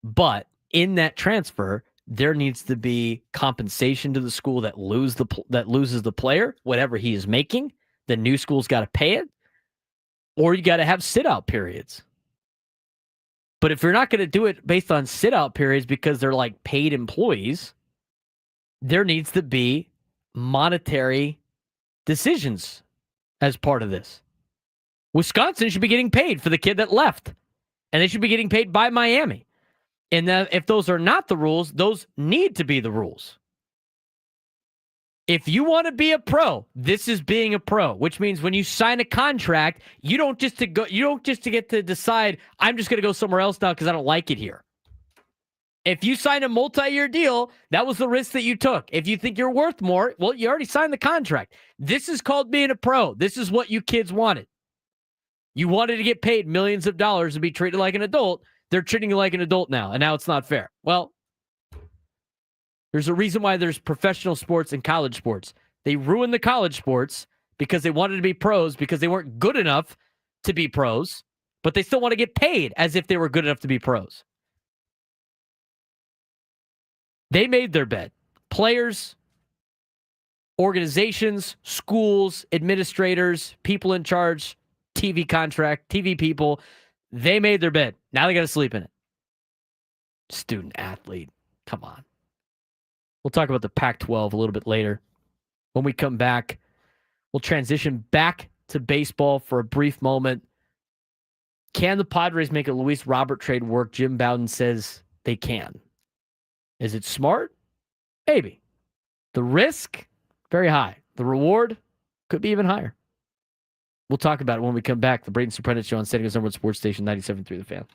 But in that transfer, there needs to be compensation to the school that loses the player, whatever he is making. The new school's got to pay it, or you got to have sit-out periods. But if you're not going to do it based on sit-out periods because they're like paid employees, there needs to be monetary decisions as part of this. Wisconsin should be getting paid for the kid that left, and they should be getting paid by Miami. And if those are not the rules, those need to be the rules. If you want to be a pro, this is being a pro, which means when you sign a contract, you don't just get to decide, I'm just going to go somewhere else now because I don't like it here. If you sign a multi-year deal, that was the risk that you took. If you think you're worth more, well, you already signed the contract. This is called being a pro. This is what you kids wanted. You wanted to get paid millions of dollars to be treated like an adult. They're treating you like an adult now, and now it's not fair. Well, there's a reason why there's professional sports and college sports. They ruined the college sports because they wanted to be pros because they weren't good enough to be pros, but they still want to get paid as if they were good enough to be pros. They made their bed. Players, organizations, schools, administrators, people in charge, TV people, they made their bed. Now they got to sleep in it. Student athlete. Come on. We'll talk about the Pac-12 a little bit later. When we come back, we'll transition back to baseball for a brief moment. Can the Padres make a Luis Robert trade work? Jim Bowden says they can. Is it smart? Maybe. The risk? Very high. The reward? Could be even higher. We'll talk about it when we come back. The Braden Surprenant Show on San Diego's #1 sports station, 97.3 The Fan.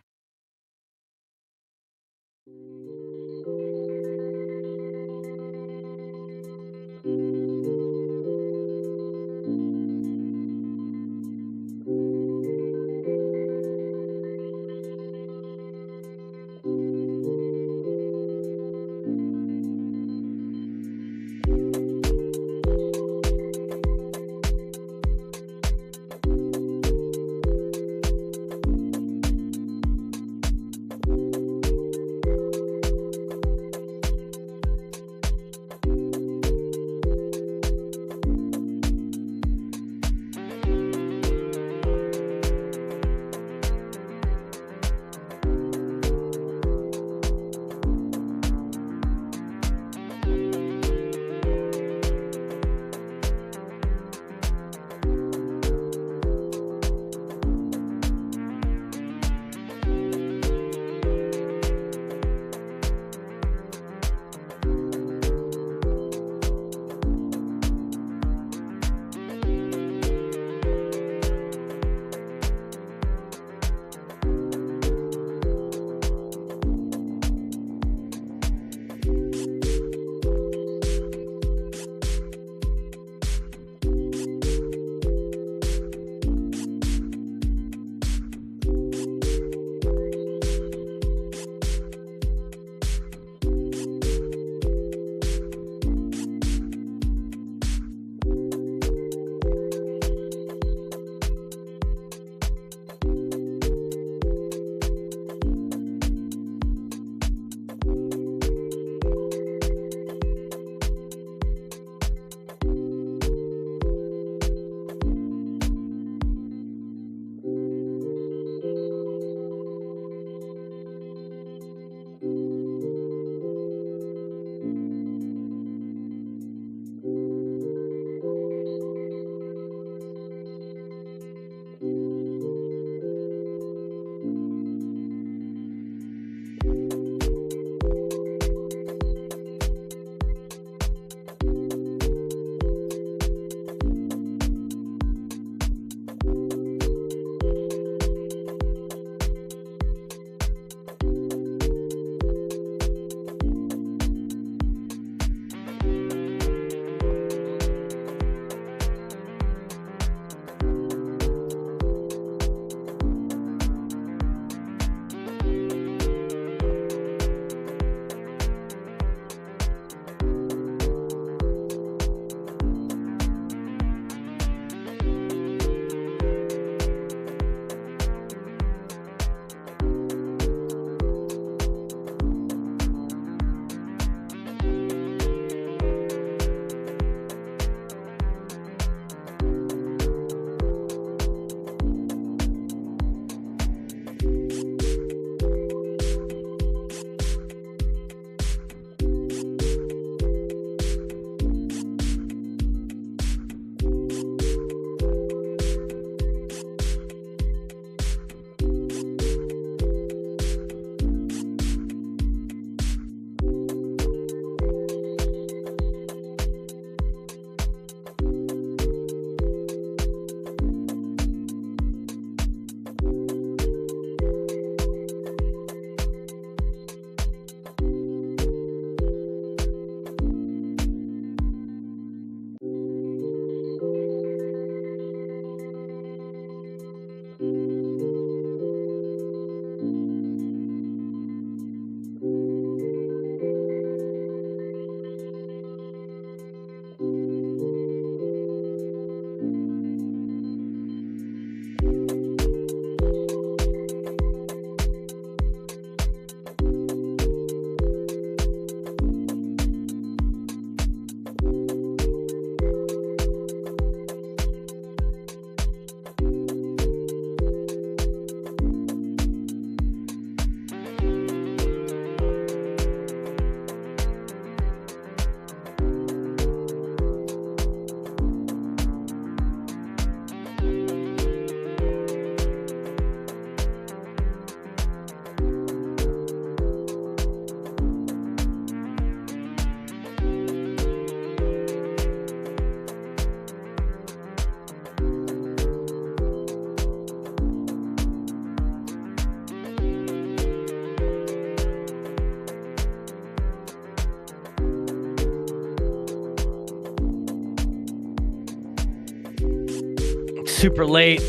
super late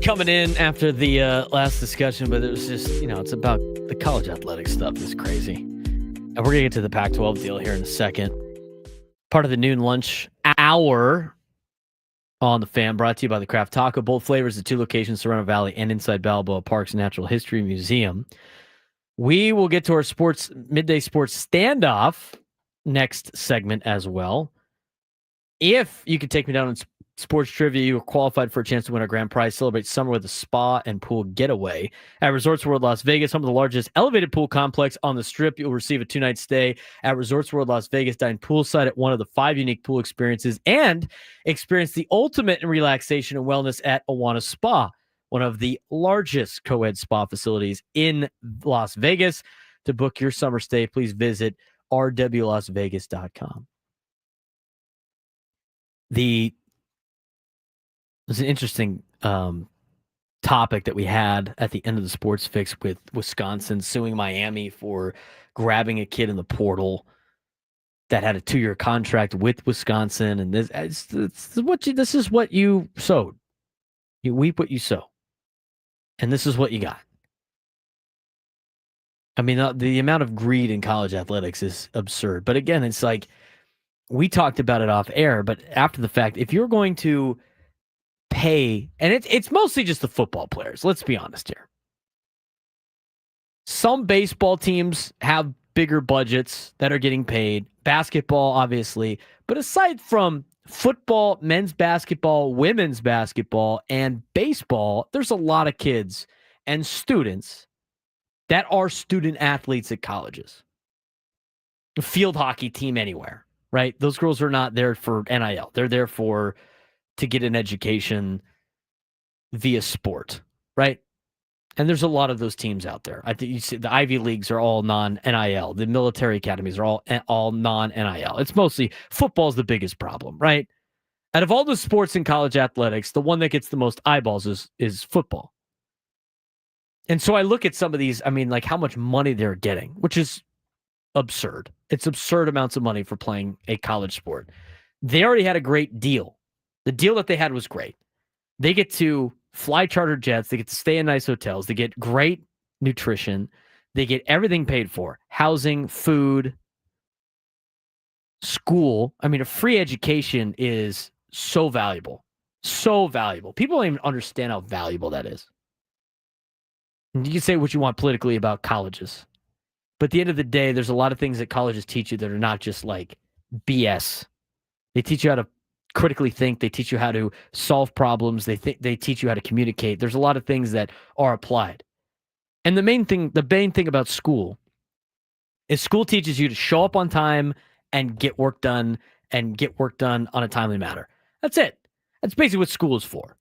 coming in after the last discussion, but it was just, it's about the college athletic stuff. It's crazy. And we're going to get to the Pac-12 deal here in a second. Part of the noon lunch hour on the Fan, brought to you by the Craft Taco. Both flavors at 2 locations, Serrano Valley and inside Balboa Park's Natural History Museum. We will get to our midday sports standoff next segment as well. If you could take me down in sports trivia, you are qualified for a chance to win a grand prize. Celebrate summer with a spa and pool getaway at Resorts World Las Vegas, home of the largest elevated pool complex on the Strip. You'll receive a 2-night stay at Resorts World Las Vegas. Dine poolside at one of the 5 unique pool experiences and experience the ultimate in relaxation and wellness at Awana Spa, one of the largest co-ed spa facilities in Las Vegas. To book your summer stay, please visit rwlasvegas.com. It was an interesting topic that we had at the end of the Sports Fix with Wisconsin suing Miami for grabbing a kid in the portal that had a 2-year contract with Wisconsin. And this is what you sowed. You reap what you sow. And this is what you got. I mean, the amount of greed in college athletics is absurd. But again, it's like, we talked about it off air, but after the fact, if you're going to pay, and it's mostly just the football players, let's be honest here. Some baseball teams have bigger budgets that are getting paid, basketball, obviously, but aside from football, men's basketball, women's basketball, and baseball, there's a lot of kids and students that are student athletes at colleges. A field hockey team anywhere. Right? Those girls are not there for NIL. They're there to get an education via sport, right? And there's a lot of those teams out there. I think you see the Ivy Leagues are all non-NIL. The military academies are all non-NIL. It's mostly football's the biggest problem, right? Out of all the sports in college athletics, the one that gets the most eyeballs is football. And so I look at some of these, like how much money they're getting, which is absurd. It's absurd amounts of money for playing a college sport. They already had a great deal. The deal that they had was great. They get to fly charter jets. They get to stay in nice hotels. They get great nutrition. They get everything paid for. Housing, food, school. A free education is so valuable. So valuable. People don't even understand how valuable that is. And you can say what you want politically about colleges. But at the end of the day, there's a lot of things that colleges teach you that are not just like BS. They teach you how to critically think. They teach you how to solve problems. They teach you how to communicate. There's a lot of things that are applied. And the main thing about school is school teaches you to show up on time and get work done on a timely manner. That's it. That's basically what school is for.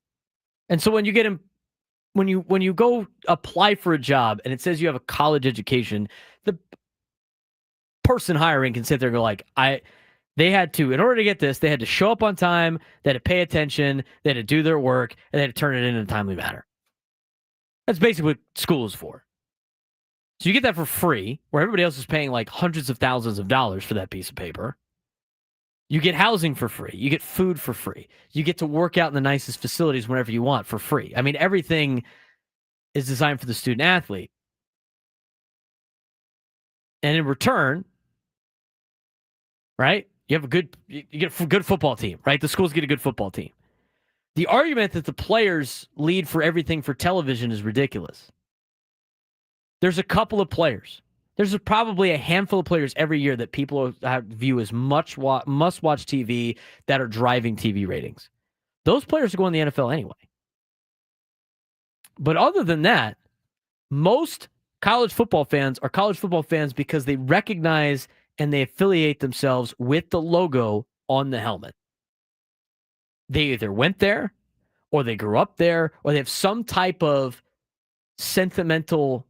And so when you go apply for a job and it says you have a college education, the person hiring can sit there and go like, they had to, in order to get this, they had to show up on time, they had to pay attention, they had to do their work, and they had to turn it in a timely manner. That's basically what school is for. So you get that for free, where everybody else is paying like hundreds of thousands of dollars for that piece of paper. You get housing for free. You get food for free. You get to work out in the nicest facilities whenever you want for free. Everything is designed for the student athlete. And in return, right, you get a good football team, right? The schools get a good football team. The argument that the players lead for everything for television is ridiculous. There's a couple of players. There's probably a handful of players every year that people view as must-watch TV that are driving TV ratings. Those players are going to the NFL anyway. But other than that, most college football fans are college football fans because they recognize and they affiliate themselves with the logo on the helmet. They either went there, or they grew up there, or they have some type of sentimental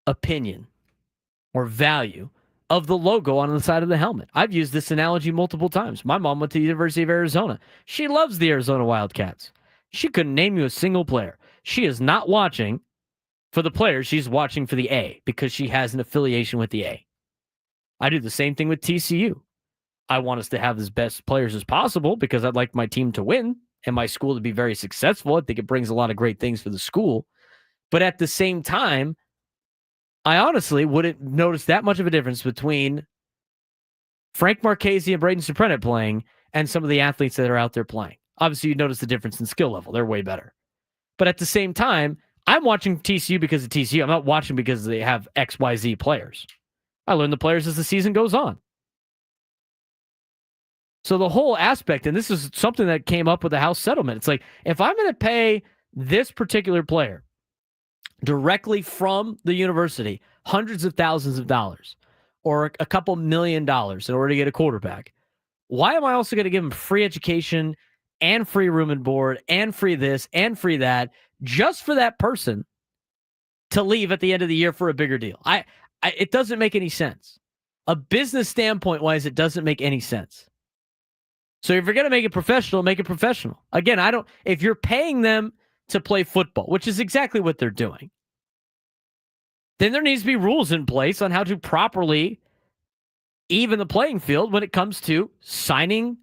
opinion or value of the logo on the side of the helmet. I've used this analogy multiple times. My mom went to the University of Arizona. She loves the Arizona Wildcats. She couldn't name you a single player. She is not watching for the players. She's watching for the A because she has an affiliation with the A. I do the same thing with TCU. I want us to have as best players as possible because I'd like my team to win. and my school to be very successful. I think it brings a lot of great things for the school. But at the same time, I honestly wouldn't notice that much of a difference between Frank Marchese and Braden Surprenant playing and some of the athletes that are out there playing. Obviously, you notice the difference in skill level. They're way better. But at the same time, I'm watching TCU because of TCU. I'm not watching because they have XYZ players. I learn the players as the season goes on. So the whole aspect, and this is something that came up with the House settlement, it's like, if I'm going to pay this particular player directly from the university hundreds of thousands of dollars or a couple $1 million in order to get a quarterback, why am I also going to give him free education and free room and board and free this and free that just for that person to leave at the end of the year for a bigger deal? It doesn't make any sense. A business standpoint wise, it doesn't make any sense. So if you're going to make it professional, make it professional. Again, if you're paying them to play football, which is exactly what they're doing, then there needs to be rules in place on how to properly even the playing field when it comes to signing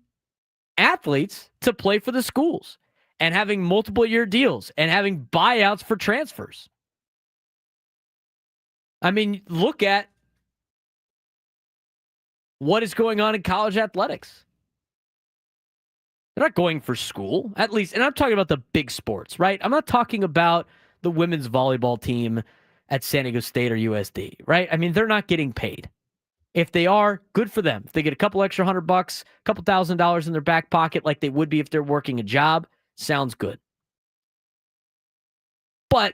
athletes to play for the schools and having multiple year deals and having buyouts for transfers. I mean, look at what is going on in college athletics. They're not going for school, at least. And I'm talking about the big sports, right? I'm not talking about the women's volleyball team at San Diego State or USD, right? I mean, they're not getting paid. If they are, good for them. If they get a couple extra $100, a couple $1,000 in their back pocket like they would be if they're working a job, sounds good. But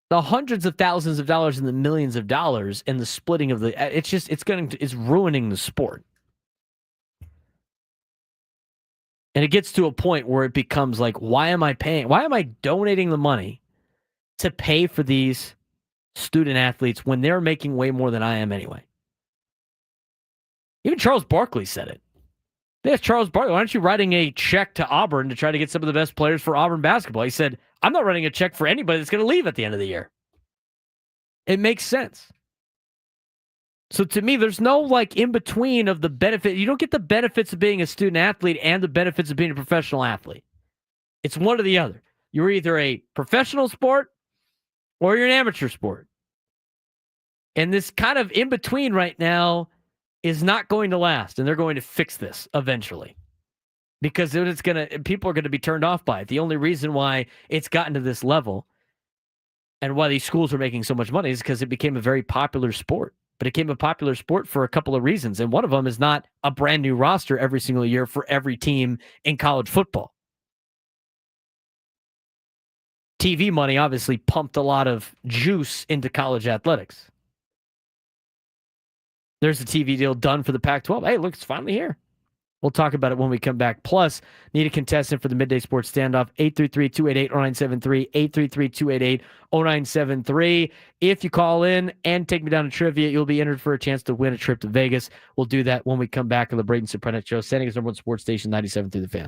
the hundreds of thousands of dollars and the millions of dollars and the splitting of it's ruining the sport. And it gets to a point where it becomes like, why am I donating the money to pay for these student athletes when they're making way more than I am anyway? Even Charles Barkley said it. They asked Charles Barkley, why aren't you writing a check to Auburn to try to get some of the best players for Auburn basketball? He said, I'm not writing a check for anybody that's going to leave at the end of the year. It makes sense. So to me, there's no in between of the benefit. You don't get the benefits of being a student athlete and the benefits of being a professional athlete. It's one or the other. You're either a professional sport or you're an amateur sport. And this kind of in between right now is not going to last, and they're going to fix this eventually. Because people are going to be turned off by it. The only reason why it's gotten to this level and why these schools are making so much money is because it became a very popular sport. But it became a popular sport for a couple of reasons. And one of them is not a brand new roster every single year for every team in college football. TV money obviously pumped a lot of juice into college athletics. There's a TV deal done for the Pac-12. Hey, look, it's finally here. We'll talk about it when we come back. Plus, need a contestant for the Midday Sports Standoff, 833-288-0973, 833-288-0973. If you call in and take me down to trivia, you'll be entered for a chance to win a trip to Vegas. We'll do that when we come back on the Braden Surprenant Show, San Diego's number one sports station, 97 through the Fan.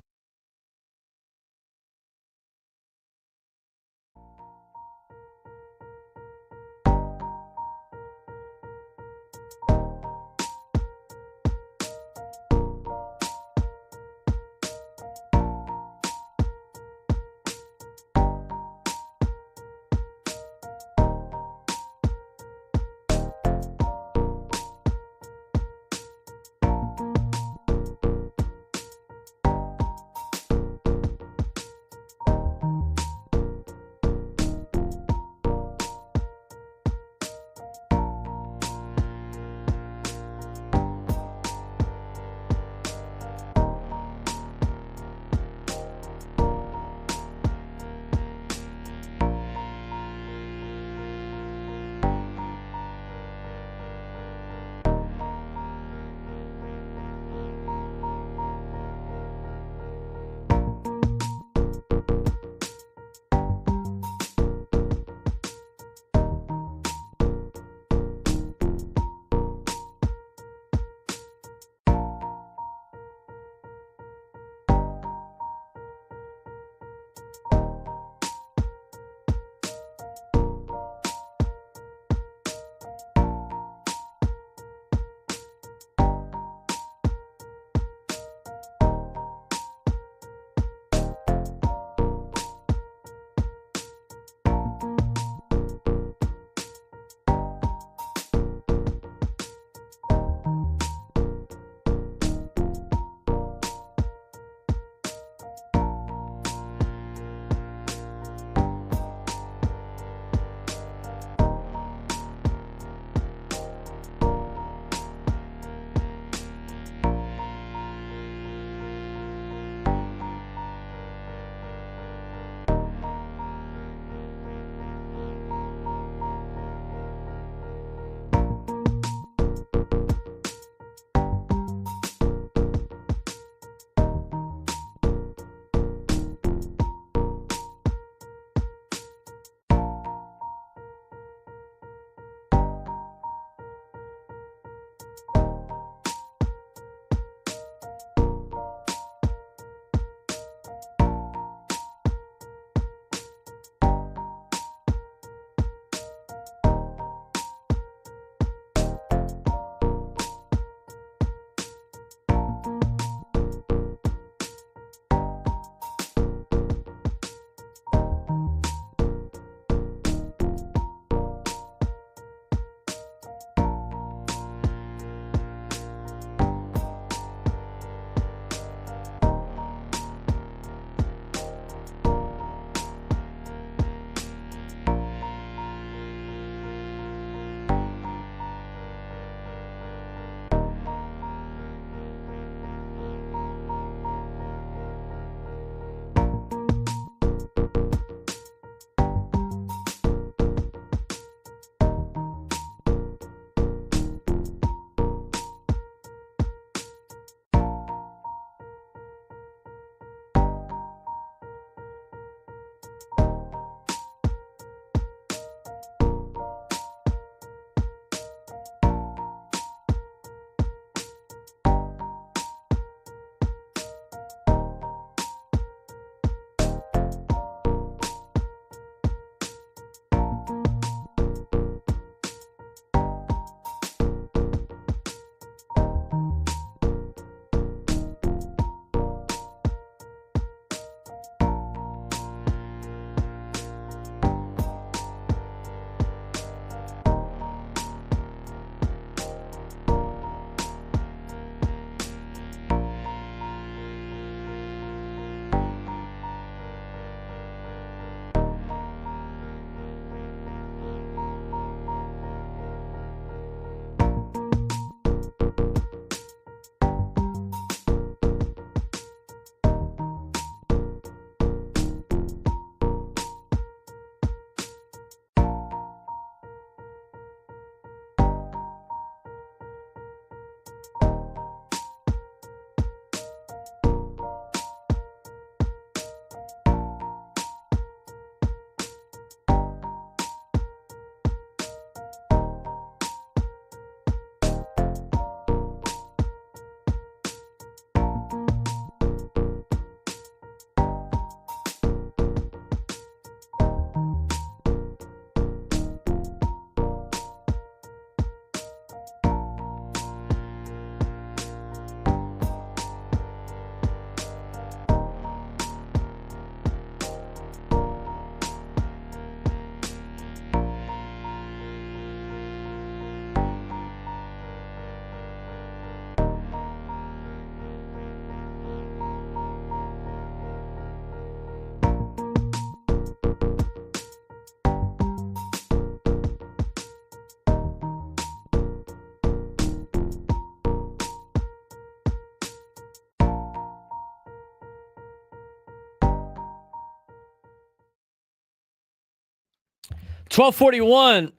12:41.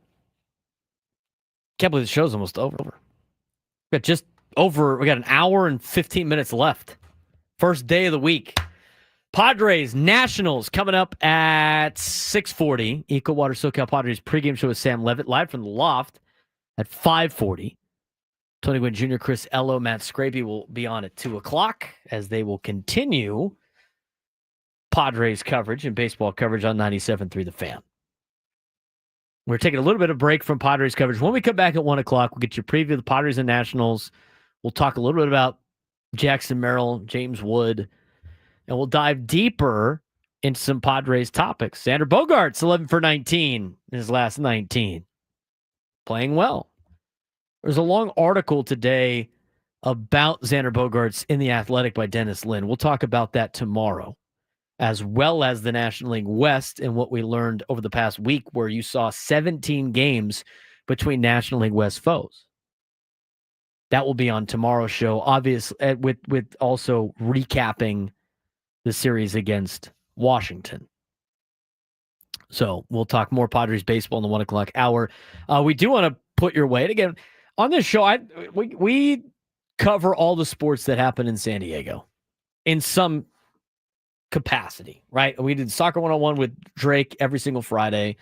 Can't believe the show's almost over. We got an hour and 15 minutes left. First day of the week. Padres Nationals coming up at 6:40. Eco Water SoCal Padres pregame show with Sam Levitt live from the loft at 5:40. Tony Gwynn Jr., Chris Ello, Matt Scraby will be on at 2 o'clock as they will continue Padres coverage and baseball coverage on 97.3 The Fan. We're taking a little bit of break from Padres coverage. When we come back at 1 o'clock, we'll get your preview of the Padres and Nationals. We'll talk a little bit about Jackson Merrill, James Wood, and we'll dive deeper into some Padres topics. Xander Bogaerts, 11 for 19 in his last 19. Playing well. There's a long article today about Xander Bogaerts in The Athletic by Dennis Lin. We'll talk about that tomorrow, as well as the National League West and what we learned over the past week, where you saw 17 games between National League West foes. That will be on tomorrow's show, obviously, with also recapping the series against Washington. So we'll talk more Padres baseball in the 1 o'clock hour. We do want to put your way. And again, on this show, we cover all the sports that happen in San Diego in some capacity, right? We did Soccer 101 with Drake every single Friday.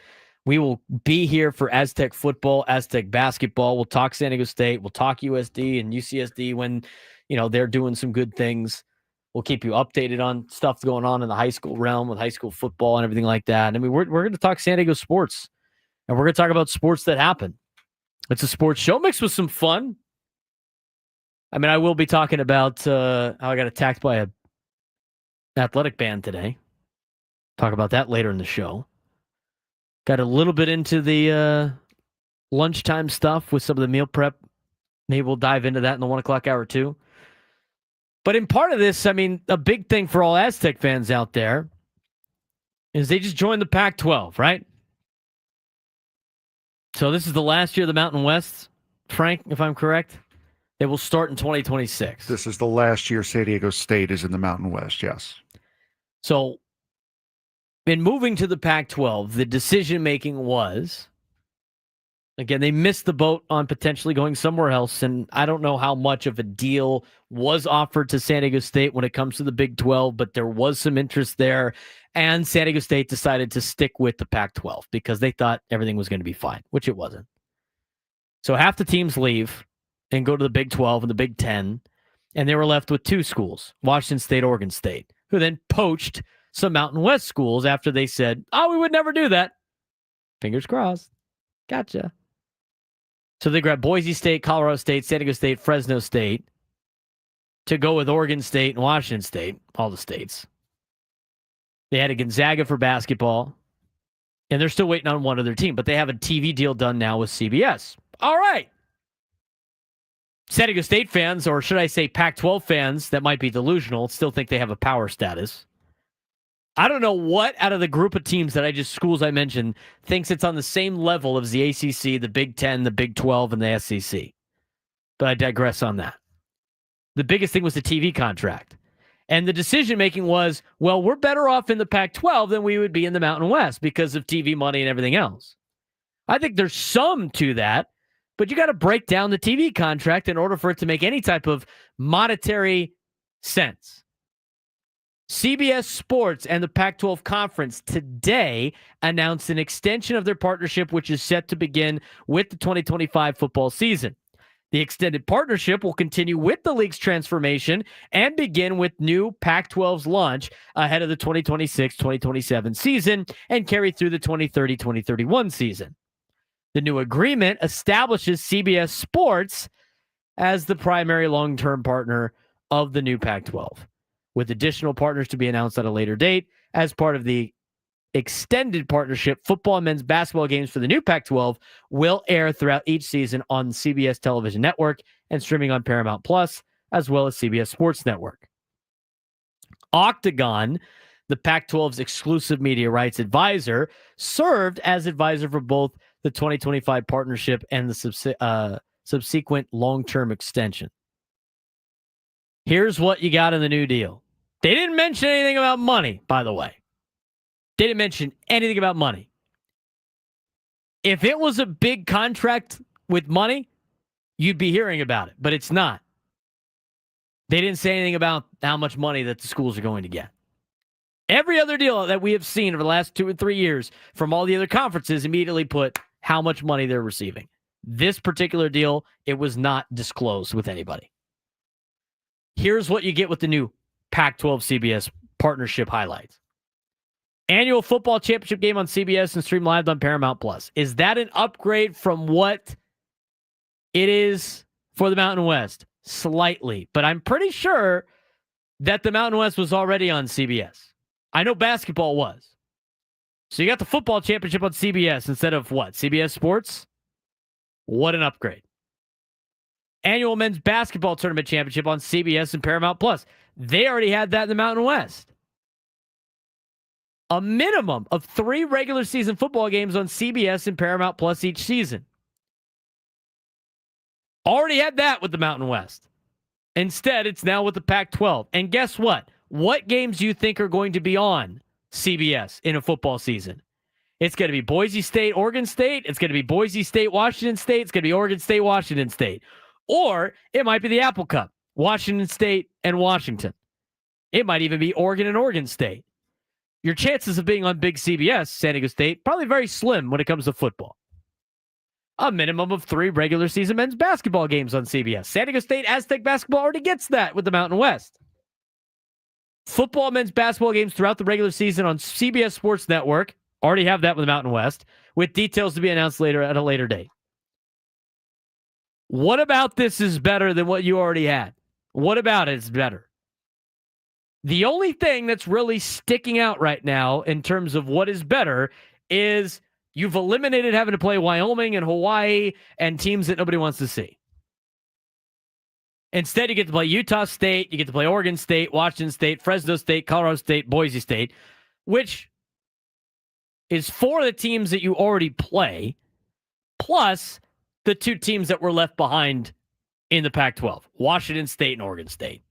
We will be here for Aztec football, Aztec basketball. We'll talk San Diego State. We'll talk USD and UCSD when, they're doing some good things. We'll keep you updated on stuff going on in the high school realm with high school football and everything like that. I mean, we're going to talk San Diego sports, and we're going to talk about sports that happen. It's a sports show mixed with some fun. I mean, I will be talking about how I got attacked by an athletic band today. Talk about that later in the show. Got a little bit into the lunchtime stuff with some of the meal prep. Maybe we'll dive into that in the 1 o'clock hour too. But in part of this, I mean, a big thing for all Aztec fans out there is they just joined the Pac-12, right? So this is the last year of the Mountain West, Frank, if I'm correct. They will start in 2026. This is the last year San Diego State is in the Mountain West, yes. So in moving to the Pac-12, the decision-making was, again, they missed the boat on potentially going somewhere else, and I don't know how much of a deal was offered to San Diego State when it comes to the Big 12, but there was some interest there, and San Diego State decided to stick with the Pac-12 because they thought everything was going to be fine, which it wasn't. So half the teams leave and go to the Big 12 and the Big 10, and they were left with two schools, Washington State, Oregon State, who then poached some Mountain West schools after they said, we would never do that. Fingers crossed. Gotcha. So they grabbed Boise State, Colorado State, San Diego State, Fresno State to go with Oregon State and Washington State, all the states. They had a Gonzaga for basketball, and they're still waiting on one other team, but they have a TV deal done now with CBS. All right. San Diego State fans, or should I say Pac-12 fans that might be delusional, still think they have a power status. I don't know what out of the group of teams schools I mentioned, thinks it's on the same level as the ACC, the Big 10, the Big 12, and the SEC. But I digress on that. The biggest thing was the TV contract. And the decision-making was, well, we're better off in the Pac-12 than we would be in the Mountain West because of TV money and everything else. I think there's some to that, but you got to break down the TV contract in order for it to make any type of monetary sense. CBS Sports and the Pac-12 Conference today announced an extension of their partnership, which is set to begin with the 2025 football season. The extended partnership will continue with the league's transformation and begin with new Pac-12's launch ahead of the 2026-2027 season and carry through the 2030-2031 season. The new agreement establishes CBS Sports as the primary long-term partner of the new Pac-12, with additional partners to be announced at a later date. As part of the extended partnership, football and men's basketball games for the new Pac-12 will air throughout each season on CBS Television Network and streaming on Paramount Plus, as well as CBS Sports Network. Octagon, the Pac-12's exclusive media rights advisor, served as advisor for both the 2025 partnership and the subsequent long-term extension. Here's what you got in the new deal. They didn't mention anything about money, by the way. They didn't mention anything about money. If it was a big contract with money, you'd be hearing about it, but it's not. They didn't say anything about how much money that the schools are going to get. Every other deal that we have seen over the last 2 or 3 years from all the other conferences immediately put how much money they're receiving. This particular deal, it was not disclosed with anybody. Here's what you get with the new Pac-12 CBS partnership highlights. Annual football championship game on CBS and stream live on Paramount Plus. Is that an upgrade from what it is for the Mountain West? Slightly, but I'm pretty sure that the Mountain West was already on CBS. I know basketball was. So you got the football championship on CBS instead of what? CBS Sports? What an upgrade. Annual men's basketball tournament championship on CBS and Paramount Plus. They already had that in the Mountain West. A minimum of 3 regular season football games on CBS and Paramount Plus each season. Already had that with the Mountain West. Instead, it's now with the Pac-12. And guess what? What games do you think are going to be on CBS in a football season? It's going to be Boise State, Oregon State. It's going to be Boise State, Washington State. It's going to be Oregon State, Washington State. Or it might be the Apple Cup, Washington State and Washington. It might even be Oregon and Oregon State. Your chances of being on big CBS, San Diego State, probably very slim when it comes to football. A minimum of 3 regular season men's basketball games on CBS. San Diego State Aztec basketball already gets that with the Mountain West. Football men's basketball games throughout the regular season on CBS Sports Network. Already have that with the Mountain West, with details to be announced later at a later date. What about this is better than what you already had? What about it is better? The only thing that's really sticking out right now in terms of what is better is you've eliminated having to play Wyoming and Hawaii and teams that nobody wants to see. Instead, you get to play Utah State, you get to play Oregon State, Washington State, Fresno State, Colorado State, Boise State, which is 4 of the teams that you already play, plus the 2 teams that were left behind in the Pac-12, Washington State and Oregon State.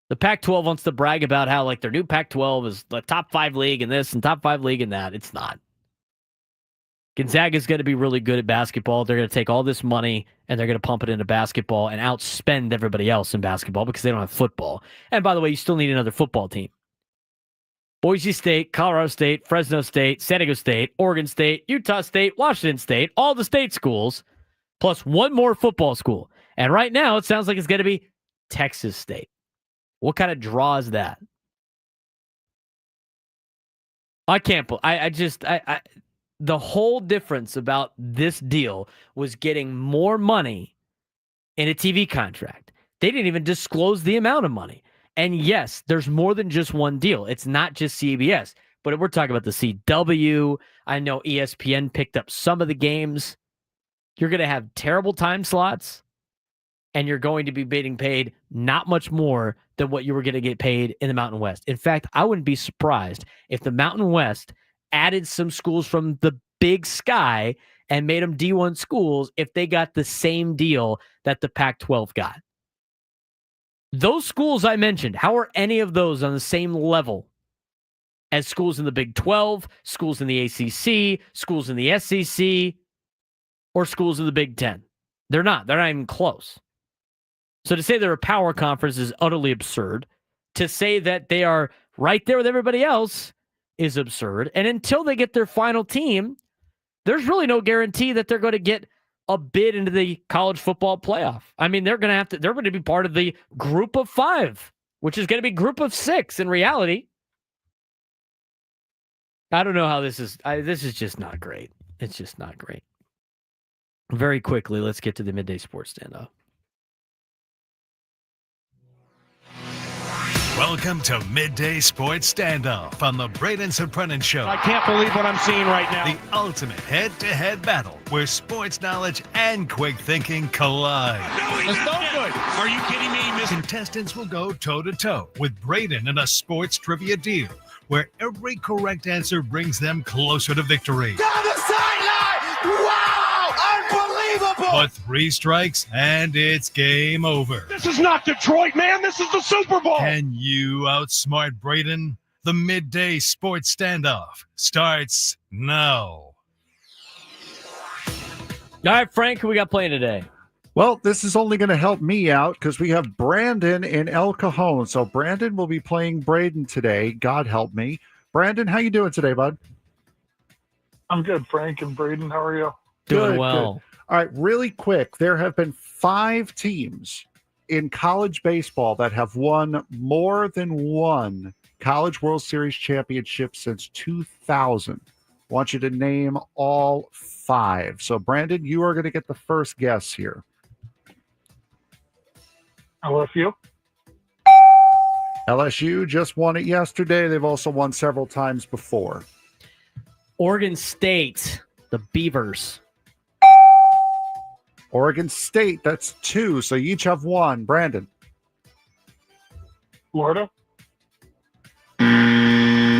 The Pac-12 wants to brag about how like their new Pac-12 is the top 5 league in this and top 5 league in that. It's not. Gonzaga is going to be really good at basketball. They're going to take all this money and they're going to pump it into basketball and outspend everybody else in basketball because they don't have football. And by the way, you still need another football team. Boise State, Colorado State, Fresno State, San Diego State, Oregon State, Utah State, Washington State, all the state schools, plus 1 more football school. And right now, it sounds like it's going to be Texas State. What kind of draw is that? I can't. The whole difference about this deal was getting more money in a TV contract. They didn't even disclose the amount of money. And yes, there's more than just one deal. It's not just CBS, but we're talking about the CW. I know ESPN picked up some of the games. You're going to have terrible time slots, and you're going to be getting paid not much more than what you were going to get paid in the Mountain West. In fact, I wouldn't be surprised if the Mountain West added some schools from the Big Sky and made them D1 schools if they got the same deal that the Pac-12 got. Those schools I mentioned, how are any of those on the same level as schools in the Big 12, schools in the ACC, schools in the SEC, or schools in the Big 10? They're not. They're not even close. So to say they're a power conference is utterly absurd. To say that they are right there with everybody else is absurd. And until they get their final team, there's really no guarantee that they're going to get a bid into the college football playoff. I mean, they're going to be part of the group of 5, which is going to be group of 6 in reality. I don't know how this is. This is just not great. It's just not great. Very quickly, let's get to the midday sports standoff. Welcome to Midday Sports Standoff on the Braden Surprenant Show. I can't believe what I'm seeing right now. The ultimate head-to-head battle where sports knowledge and quick thinking collide. It's no good. Are you kidding me? Contestants will go toe-to-toe with Braden in a sports trivia deal where every correct answer brings them closer to victory. Down the sideline! Wow! Unbelievable! But 3 strikes and it's game over. This is not Detroit, man. This is the Super Bowl. Can you outsmart Braden? The Midday Sports Standoff starts now. All right, Frank, who we got playing today? Well, this is only going to help me out because we have Brandon in El Cajon. So Brandon will be playing Braden today. God help me. Brandon, how you doing today, bud? I'm good, Frank and Braden. How are you? Doing Good, well. good. All right, really quick. There have been 5 teams in college baseball that have won more than one College World Series championship since 2000. I want you to name all 5. So, Brandon, you are going to get the first guess here. LSU. LSU just won it yesterday. They've also won several times before. Oregon State, the Beavers. Oregon State, that's 2. So you each have 1. Brandon. Florida.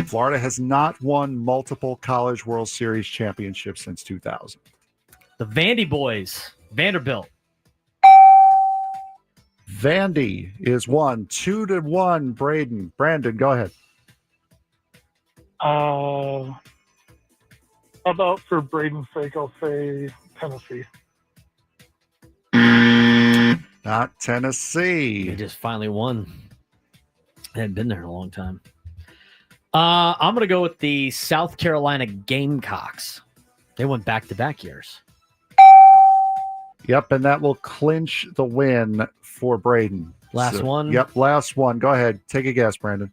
Florida has not won multiple College World Series championships since 2000. The Vandy Boys, Vanderbilt. Vandy is 1. 2-1, Braden. Brandon, go ahead. How about for Braden's sake, I'll say Tennessee. Not Tennessee. They just finally won. They hadn't been there in a long time. I'm going to go with the South Carolina Gamecocks. They went back-to-back years. Yep, and that will clinch the win for Braden. Last one? Yep, last one. Go ahead. Take a guess, Brandon.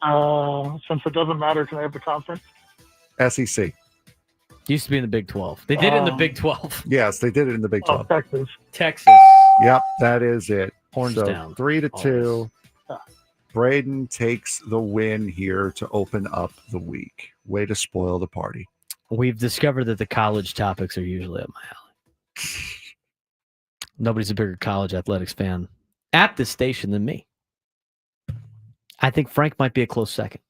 Since it doesn't matter, can I have the conference? SEC. Used to be in the Big 12. They did it in the Big 12. Yes, they did it in the Big 12. Texas. Texas. Yep, that is it. Horns So down. 3-2. Braden takes the win here to open up the week. Way to spoil the party. We've discovered that the college topics are usually up my alley. Nobody's a bigger college athletics fan at this station than me. I think Frank might be a close second.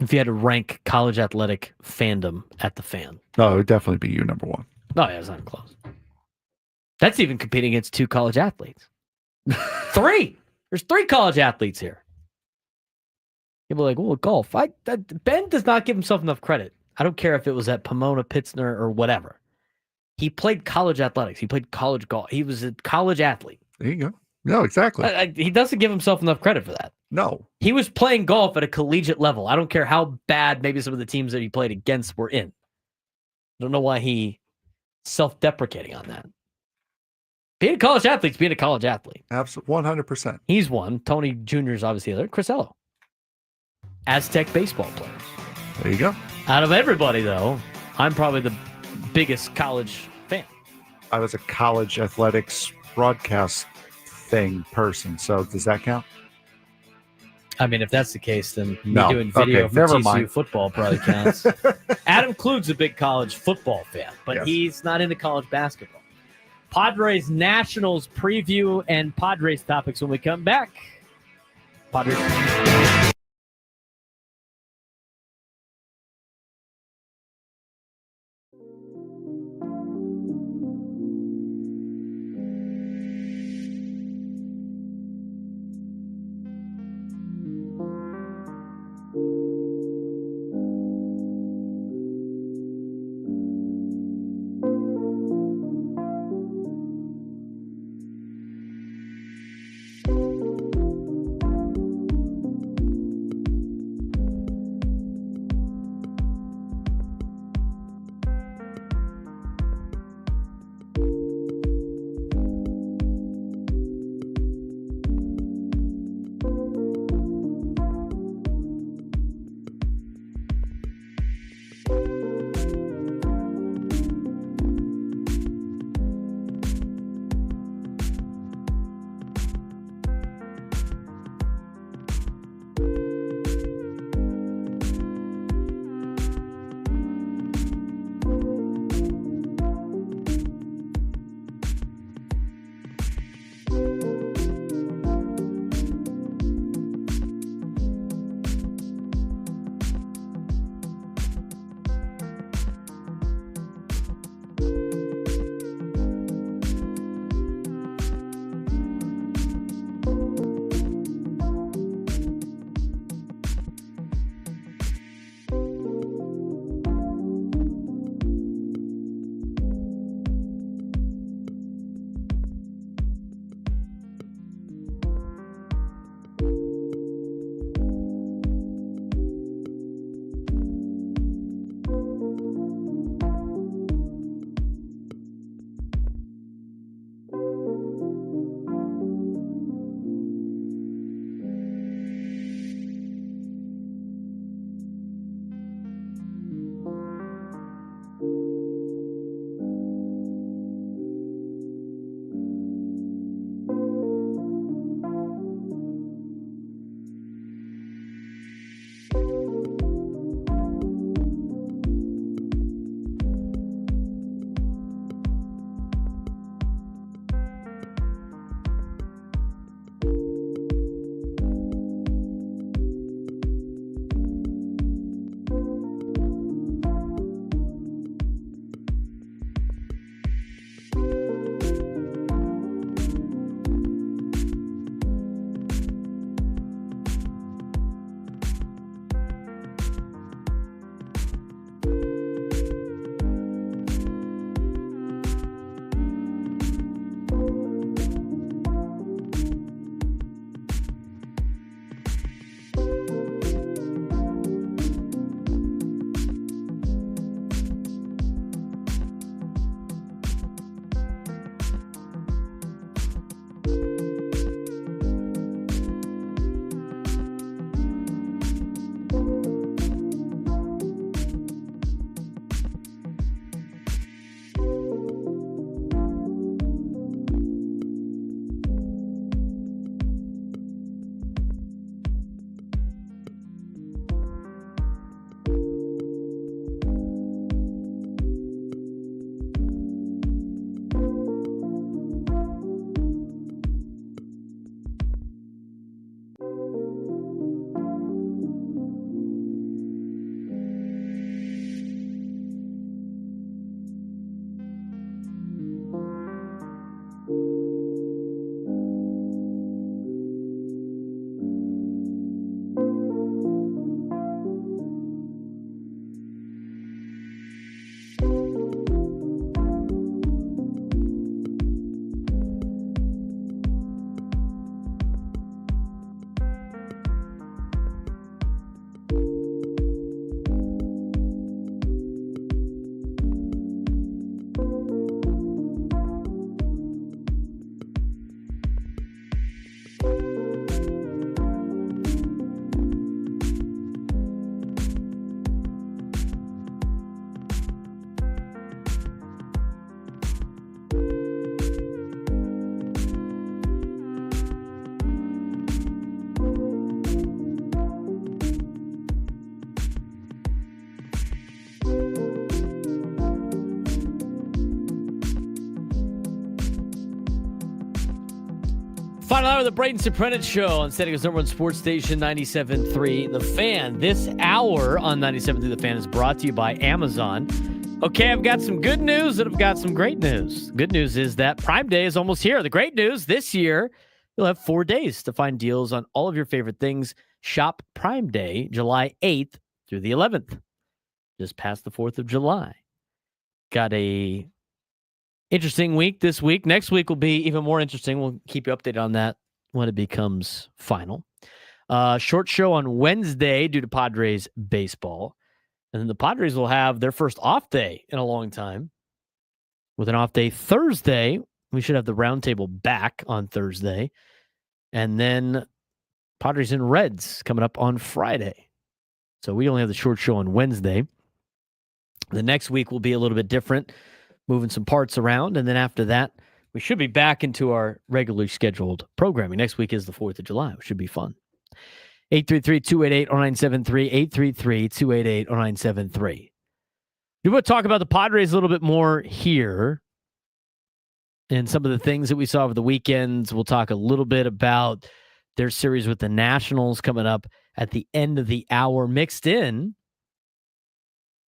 If you had to rank college athletic fandom at the fan. No, it would definitely be you, number 1. No, yeah, it's not close. That's even competing against 2 college athletes. 3. There's 3 college athletes here. People are like, well, golf. Ben does not give himself enough credit. I don't care if it was at Pomona, Pittsner, or whatever. He played college athletics. He played college golf. He was a college athlete. There you go. No, exactly. He doesn't give himself enough credit for that. No. He was playing golf at a collegiate level. I don't care how bad maybe some of the teams that he played against were in. I don't know why he self-deprecating on that. Being a college athlete's being a college athlete. Absolutely. 100%. He's one. Tony Jr. is obviously the other. Chris Ello. Aztec baseball players. There you go. Out of everybody, though, I'm probably the biggest college fan. I was a college athletics broadcast person. So does that count? I mean, if that's the case, then me No. doing video Okay, for never TCU mind. football probably counts. Adam Klug's a big college football fan, but Yes. he's not into college basketball. Padres Nationals preview and Padres topics when we come back. Padres. Final hour of the Braden Surprenant Show on San Diego's number one sports station, 97.3 The Fan. This hour on 97.3 The Fan is brought to you by Amazon. Okay, I've got some good news and I've got some great news. Good news is that Prime Day is almost here. The great news, this year, you'll have 4 days to find deals on all of your favorite things. Shop Prime Day, July 8th through the 11th. Just past the 4th of July. Got a interesting week this week. Next week will be even more interesting. We'll keep you updated on that when it becomes final. Short show on Wednesday due to Padres baseball. And then the Padres will have their first off day in a long time. With an off day Thursday, we should have the roundtable back on Thursday. And then Padres and Reds coming up on Friday. So we only have the short show on Wednesday. The next week will be a little bit different, moving some parts around. And then after that, we should be back into our regularly scheduled programming. Next week is the 4th of July, which should be fun. 833-288-0973, 833-288-0973. We want to talk about the Padres a little bit more here and some of the things that we saw over the weekends. We'll talk a little bit about their series with the Nationals coming up at the end of the hour. Mixed in,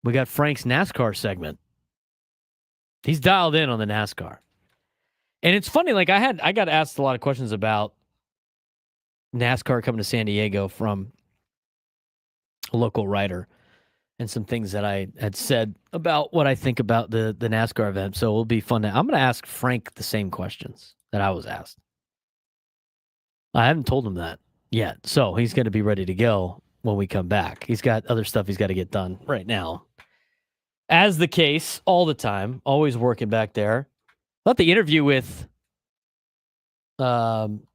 we got Frank's NASCAR segment. He's dialed in on the NASCAR. And it's funny, like I got asked a lot of questions about NASCAR coming to San Diego from a local writer and some things that I had said about what I think about the NASCAR event. So it'll be fun. I'm going to ask Frank the same questions that I was asked. I haven't told him that yet. So he's going to be ready to go when we come back. He's got other stuff he's got to get done right now. As the case all the time, always working back there. I thought the interview with Charlie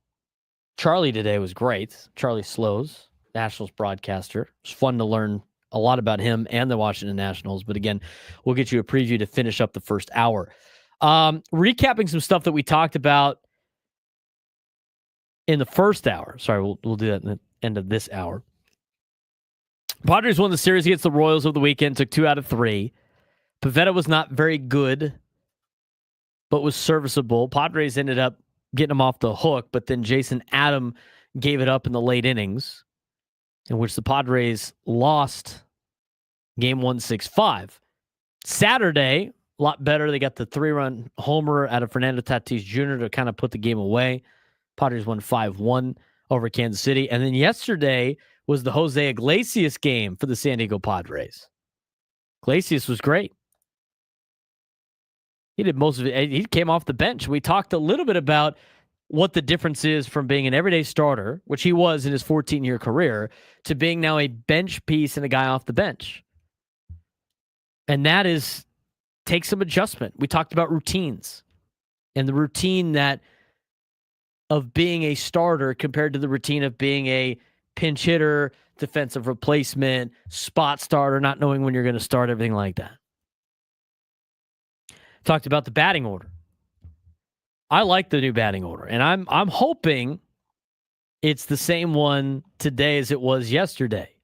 today was great. Charlie Slows, Nationals broadcaster. It was fun to learn a lot about him and the Washington Nationals. But again, we'll get you a preview to finish up the first hour. Recapping some stuff that we talked about in the first hour. Sorry, we'll do that in the end of this hour. Padres won the series against the Royals over the weekend, took 2 out of 3. Pivetta was not very good, but was serviceable. Padres ended up getting him off the hook, but then Jason Adam gave it up in the late innings, in which the Padres lost game 1, 6-5. Saturday, a lot better. They got the 3-run homer out of Fernando Tatis Jr. to kind of put the game away. Padres won 5-1 over Kansas City. And then yesterday was the Jose Iglesias game for the San Diego Padres. Iglesias was great. He did most of it. He came off the bench. We talked a little bit about what the difference is from being an everyday starter, which he was in his 14-year career, to being now a bench piece and a guy off the bench. And that takes some adjustment. We talked about routines and the routine of being a starter compared to the routine of being a pinch hitter, defensive replacement, spot starter, not knowing when you're going to start, everything like that. Talked about the batting order. I like the new batting order, and I'm hoping it's the same one today as it was yesterday,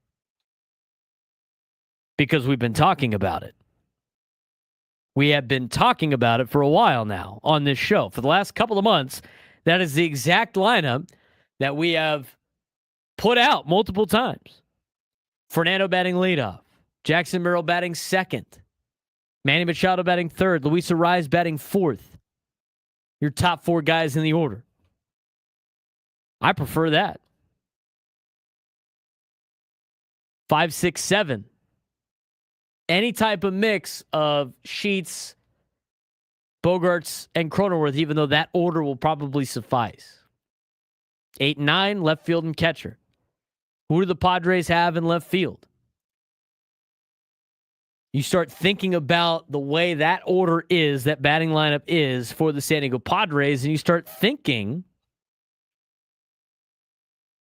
because we've been talking about it. We have been talking about it for a while now on this show. For the last couple of months, that is the exact lineup that we have put out multiple times. Fernando batting leadoff. Jackson Merrill batting second. Manny Machado batting third. Luis Arraez batting fourth. Your top 4 guys in the order. I prefer that. 5, 6, 7. Any type of mix of Sheets, Bogarts, and Cronenworth, even though that order will probably suffice. 8 and 9, left field and catcher. Who do the Padres have in left field? You start thinking about the way that order is, that batting lineup is for the San Diego Padres, and you start thinking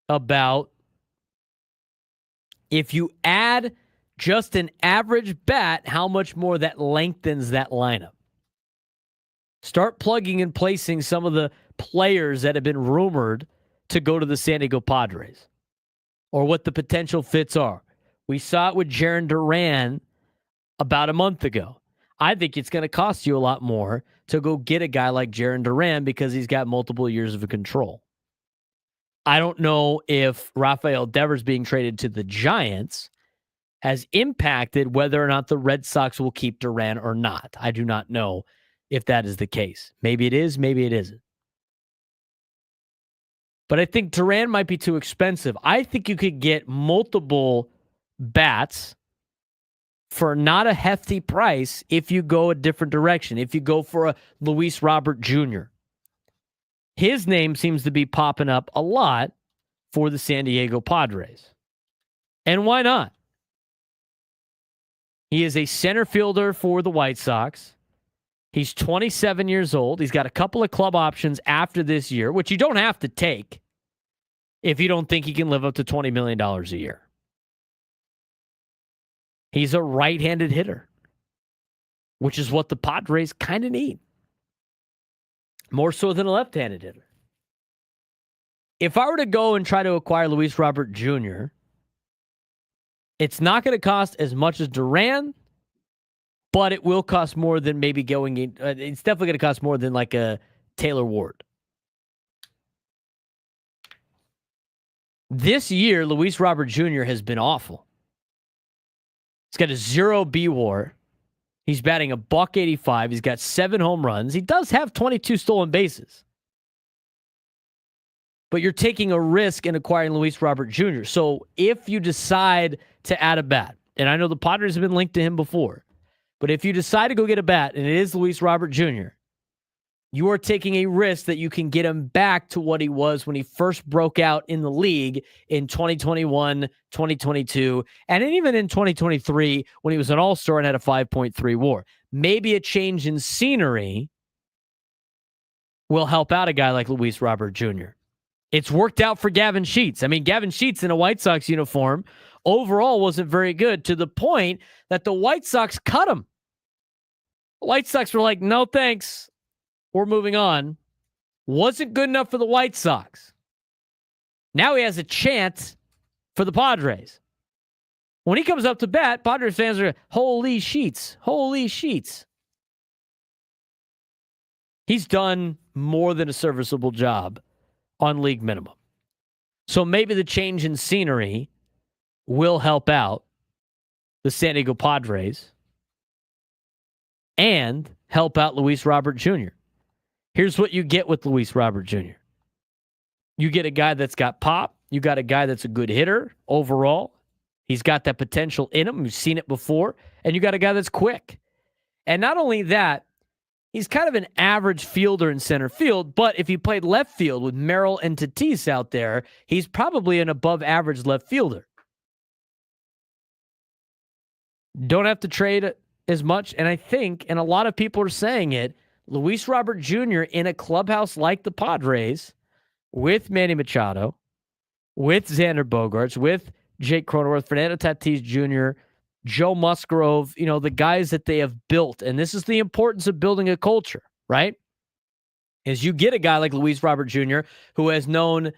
about if you add just an average bat, how much more that lengthens that lineup. Start plugging and placing some of the players that have been rumored to go to the San Diego Padres, or what the potential fits are. We saw it with Jarren Duran about a month ago. I think it's going to cost you a lot more to go get a guy like Jarren Duran because he's got multiple years of control. I don't know if Rafael Devers being traded to the Giants has impacted whether or not the Red Sox will keep Duran or not. I do not know if that is the case. Maybe it is, maybe it isn't. But I think Duran might be too expensive. I think you could get multiple bats for not a hefty price if you go a different direction, if you go for a Luis Robert Jr. His name seems to be popping up a lot for the San Diego Padres. And why not? He is a center fielder for the White Sox. He's 27 years old. He's got a couple of club options after this year, which you don't have to take if you don't think he can live up to $20 million a year. He's a right-handed hitter, which is what the Padres kind of need. More so than a left-handed hitter. If I were to go and try to acquire Luis Robert Jr., it's not going to cost as much as Duran, but it will cost more than maybe going in. It's definitely going to cost more than like a Taylor Ward. This year, Luis Robert Jr. has been awful. He's got a 0 B WAR. He's batting a .185. He's got 7 home runs. He does have 22 stolen bases. But you're taking a risk in acquiring Luis Robert Jr. So if you decide to add a bat, and I know the Padres have been linked to him before, but if you decide to go get a bat, and it is Luis Robert Jr., you are taking a risk that you can get him back to what he was when he first broke out in the league in 2021, 2022, and even in 2023 when he was an all-star and had a 5.3 WAR. Maybe a change in scenery will help out a guy like Luis Robert Jr. It's worked out for Gavin Sheets. I mean, Gavin Sheets in a White Sox uniform overall wasn't very good, to the point that the White Sox cut him. The White Sox were like, no thanks. We're moving on. Wasn't good enough for the White Sox. Now he has a chance for the Padres. When he comes up to bat, Padres fans are, holy Sheets, holy Sheets. He's done more than a serviceable job on league minimum. So maybe the change in scenery will help out the San Diego Padres and help out Luis Robert Jr. Here's what you get with Luis Robert Jr. You get a guy that's got pop. You got a guy that's a good hitter overall. He's got that potential in him. You've seen it before. And you got a guy that's quick. And not only that, he's kind of an average fielder in center field, but if he played left field with Merrill and Tatis out there, he's probably an above average left fielder. Don't have to trade as much. And I think, and a lot of people are saying it, Luis Robert Jr. in a clubhouse like the Padres, with Manny Machado, with Xander Bogaerts, with Jake Cronenworth, Fernando Tatis Jr., Joe Musgrove, the guys that they have built. And this is the importance of building a culture, right? Is you get a guy like Luis Robert Jr. who has known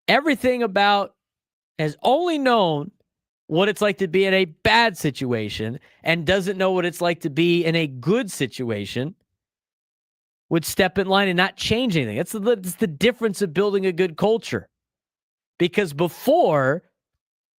everything about, has only known what it's like to be in a bad situation and doesn't know what it's like to be in a good situation, would step in line and not change anything. That's the difference of building a good culture. Because before,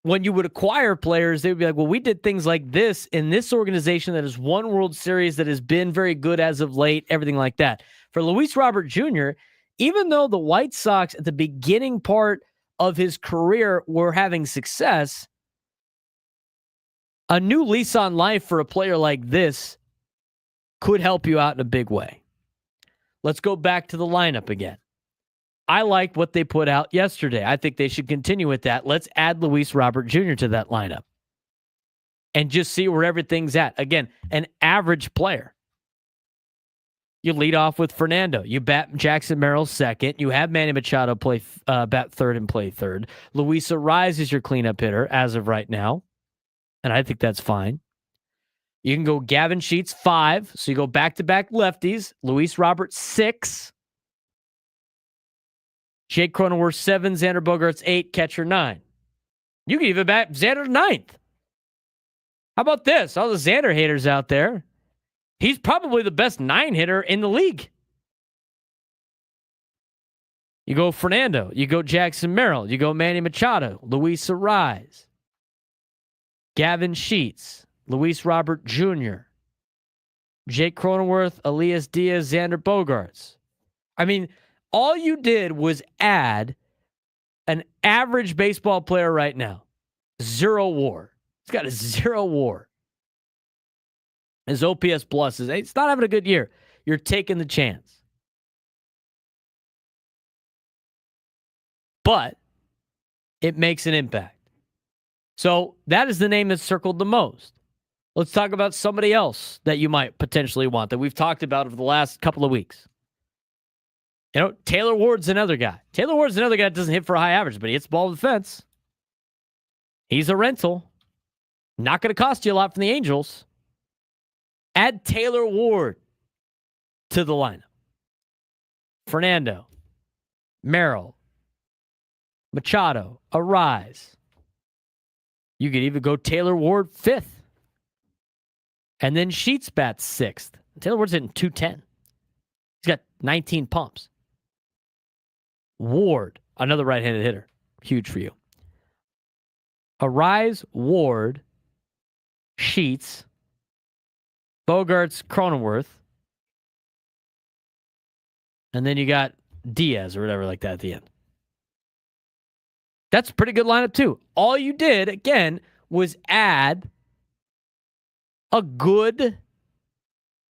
when you would acquire players, they would be like, well, we did things like this in this organization that has won World Series, that has been very good as of late, everything like that. For Luis Robert Jr., even though the White Sox at the beginning part of his career were having success, a new lease on life for a player like this could help you out in a big way. Let's go back to the lineup again. I like what they put out yesterday. I think they should continue with that. Let's add Luis Robert Jr. to that lineup and just see where everything's at. Again, an average player. You lead off with Fernando. You bat Jackson Merrill second. You have Manny Machado bat third and play third. Luis Arraez is your cleanup hitter as of right now, and I think that's fine. You can go Gavin Sheets 5, so you go back-to-back lefties. Luis Robert 6. Jake Cronenworth 7, Xander Bogaerts 8, catcher 9. You can even bat Xander 9th. How about this? All the Xander haters out there. He's probably the best 9 hitter in the league. You go Fernando. You go Jackson Merrill. You go Manny Machado, Luis Arise, Gavin Sheets, Luis Robert Jr., Jake Cronenworth, Elias Diaz, Xander Bogaerts. I mean, all you did was add an average baseball player right now. 0 WAR. He's got a 0 WAR. His OPS plus is, it's not having a good year. You're taking the chance. But it makes an impact. So that is the name that's circled the most. Let's talk about somebody else that you might potentially want that we've talked about over the last couple of weeks. You know, Taylor Ward's another guy. Taylor Ward's another guy that doesn't hit for a high average, but he hits the ball with the fence. He's a rental. Not going to cost you a lot from the Angels. Add Taylor Ward to the lineup. Fernando, Merrill, Machado, Arise. You could even go Taylor Ward 5th. And then Sheets bats 6th. Taylor Ward's hitting 210. He's got 19 pumps. Ward, another right-handed hitter. Huge for you. Arise, Ward, Sheets, Bogaerts, Cronenworth. And then you got Diaz or whatever like that at the end. That's a pretty good lineup too. All you did, again, was add a good,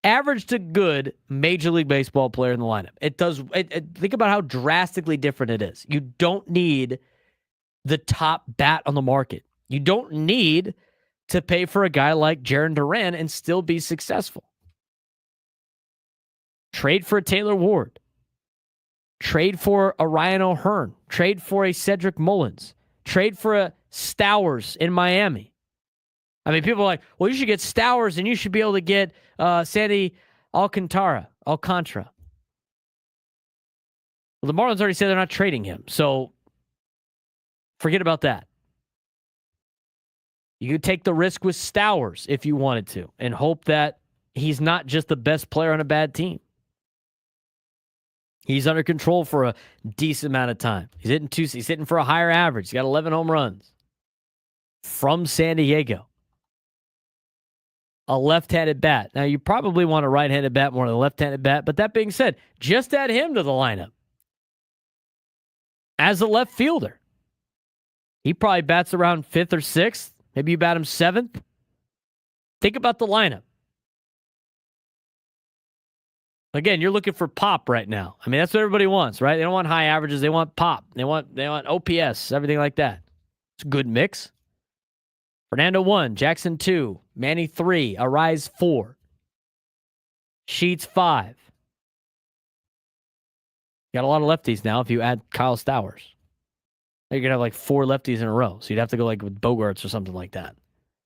average to good Major League Baseball player in the lineup. Think about how drastically different it is. You don't need the top bat on the market. You don't need to pay for a guy like Jarren Duran and still be successful. Trade for a Taylor Ward. Trade for a Ryan O'Hearn. Trade for a Cedric Mullins. Trade for a Stowers in Miami. I mean, people are like, well, you should get Stowers and you should be able to get Sandy Alcantara. Well, the Marlins already said they're not trading him. So forget about that. You could take the risk with Stowers if you wanted to and hope that he's not just the best player on a bad team. He's under control for a decent amount of time. He's hitting for a higher average. He's got 11 home runs from San Diego. A left-handed bat. Now, you probably want a right-handed bat more than a left-handed bat, but that being said, just add him to the lineup as a left fielder. He probably bats around 5th or 6th. Maybe you bat him 7th. Think about the lineup. Again, you're looking for pop right now. I mean, that's what everybody wants, right? They don't want high averages. They want pop. They want OPS, everything like that. It's a good mix. Fernando 1, Jackson 2, Manny 3, Arise 4, Sheets 5. Got a lot of lefties now if you add Kyle Stowers. You're going to have like 4 lefties in a row. So you'd have to go like with Bogaerts or something like that.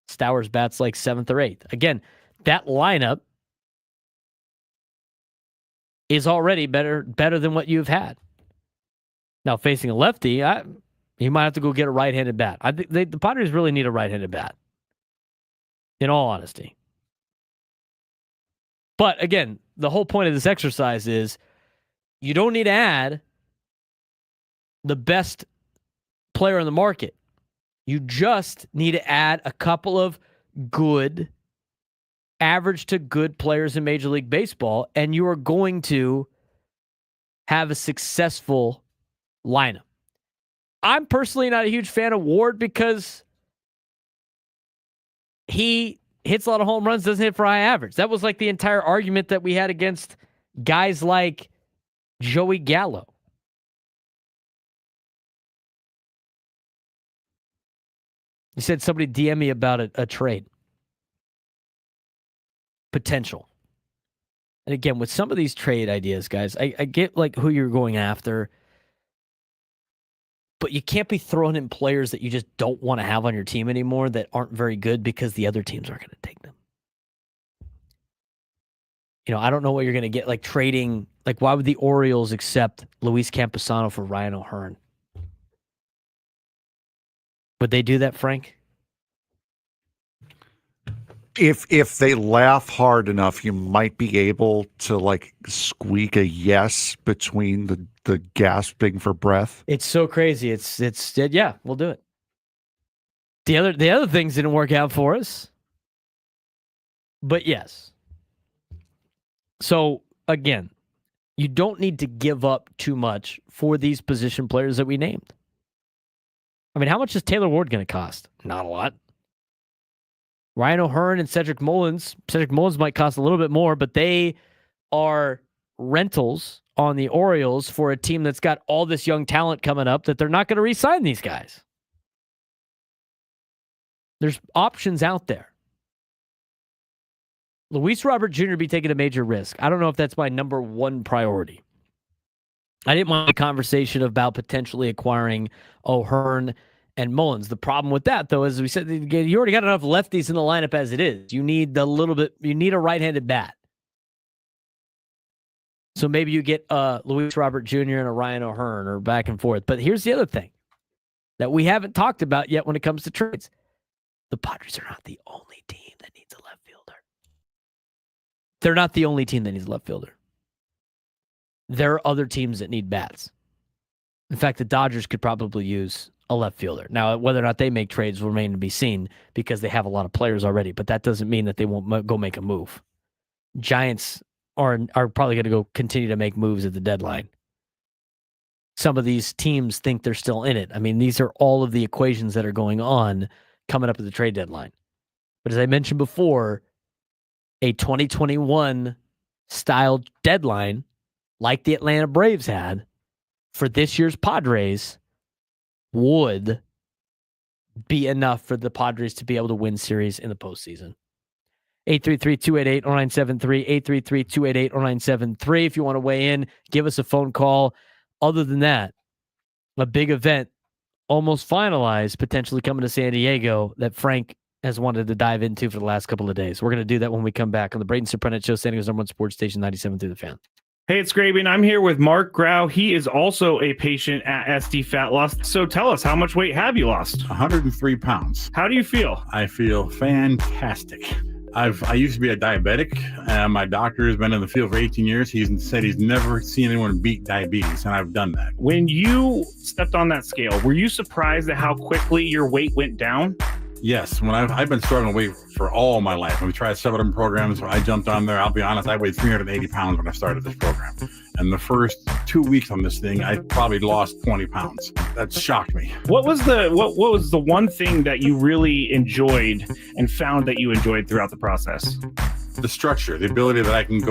Stowers bats like 7th or 8th. Again, that lineup is already better than what you've had. Now, facing a lefty, you might have to go get a right-handed bat. I think the Padres really need a right-handed bat, in all honesty. But, again, the whole point of this exercise is you don't need to add the best player on the market. You just need to add a couple of good, average to good players in Major League Baseball, and you are going to have a successful lineup. I'm personally not a huge fan of Ward because he hits a lot of home runs, doesn't hit for high average. That was like the entire argument that we had against guys like Joey Gallo. You said somebody DM me about a trade. Potential. And again, with some of these trade ideas, guys, I get like who you're going after, but you can't be throwing in players that you just don't want to have on your team anymore that aren't very good because the other teams aren't going to take them. You know, I don't know what you're going to get, like trading, like why would the Orioles accept Luis Camposano for Ryan O'Hearn? Would they do that, Frank? If they laugh hard enough, you might be able to like squeak a yes between the gasping for breath. It's so crazy. It's yeah, we'll do it. The other things didn't work out for us. But yes. So again, you don't need to give up too much for these position players that we named. I mean, how much is Taylor Ward going to cost? Not a lot. Ryan O'Hearn and Cedric Mullins. Cedric Mullins might cost a little bit more, but they are rentals on the Orioles for a team that's got all this young talent coming up that they're not going to re-sign these guys. There's options out there. Luis Robert Jr. be taking a major risk. I don't know if that's my number one priority. I didn't want a conversation about potentially acquiring O'Hearn and Mullins. The problem with that, though, is we said you already got enough lefties in the lineup as it is. You need you need a right-handed bat. So maybe you get Luis Robert Jr. and a Ryan O'Hearn or back and forth. But here's the other thing that we haven't talked about yet when it comes to trades. The Padres are not the only team that needs a left fielder. They're not the only team that needs a left fielder. There are other teams that need bats. In fact, the Dodgers could probably use a left fielder. Now, whether or not they make trades will remain to be seen because they have a lot of players already, but that doesn't mean that they won't go make a move. Giants are probably going to go continue to make moves at the deadline. Some of these teams think they're still in it. I mean, these are all of the equations that are going on coming up at the trade deadline. But as I mentioned before, a 2021 style deadline like the Atlanta Braves had for this year's Padres would be enough for the Padres to be able to win series in the postseason. 833-288-0973, 833-288-0973. If you want to weigh in, give us a phone call. Other than that, a big event almost finalized, potentially coming to San Diego that Frank has wanted to dive into for the last couple of days. We're going to do that when we come back on the Braden Surprenant Show, San Diego's #1 sports station, 97 through the Fan. Hey, it's Graben. I'm here with Mark Grau. He is also a patient at SD Fat Loss. So tell us, how much weight have you lost? 103 pounds. How do you feel? I feel fantastic. I used to be a diabetic. My doctor has been in the field for 18 years. He's said he's never seen anyone beat diabetes, and I've done that. When you stepped on that scale, were you surprised at how quickly your weight went down? Yes, when I've been struggling with weight for all my life. We tried several different programs. I jumped on there. I'll be honest, I weighed 380 pounds when I started this program. And the first 2 weeks on this thing, I probably lost 20 pounds. That shocked me. What was the one thing that you really enjoyed and found that you enjoyed throughout the process? The structure, the ability that I can go.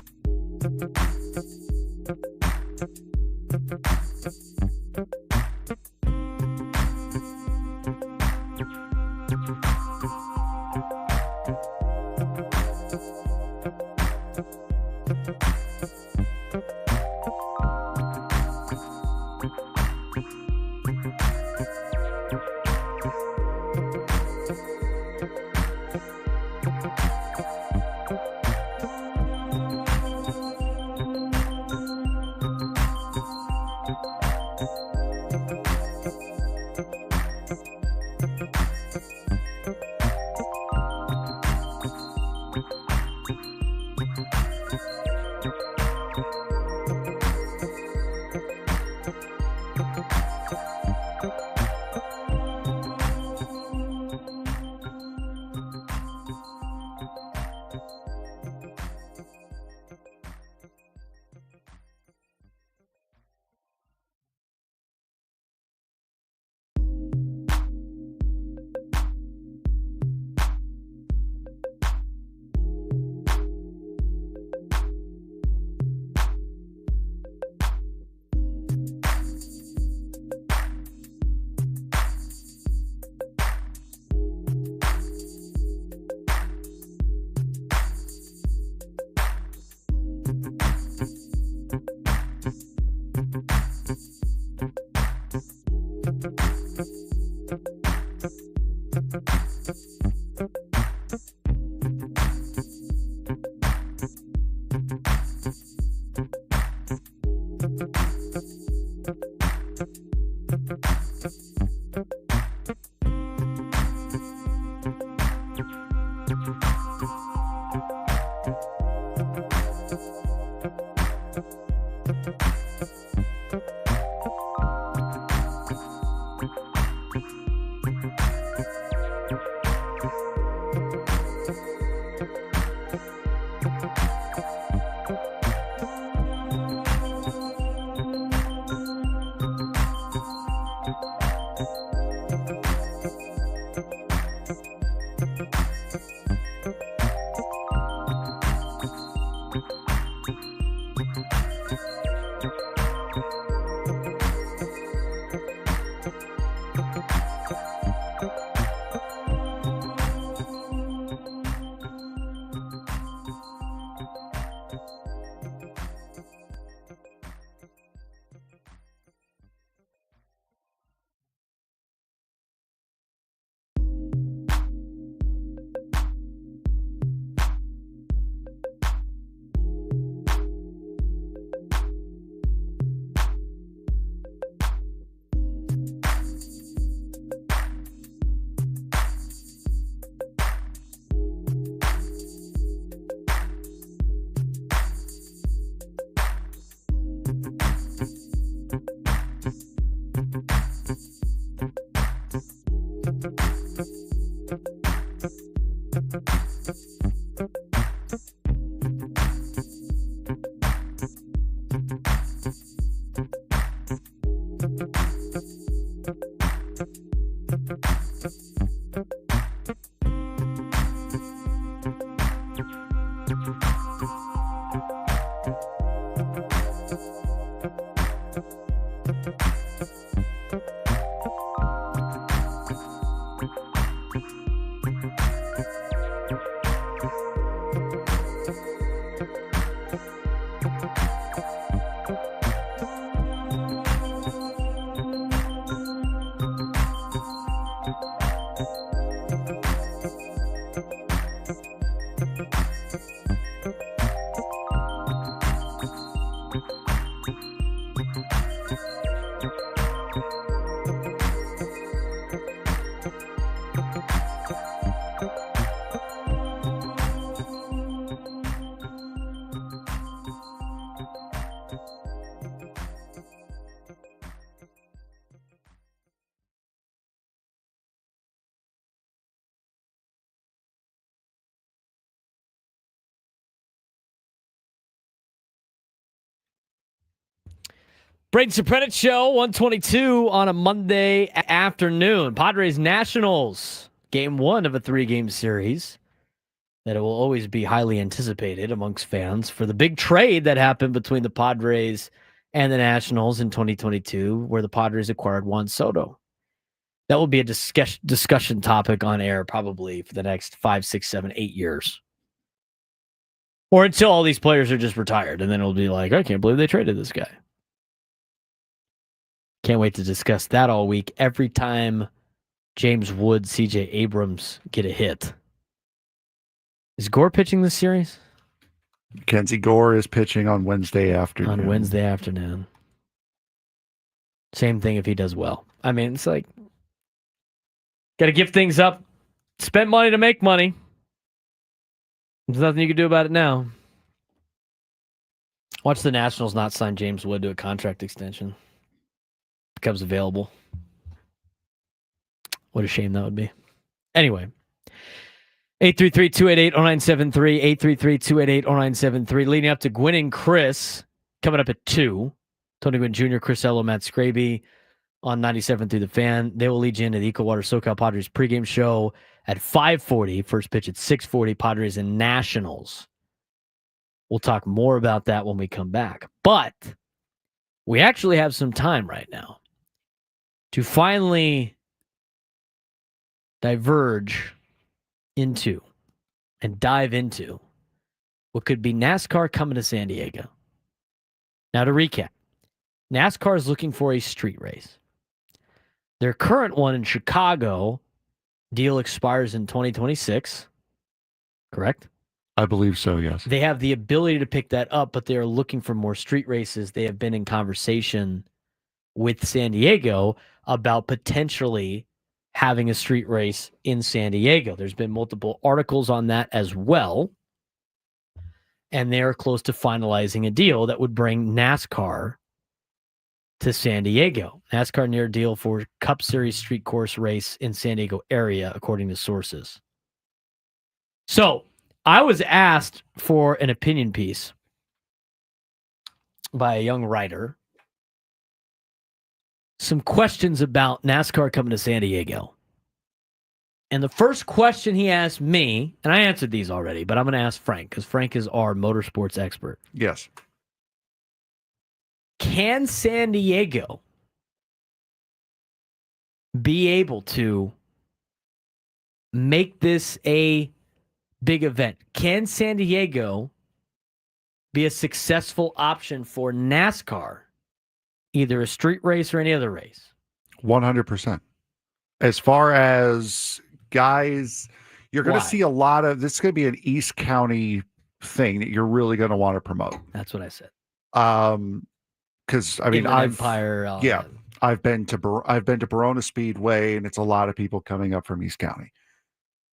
Braden Surprenant Show, 122 on a Monday afternoon. Padres Nationals, game one of a 3-game series that will always be highly anticipated amongst fans for the big trade that happened between the Padres and the Nationals in 2022, where the Padres acquired Juan Soto. That will be a discussion topic on air probably for the next 5, 6, 7, 8 years. Or until all these players are just retired, and then it'll be like, I can't believe they traded this guy. Can't wait to discuss that all week. Every time James Wood, CJ Abrams get a hit. Is Gore pitching this series? Kenzie Gore is pitching on Wednesday afternoon. On Wednesday afternoon. Same thing if he does well. I mean, it's like, got to give things up. Spend money to make money. There's nothing you can do about it now. Watch the Nationals not sign James Wood to a contract extension. Becomes available. What a shame that would be. Anyway, 833-288-0973, 833-288-0973. Leading up to Gwynn and Chris, coming up at 2. Tony Gwynn Jr., Chris Ello, Matt Scraby on 97 through the Fan. They will lead you into the Ecowater SoCal Padres pregame show at 5:40. First pitch at 6:40. Padres and Nationals. We'll talk more about that when we come back. But we actually have some time right now to finally diverge into and dive into what could be NASCAR coming to San Diego. Now, to recap, NASCAR is looking for a street race. Their current one in Chicago deal expires in 2026, correct? I believe so, yes. They have the ability to pick that up, but they are looking for more street races. They have been in conversation with San Diego about potentially having a street race in San Diego. There's been multiple articles on that as well. And they are close to finalizing a deal that would bring NASCAR to San Diego. NASCAR near deal for Cup Series street course race in San Diego area, according to sources. So I was asked for an opinion piece by a young writer. Some questions about NASCAR coming to San Diego. And the first question he asked me, and I answered these already, but I'm going to ask Frank because Frank is our motorsports expert. Yes. Can San Diego be able to make this a big event? Can San Diego be a successful option for NASCAR? Either a street race or any other race. 100%. As far as guys, you're going to see a lot of this. Is going to be an East County thing that you're really going to want to promote. That's what I said. Because I mean, I've been to Verona Speedway, and it's a lot of people coming up from East County.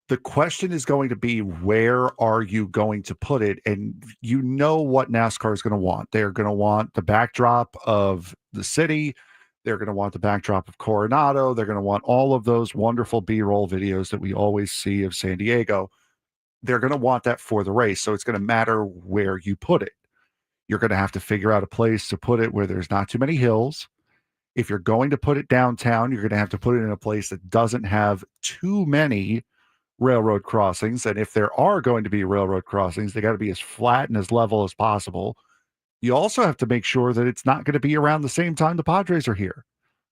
The question is going to be, where are you going to put it? And you know what NASCAR is going to want. They're going to want the backdrop of the city. They're going to want the backdrop of Coronado. They're going to want all of those wonderful B-roll videos that we always see of San Diego. they're going to want that for the race. So it's going to matter where you put it. You're going to have to figure out a place to put it where there's not too many hills. If you're going to put it downtown, you're going to have to put it in a place that doesn't have too many railroad crossings. And if there are going to be railroad crossings, they got to be as flat and as level as possible. You also have to make sure that it's not going to be around the same time the Padres are here.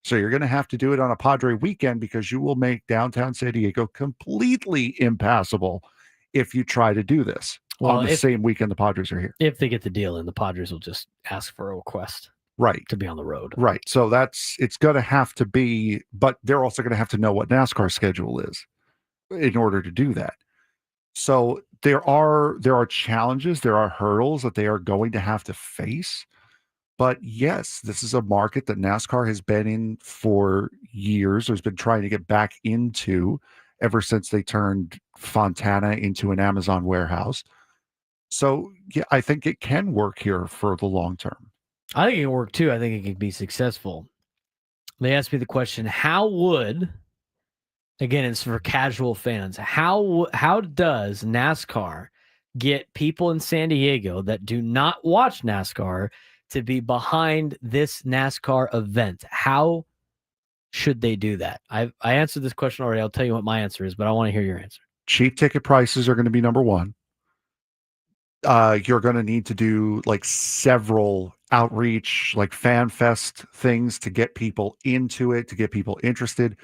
So you're going to have to do it on a Padre weekend, because you will make downtown San Diego completely impassable if you try to do this on the same weekend the Padres are here. If they get the deal in, the Padres will just ask for a request. Right. To be on the road. Right. So it's going to have to be, but they're also going to have to know what NASCAR schedule is in order to do that. So there are challenges, there are hurdles that they are going to have to face. But yes, this is a market that NASCAR has been in for years, or has been trying to get back into ever since they turned Fontana into an Amazon warehouse. So yeah, I think it can work here for the long term. I think it can work too. I think it can be successful. They asked me the question, how would, again, it's for casual fans, how does NASCAR get people in San Diego that do not watch NASCAR to be behind this NASCAR event? How should they do that? I answered this question already. I'll tell you what my answer is, but I want to hear your answer. Cheap ticket prices are going to be number one. You're going to need to do like several outreach, like fan fest things to get people into it, to get people interested.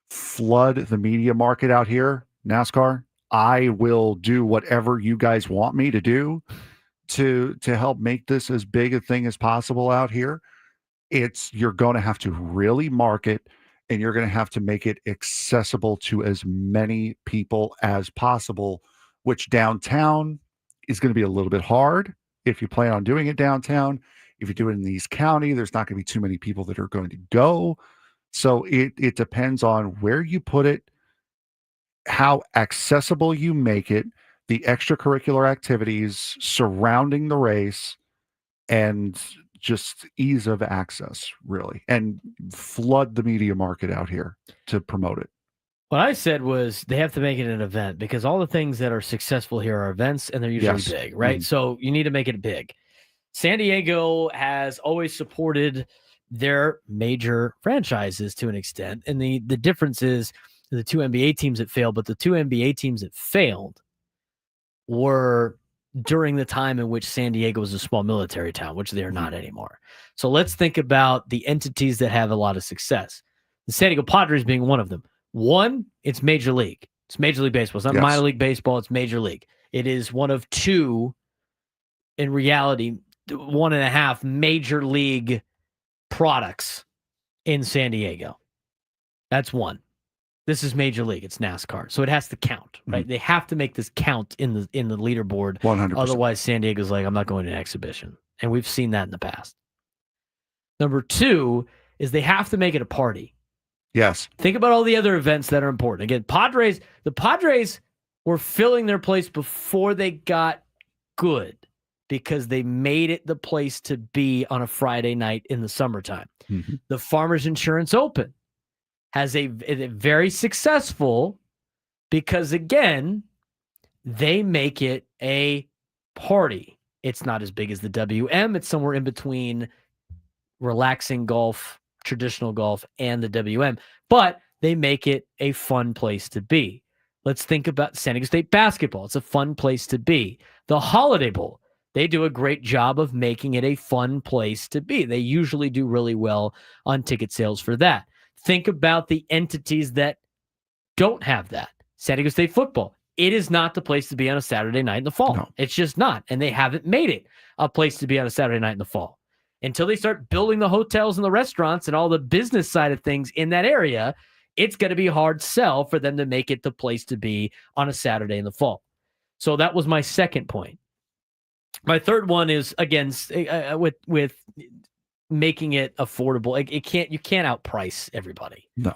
Flood the media market out here, NASCAR. I will do whatever you guys want me to do to help make this as big a thing as possible out here. You're going to have to really market, and you're going to have to make it accessible to as many people as possible, which downtown is going to be a little bit hard if you plan on doing it downtown. If you do it in the East County, there's not going to be too many people that are going to go. So it depends on where you put it, how accessible you make it, the extracurricular activities surrounding the race, and just ease of access, really, and flood the media market out here to promote it. What I said was they have to make it an event, because all the things that are successful here are events, and they're usually big, right? Mm-hmm. So you need to make it big. San Diego has always supported their major franchises to an extent. And the difference is the two NBA teams that failed, but the two NBA teams that failed were during the time in which San Diego was a small military town, which they are not anymore. So let's think about the entities that have a lot of success. The San Diego Padres being one of them. One, it's Major League. It's Major League Baseball. It's not minor league baseball. It's Major League. It is one of two, in reality, 1.5 major league products in San Diego. That's one. This is Major League. It's NASCAR. So it has to count, right? They have to make this count in the leaderboard. 100%. Otherwise, San Diego's like, I'm not going to an exhibition. And we've seen that in the past. Number two is they have to make it a party. Yes. Think about all the other events that are important. Again, the Padres were filling their place before they got good, because they made it the place to be on a Friday night in the summertime. Mm-hmm. The Farmers Insurance Open has a very successful, because, again, they make it a party. It's not as big as the WM. It's somewhere in between relaxing golf, traditional golf, and the WM. But they make it a fun place to be. Let's think about San Diego State basketball. It's a fun place to be. The Holiday Bowl, they do a great job of making it a fun place to be. They usually do really well on ticket sales for that. Think about the entities that don't have that. San Diego State football. It is not the place to be on a Saturday night in the fall. No. It's just not. And they haven't made it a place to be on a Saturday night in the fall. Until they start building the hotels and the restaurants and all the business side of things in that area, it's going to be a hard sell for them to make it the place to be on a Saturday in the fall. So that was my second point. My third one is, again, with making it affordable. You can't outprice everybody. No.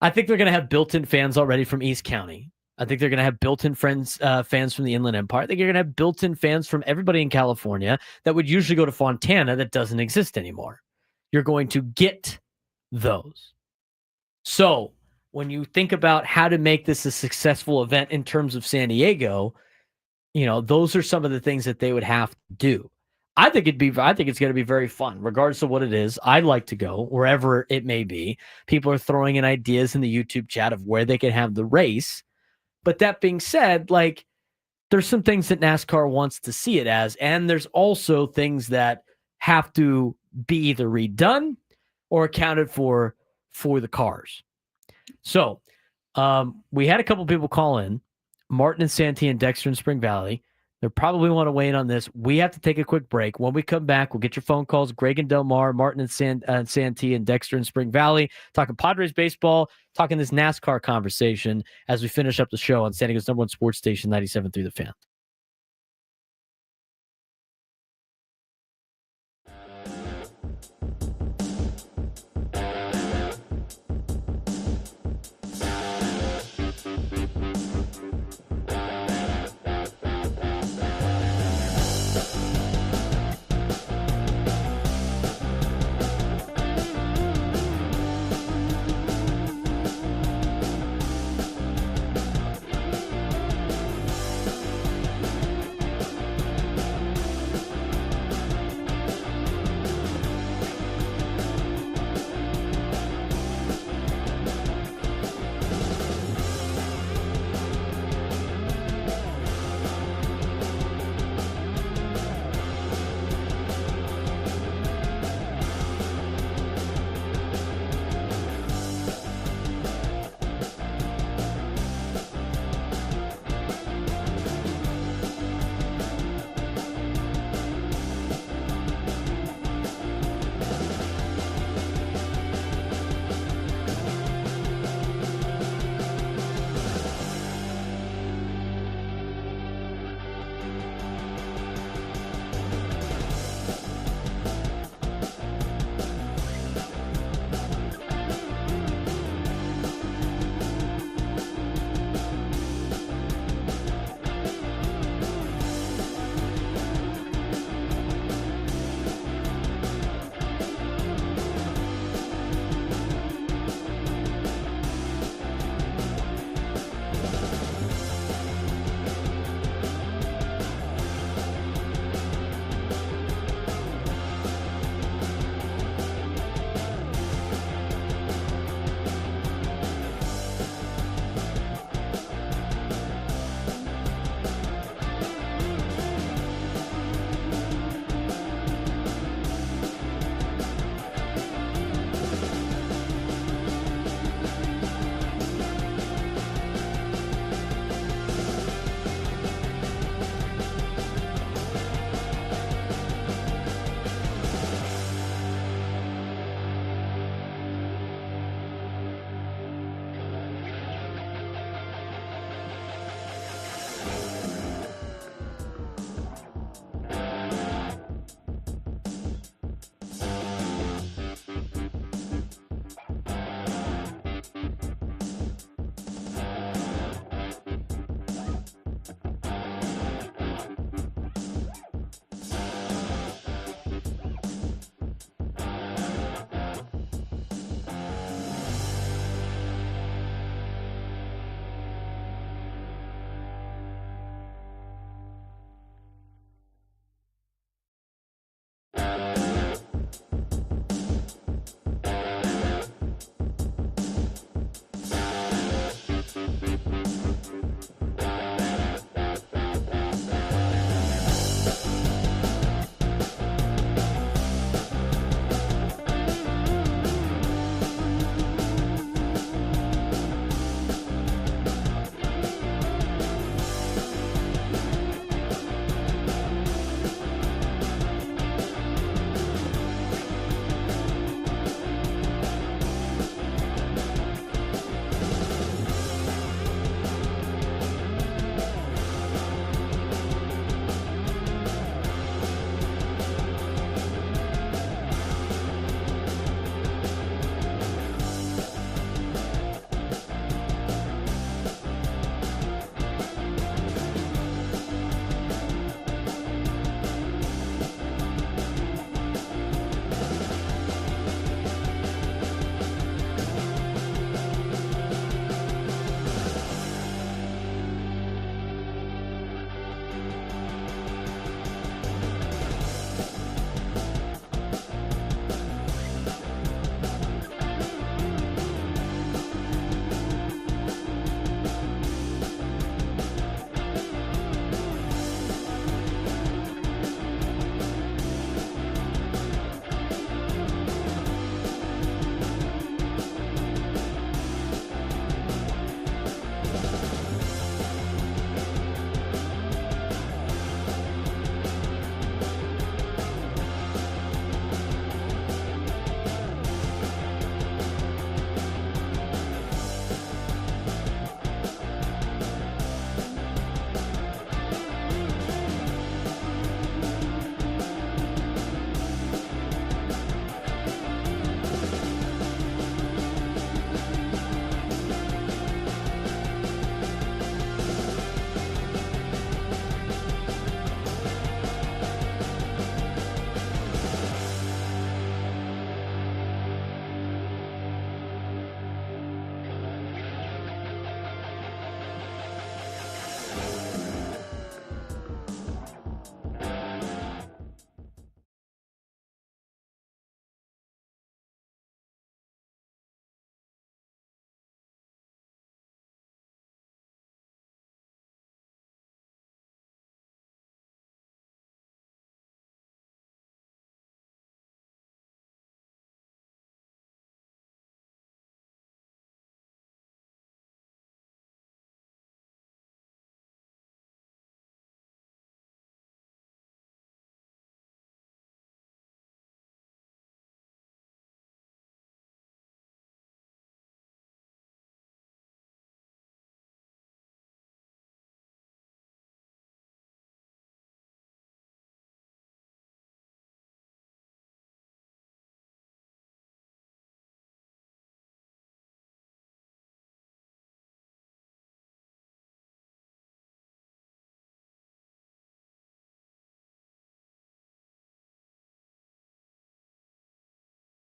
I think they're going to have built-in fans already from East County. I think they're going to have built-in fans from the Inland Empire. I think you're going to have built-in fans from everybody in California that would usually go to Fontana that doesn't exist anymore. You're going to get those. So when you think about how to make this a successful event in terms of San Diego, those are some of the things that they would have to do. I think it's going to be very fun, regardless of what it is. I'd like to go wherever it may be. People are throwing in ideas in the YouTube chat of where they can have the race. But that being said, like, there's some things that NASCAR wants to see it as, and there's also things that have to be either redone or accounted for the cars. So we had a couple people call in, Martin and Santee and Dexter in Spring Valley. They probably want to weigh in on this. We have to take a quick break. When we come back, we'll get your phone calls. Greg and Del Mar, Martin and Santee, and Dexter in Spring Valley, talking Padres baseball, talking this NASCAR conversation as we finish up the show on San Diego's #1 sports station, 97.3 The Fan.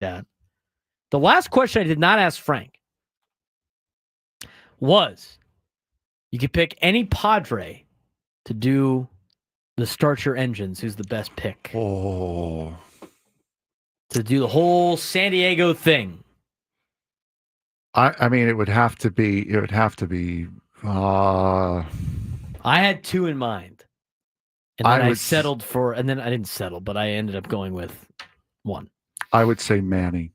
Yeah. The last question I did not ask Frank was, you could pick any Padre to do the start your engines. Who's the best pick? Oh. To do the whole San Diego thing. I mean, it would have to be. I had two in mind, and then I settled for. And then I didn't settle, but I ended up going with one. I would say Manny.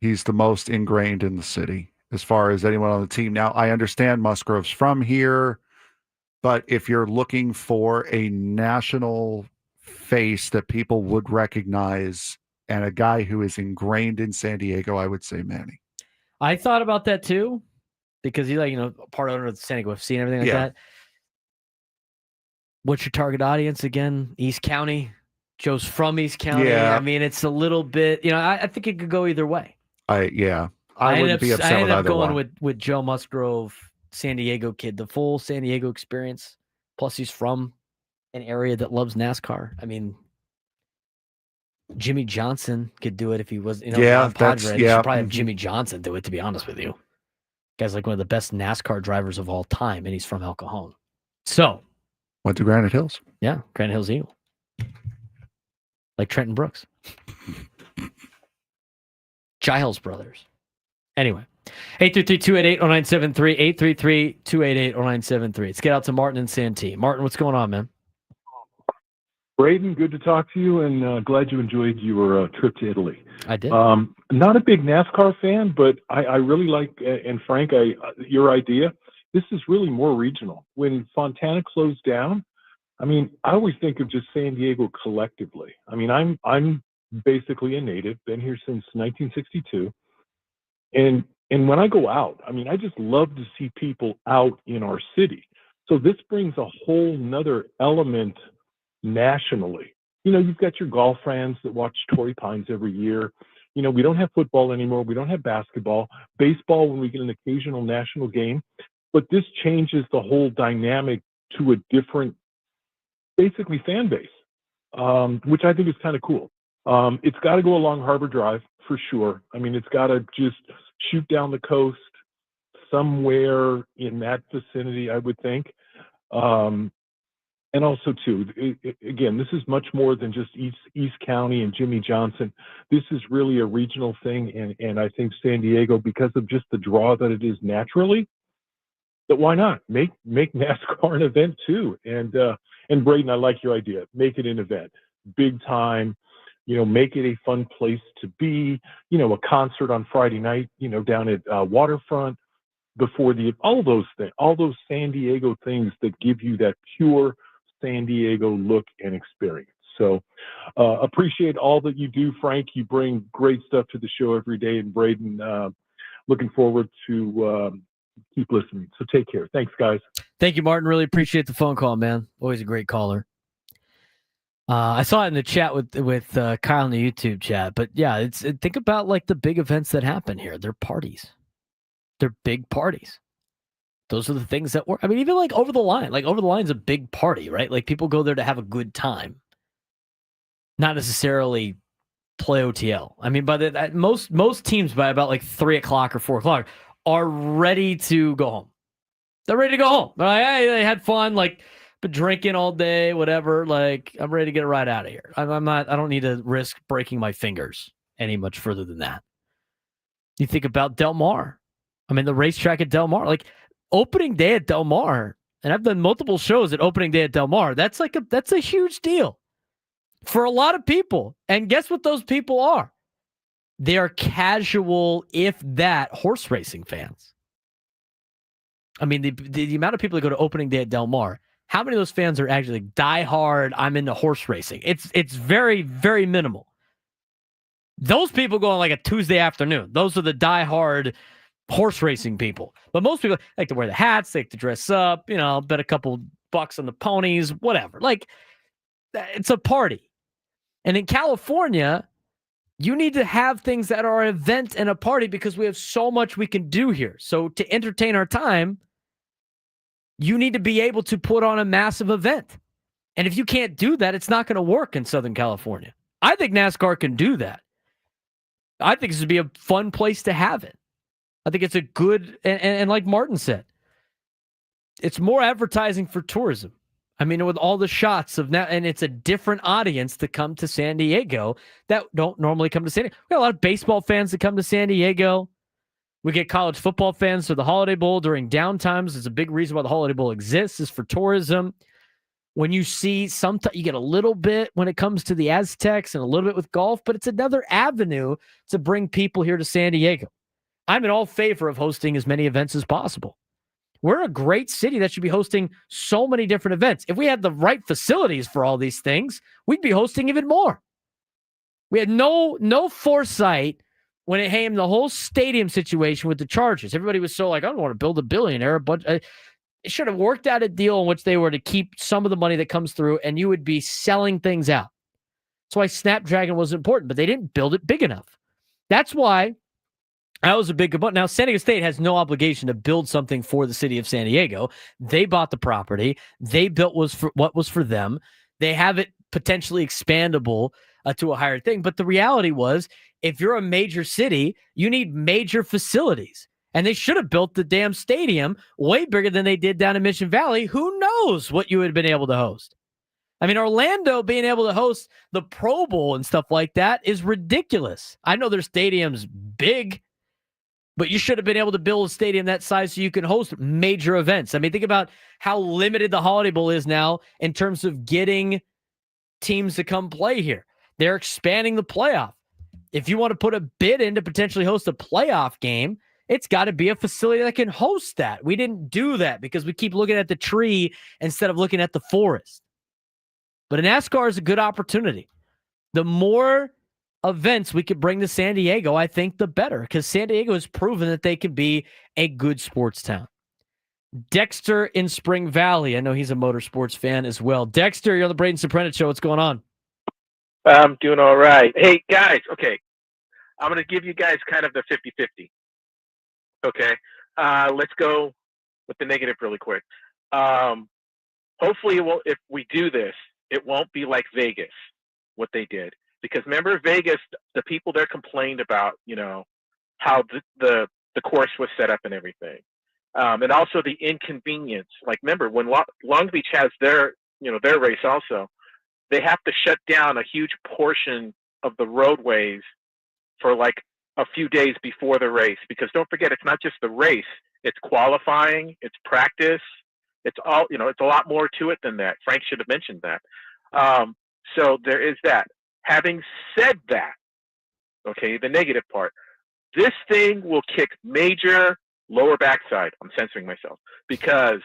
He's the most ingrained in the city as far as anyone on the team. Now, I understand Musgrove's from here, but if you're looking for a national face that people would recognize and a guy who is ingrained in San Diego, I would say Manny. I thought about that too, because he's part owner of the San Diego FC and everything like that. What's your target audience again? East County. Joe's from East County. Yeah. I mean, it's a little bit, I think it could go either way. I wouldn't be upset I ended with up either going one. with Joe Musgrove, San Diego kid, the full San Diego experience. Plus, he's from an area that loves NASCAR. I mean, Jimmy Johnson could do it if he was, Yeah, Padre. They should probably have mhm. Jimmy Johnson do it, to be honest with you. Guy's like one of the best NASCAR drivers of all time, and he's from El Cajon. So, Went to Granite Hills. yeah, Granite Hills Eagle. Like Trenton Brooks. Giles Brothers. Anyway, 833-288-0973, 833-288-0973. Let's get out to Martin and Santee. Martin, what's going on, man? Braden, good to talk to you, and glad you enjoyed your trip to Italy. I did. Not a big NASCAR fan, but I really like, and Frank, your idea. This is really more regional. When Fontana closed down, I mean, I always think of just San Diego collectively. I mean, I'm basically a native, been here since 1962, and when I go out, I mean, I just love to see people out in our city. So this brings a whole nother element nationally. You've got your golf fans that watch Torrey Pines every year. We don't have football anymore. We don't have basketball, baseball when we get an occasional national game. But this changes the whole dynamic to a different, basically, fan base, which I think is kind of cool. It's got to go along Harbor Drive for sure. I mean, it's got to just shoot down the coast somewhere in that vicinity, I would think. And also, too, again, this is much more than just East County and Jimmy Johnson. This is really a regional thing, and I think San Diego, because of just the draw that it is naturally, that why not make NASCAR an event too? And Braden, I like your idea. Make it an event, big time. Make it a fun place to be. A concert on Friday night. Down at Waterfront before all those things, all those San Diego things that give you that pure San Diego look and experience. So appreciate all that you do, Frank. You bring great stuff to the show every day. And Braden, looking forward to keep listening. So take care. Thanks, guys. Thank you, Martin. Really appreciate the phone call, man. Always a great caller. I saw it in the chat with Kyle in the YouTube chat. But yeah, think about like the big events that happen here. They're parties. They're big parties. Those are the things that work. I mean, even like Over the Line. Like Over the Line's a big party, right? Like people go there to have a good time, not necessarily play OTL. I mean, by most teams by about like 3:00 or 4:00 are ready to go home. They're ready to go home. They're like, hey, they had fun, like been drinking all day, whatever. Like I'm ready to get right out of here. I don't need to risk breaking my fingers any much further than that. You think about Del Mar. I mean, the racetrack at Del Mar, like opening day at Del Mar, and I've done multiple shows at opening day at Del Mar. That's a huge deal for a lot of people. And guess what those people are? They are casual, if that, horse racing fans. I mean, the amount of people that go to opening day at Del Mar, how many of those fans are actually diehard, I'm into horse racing? It's very, very minimal. Those people go on like a Tuesday afternoon. Those are the diehard horse racing people. But most people like to wear the hats, they like to dress up, bet a couple bucks on the ponies, whatever. Like, it's a party. And in California, you need to have things that are an event and a party because we have so much we can do here. So to entertain our time, you need to be able to put on a massive event. And if you can't do that, it's not going to work in Southern California. I think NASCAR can do that. I think this would be a fun place to have it. I think it's a good, and like Martin said, it's more advertising for tourism. I mean, with all the shots of now, and it's a different audience to come to San Diego that don't normally come to San Diego. We got a lot of baseball fans that come to San Diego. We get college football fans to the Holiday Bowl during downtimes. It's a big reason why the Holiday Bowl exists, is for tourism. When you see you get a little bit when it comes to the Aztecs and a little bit with golf, but it's another avenue to bring people here to San Diego. I'm in all favor of hosting as many events as possible. We're a great city that should be hosting so many different events. If we had the right facilities for all these things, we'd be hosting even more. We had no foresight when it came the whole stadium situation with the Chargers. Everybody was so like, I don't want to build a billionaire, but it should have worked out a deal in which they were to keep some of the money that comes through, and you would be selling things out. That's why Snapdragon was important, but they didn't build it big enough. That's why that was a big component. Now, San Diego State has no obligation to build something for the city of San Diego. They bought the property. They built what was for them. They have it potentially expandable to a higher thing. But the reality was, if you're a major city, you need major facilities. And they should have built the damn stadium way bigger than they did down in Mission Valley. Who knows what you would have been able to host? I mean, Orlando being able to host the Pro Bowl and stuff like that is ridiculous. I know their stadium's big, but you should have been able to build a stadium that size so you can host major events. I mean, think about how limited the Holiday Bowl is now in terms of getting teams to come play here. They're expanding the playoff. If you want to put a bid in to potentially host a playoff game, it's got to be a facility that can host that. We didn't do that because we keep looking at the tree instead of looking at the forest. But NASCAR is a good opportunity. The more events we could bring to San Diego, I think the better, because San Diego has proven that they can be a good sports town. Dexter in Spring Valley. I know he's a motorsports fan as well. Dexter, you're on the Braden Surprenant Show. What's going on? I'm doing all right. Hey, guys, okay. I'm going to give you guys kind of the 50-50. Okay. Let's go with the negative really quick. Hopefully, if we do this, it won't be like Vegas, what they did. Because remember, Vegas, the people there complained about, how the course was set up and everything. And also the inconvenience. Like, remember, when Long Beach has their race also, they have to shut down a huge portion of the roadways for like a few days before the race. Because don't forget, it's not just the race. It's qualifying, it's practice. It's all, it's a lot more to it than that. Frank should have mentioned that. So there is that. Having said that, okay, the negative part, this thing will kick major lower backside. I'm censoring myself because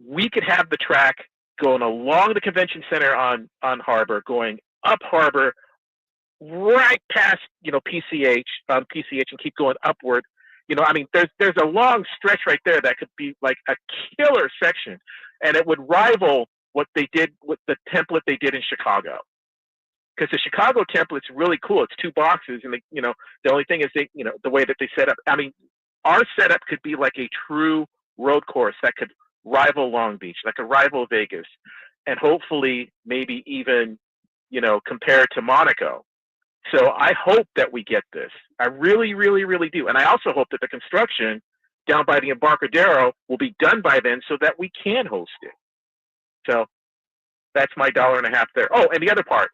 we could have the track going along the convention center on Harbor, going up Harbor, right past, PCH and keep going upward. There's a long stretch right there that could be like a killer section, and it would rival what they did with the template they did in Chicago. Because the Chicago template's really cool. It's 2 boxes, and the only thing is the way that they set up. I mean, our setup could be like a true road course that could rival Long Beach, like a rival Vegas, and hopefully maybe even compare to Monaco. So I hope that we get this. I really, really, really do. And I also hope that the construction down by the Embarcadero will be done by then so that we can host it. So that's my $1.50 there. Oh, and the other part.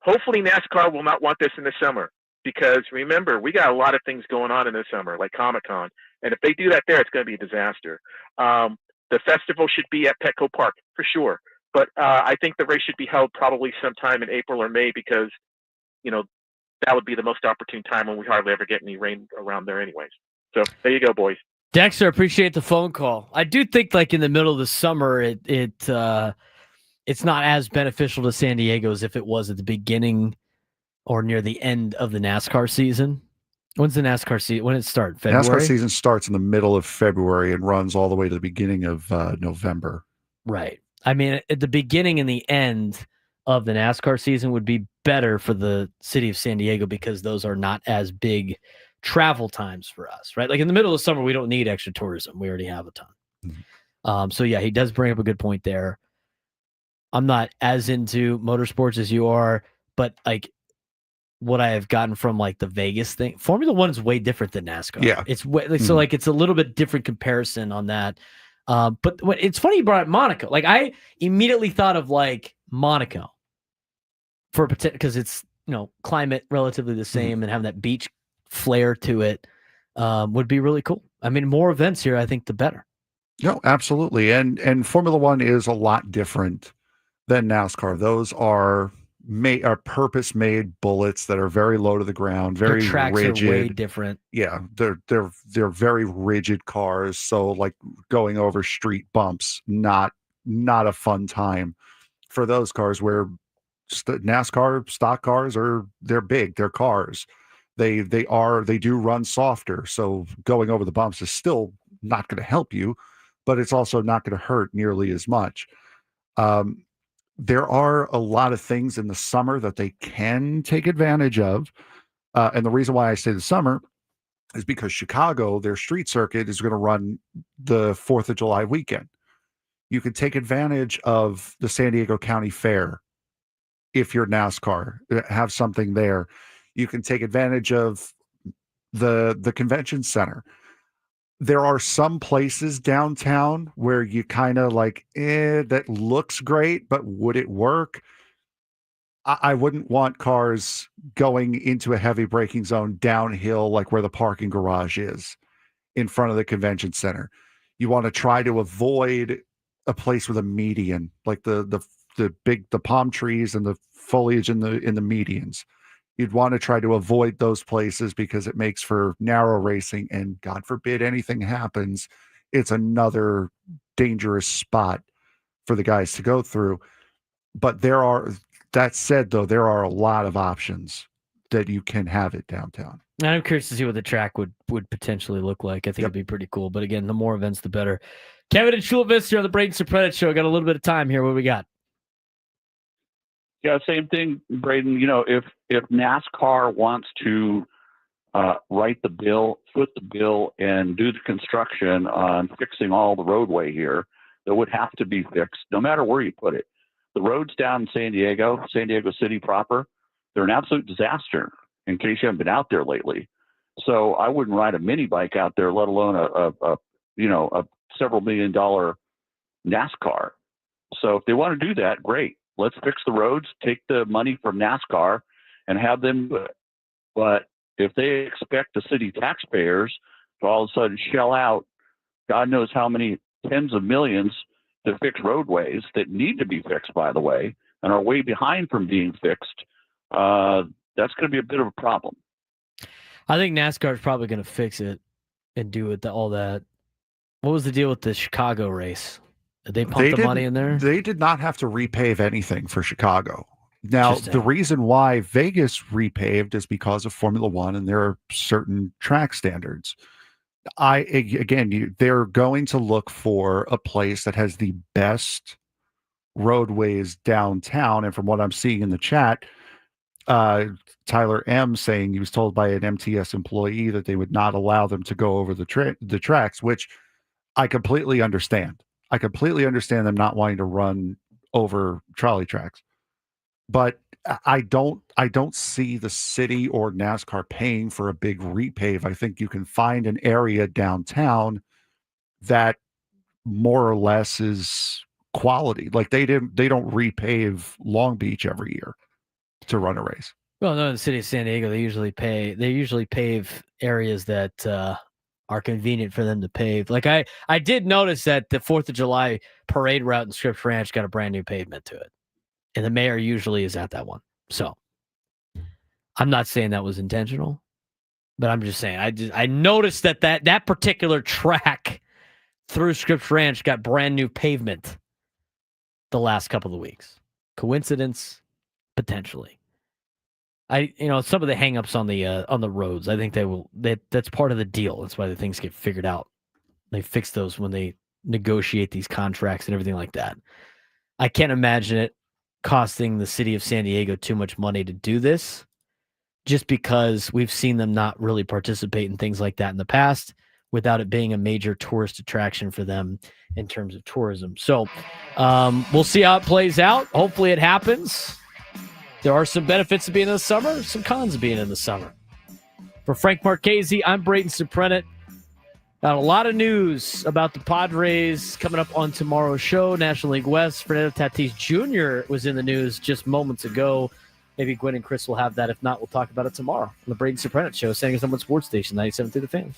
Hopefully NASCAR will not want this in the summer because remember, we got a lot of things going on in the summer, like Comic-Con. And if they do that there, it's going to be a disaster. The festival should be at Petco Park for sure. But I think the race should be held probably sometime in April or May because, that would be the most opportune time when we hardly ever get any rain around there anyways. So there you go, boys. Dexter, appreciate the phone call. I do think like in the middle of the summer, it's not as beneficial to San Diego as if it was at the beginning or near the end of the NASCAR season. When's the NASCAR season? When it start? February? NASCAR season starts in the middle of February and runs all the way to the beginning of November. Right. I mean, at the beginning and the end of the NASCAR season would be better for the city of San Diego because those are not as big travel times for us, right? Like in the middle of summer, we don't need extra tourism. We already have a ton. Mm-hmm. So yeah, he does bring up a good point there. I'm not as into motorsports as you are, but like what I have gotten from like the Vegas thing. Formula One is way different than NASCAR. Yeah. It's so like it's a little bit different comparison on that. But it's funny you brought up Monaco. Like I immediately thought of like Monaco for because it's climate relatively the same and having that beach flair to it would be really cool. I mean, more events here, I think the better. No, absolutely. And Formula One is a lot different than NASCAR. Those are purpose-made bullets that are very low to the ground, very Their tracks rigid. are way different. Yeah, they're very rigid cars. So like going over street bumps, not a fun time for those cars. Where NASCAR stock cars they're big, they're cars. They do run softer. So going over the bumps is still not going to help you, but it's also not going to hurt nearly as much. There are a lot of things in the summer that they can take advantage of. And the reason why I say the summer is because Chicago, their street circuit is going to run the 4th of July weekend. You can take advantage of the San Diego County Fair if you're NASCAR, have something there. You can take advantage of the convention center. There are some places downtown where you kind of like, that looks great, but would it work? I wouldn't want cars going into a heavy braking zone downhill, like where the parking garage is in front of the convention center. You want to try to avoid a place with a median, like the palm trees and the foliage in the medians. You'd want to try to avoid those places because it makes for narrow racing, and God forbid anything happens, it's another dangerous spot for the guys to go through. But that said, though, there are a lot of options that you can have it downtown. And I'm curious to see what the track would potentially look like. I think it'd be pretty cool. But again, the more events, the better. Kevin and Shildt here on the Braden Surprenant Show. Got a little bit of time here. What do we got? Yeah, same thing, Braden. If NASCAR wants to write the bill, foot the bill, and do the construction on fixing all the roadway here, that would have to be fixed, no matter where you put it. The roads down in San Diego City proper, they're an absolute disaster. In case you haven't been out there lately, so I wouldn't ride a mini bike out there, let alone a several $1 million NASCAR. So if they want to do that, great. Let's fix the roads, take the money from NASCAR and have them do it. But if they expect the city taxpayers to all of a sudden shell out God knows how many tens of millions to fix roadways that need to be fixed, by the way, and are way behind from being fixed, that's going to be a bit of a problem. I think NASCAR is probably going to fix it and do it, all that. What was the deal with the Chicago race? Did they pump the money in there? They did not have to repave anything for Chicago. Now, the reason why Vegas repaved is because of Formula One, and there are certain track standards. They're going to look for a place that has the best roadways downtown. And from what I'm seeing in the chat, Tyler M saying he was told by an MTS employee that they would not allow them to go over the tracks, which I completely understand. I completely understand them not wanting to run over trolley tracks. But I don't see the city or NASCAR paying for a big repave. I think you can find an area downtown that more or less is quality. Like they don't repave Long Beach every year to run a race. Well, no, in the city of San Diego, they usually pave areas that are convenient for them to pave. Like I did notice that the 4th of July parade route in Scripps Ranch got a brand new pavement to it. And the mayor usually is at that one. So I'm not saying that was intentional, but I'm just saying I noticed that particular track through Scripps Ranch got brand new pavement the last couple of weeks. Coincidence? Potentially. Some of the hangups on the roads, I think that's part of the deal. That's why the things get figured out. They fix those when they negotiate these contracts and everything like that. I can't imagine it costing the city of San Diego too much money to do this, just because we've seen them not really participate in things like that in the past without it being a major tourist attraction for them in terms of tourism. So we'll see how it plays out. Hopefully it happens. There are some benefits to being in the summer, some cons of being in the summer. For Frank Marchese, I'm Braden Surprenant. Got a lot of news about the Padres coming up on tomorrow's show. National League West, Fernando Tatis Jr. was in the news just moments ago. Maybe Gwen and Chris will have that. If not, we'll talk about it tomorrow on the Braden Surprenant Show, saying it's on Sports Station 97 through the Fan.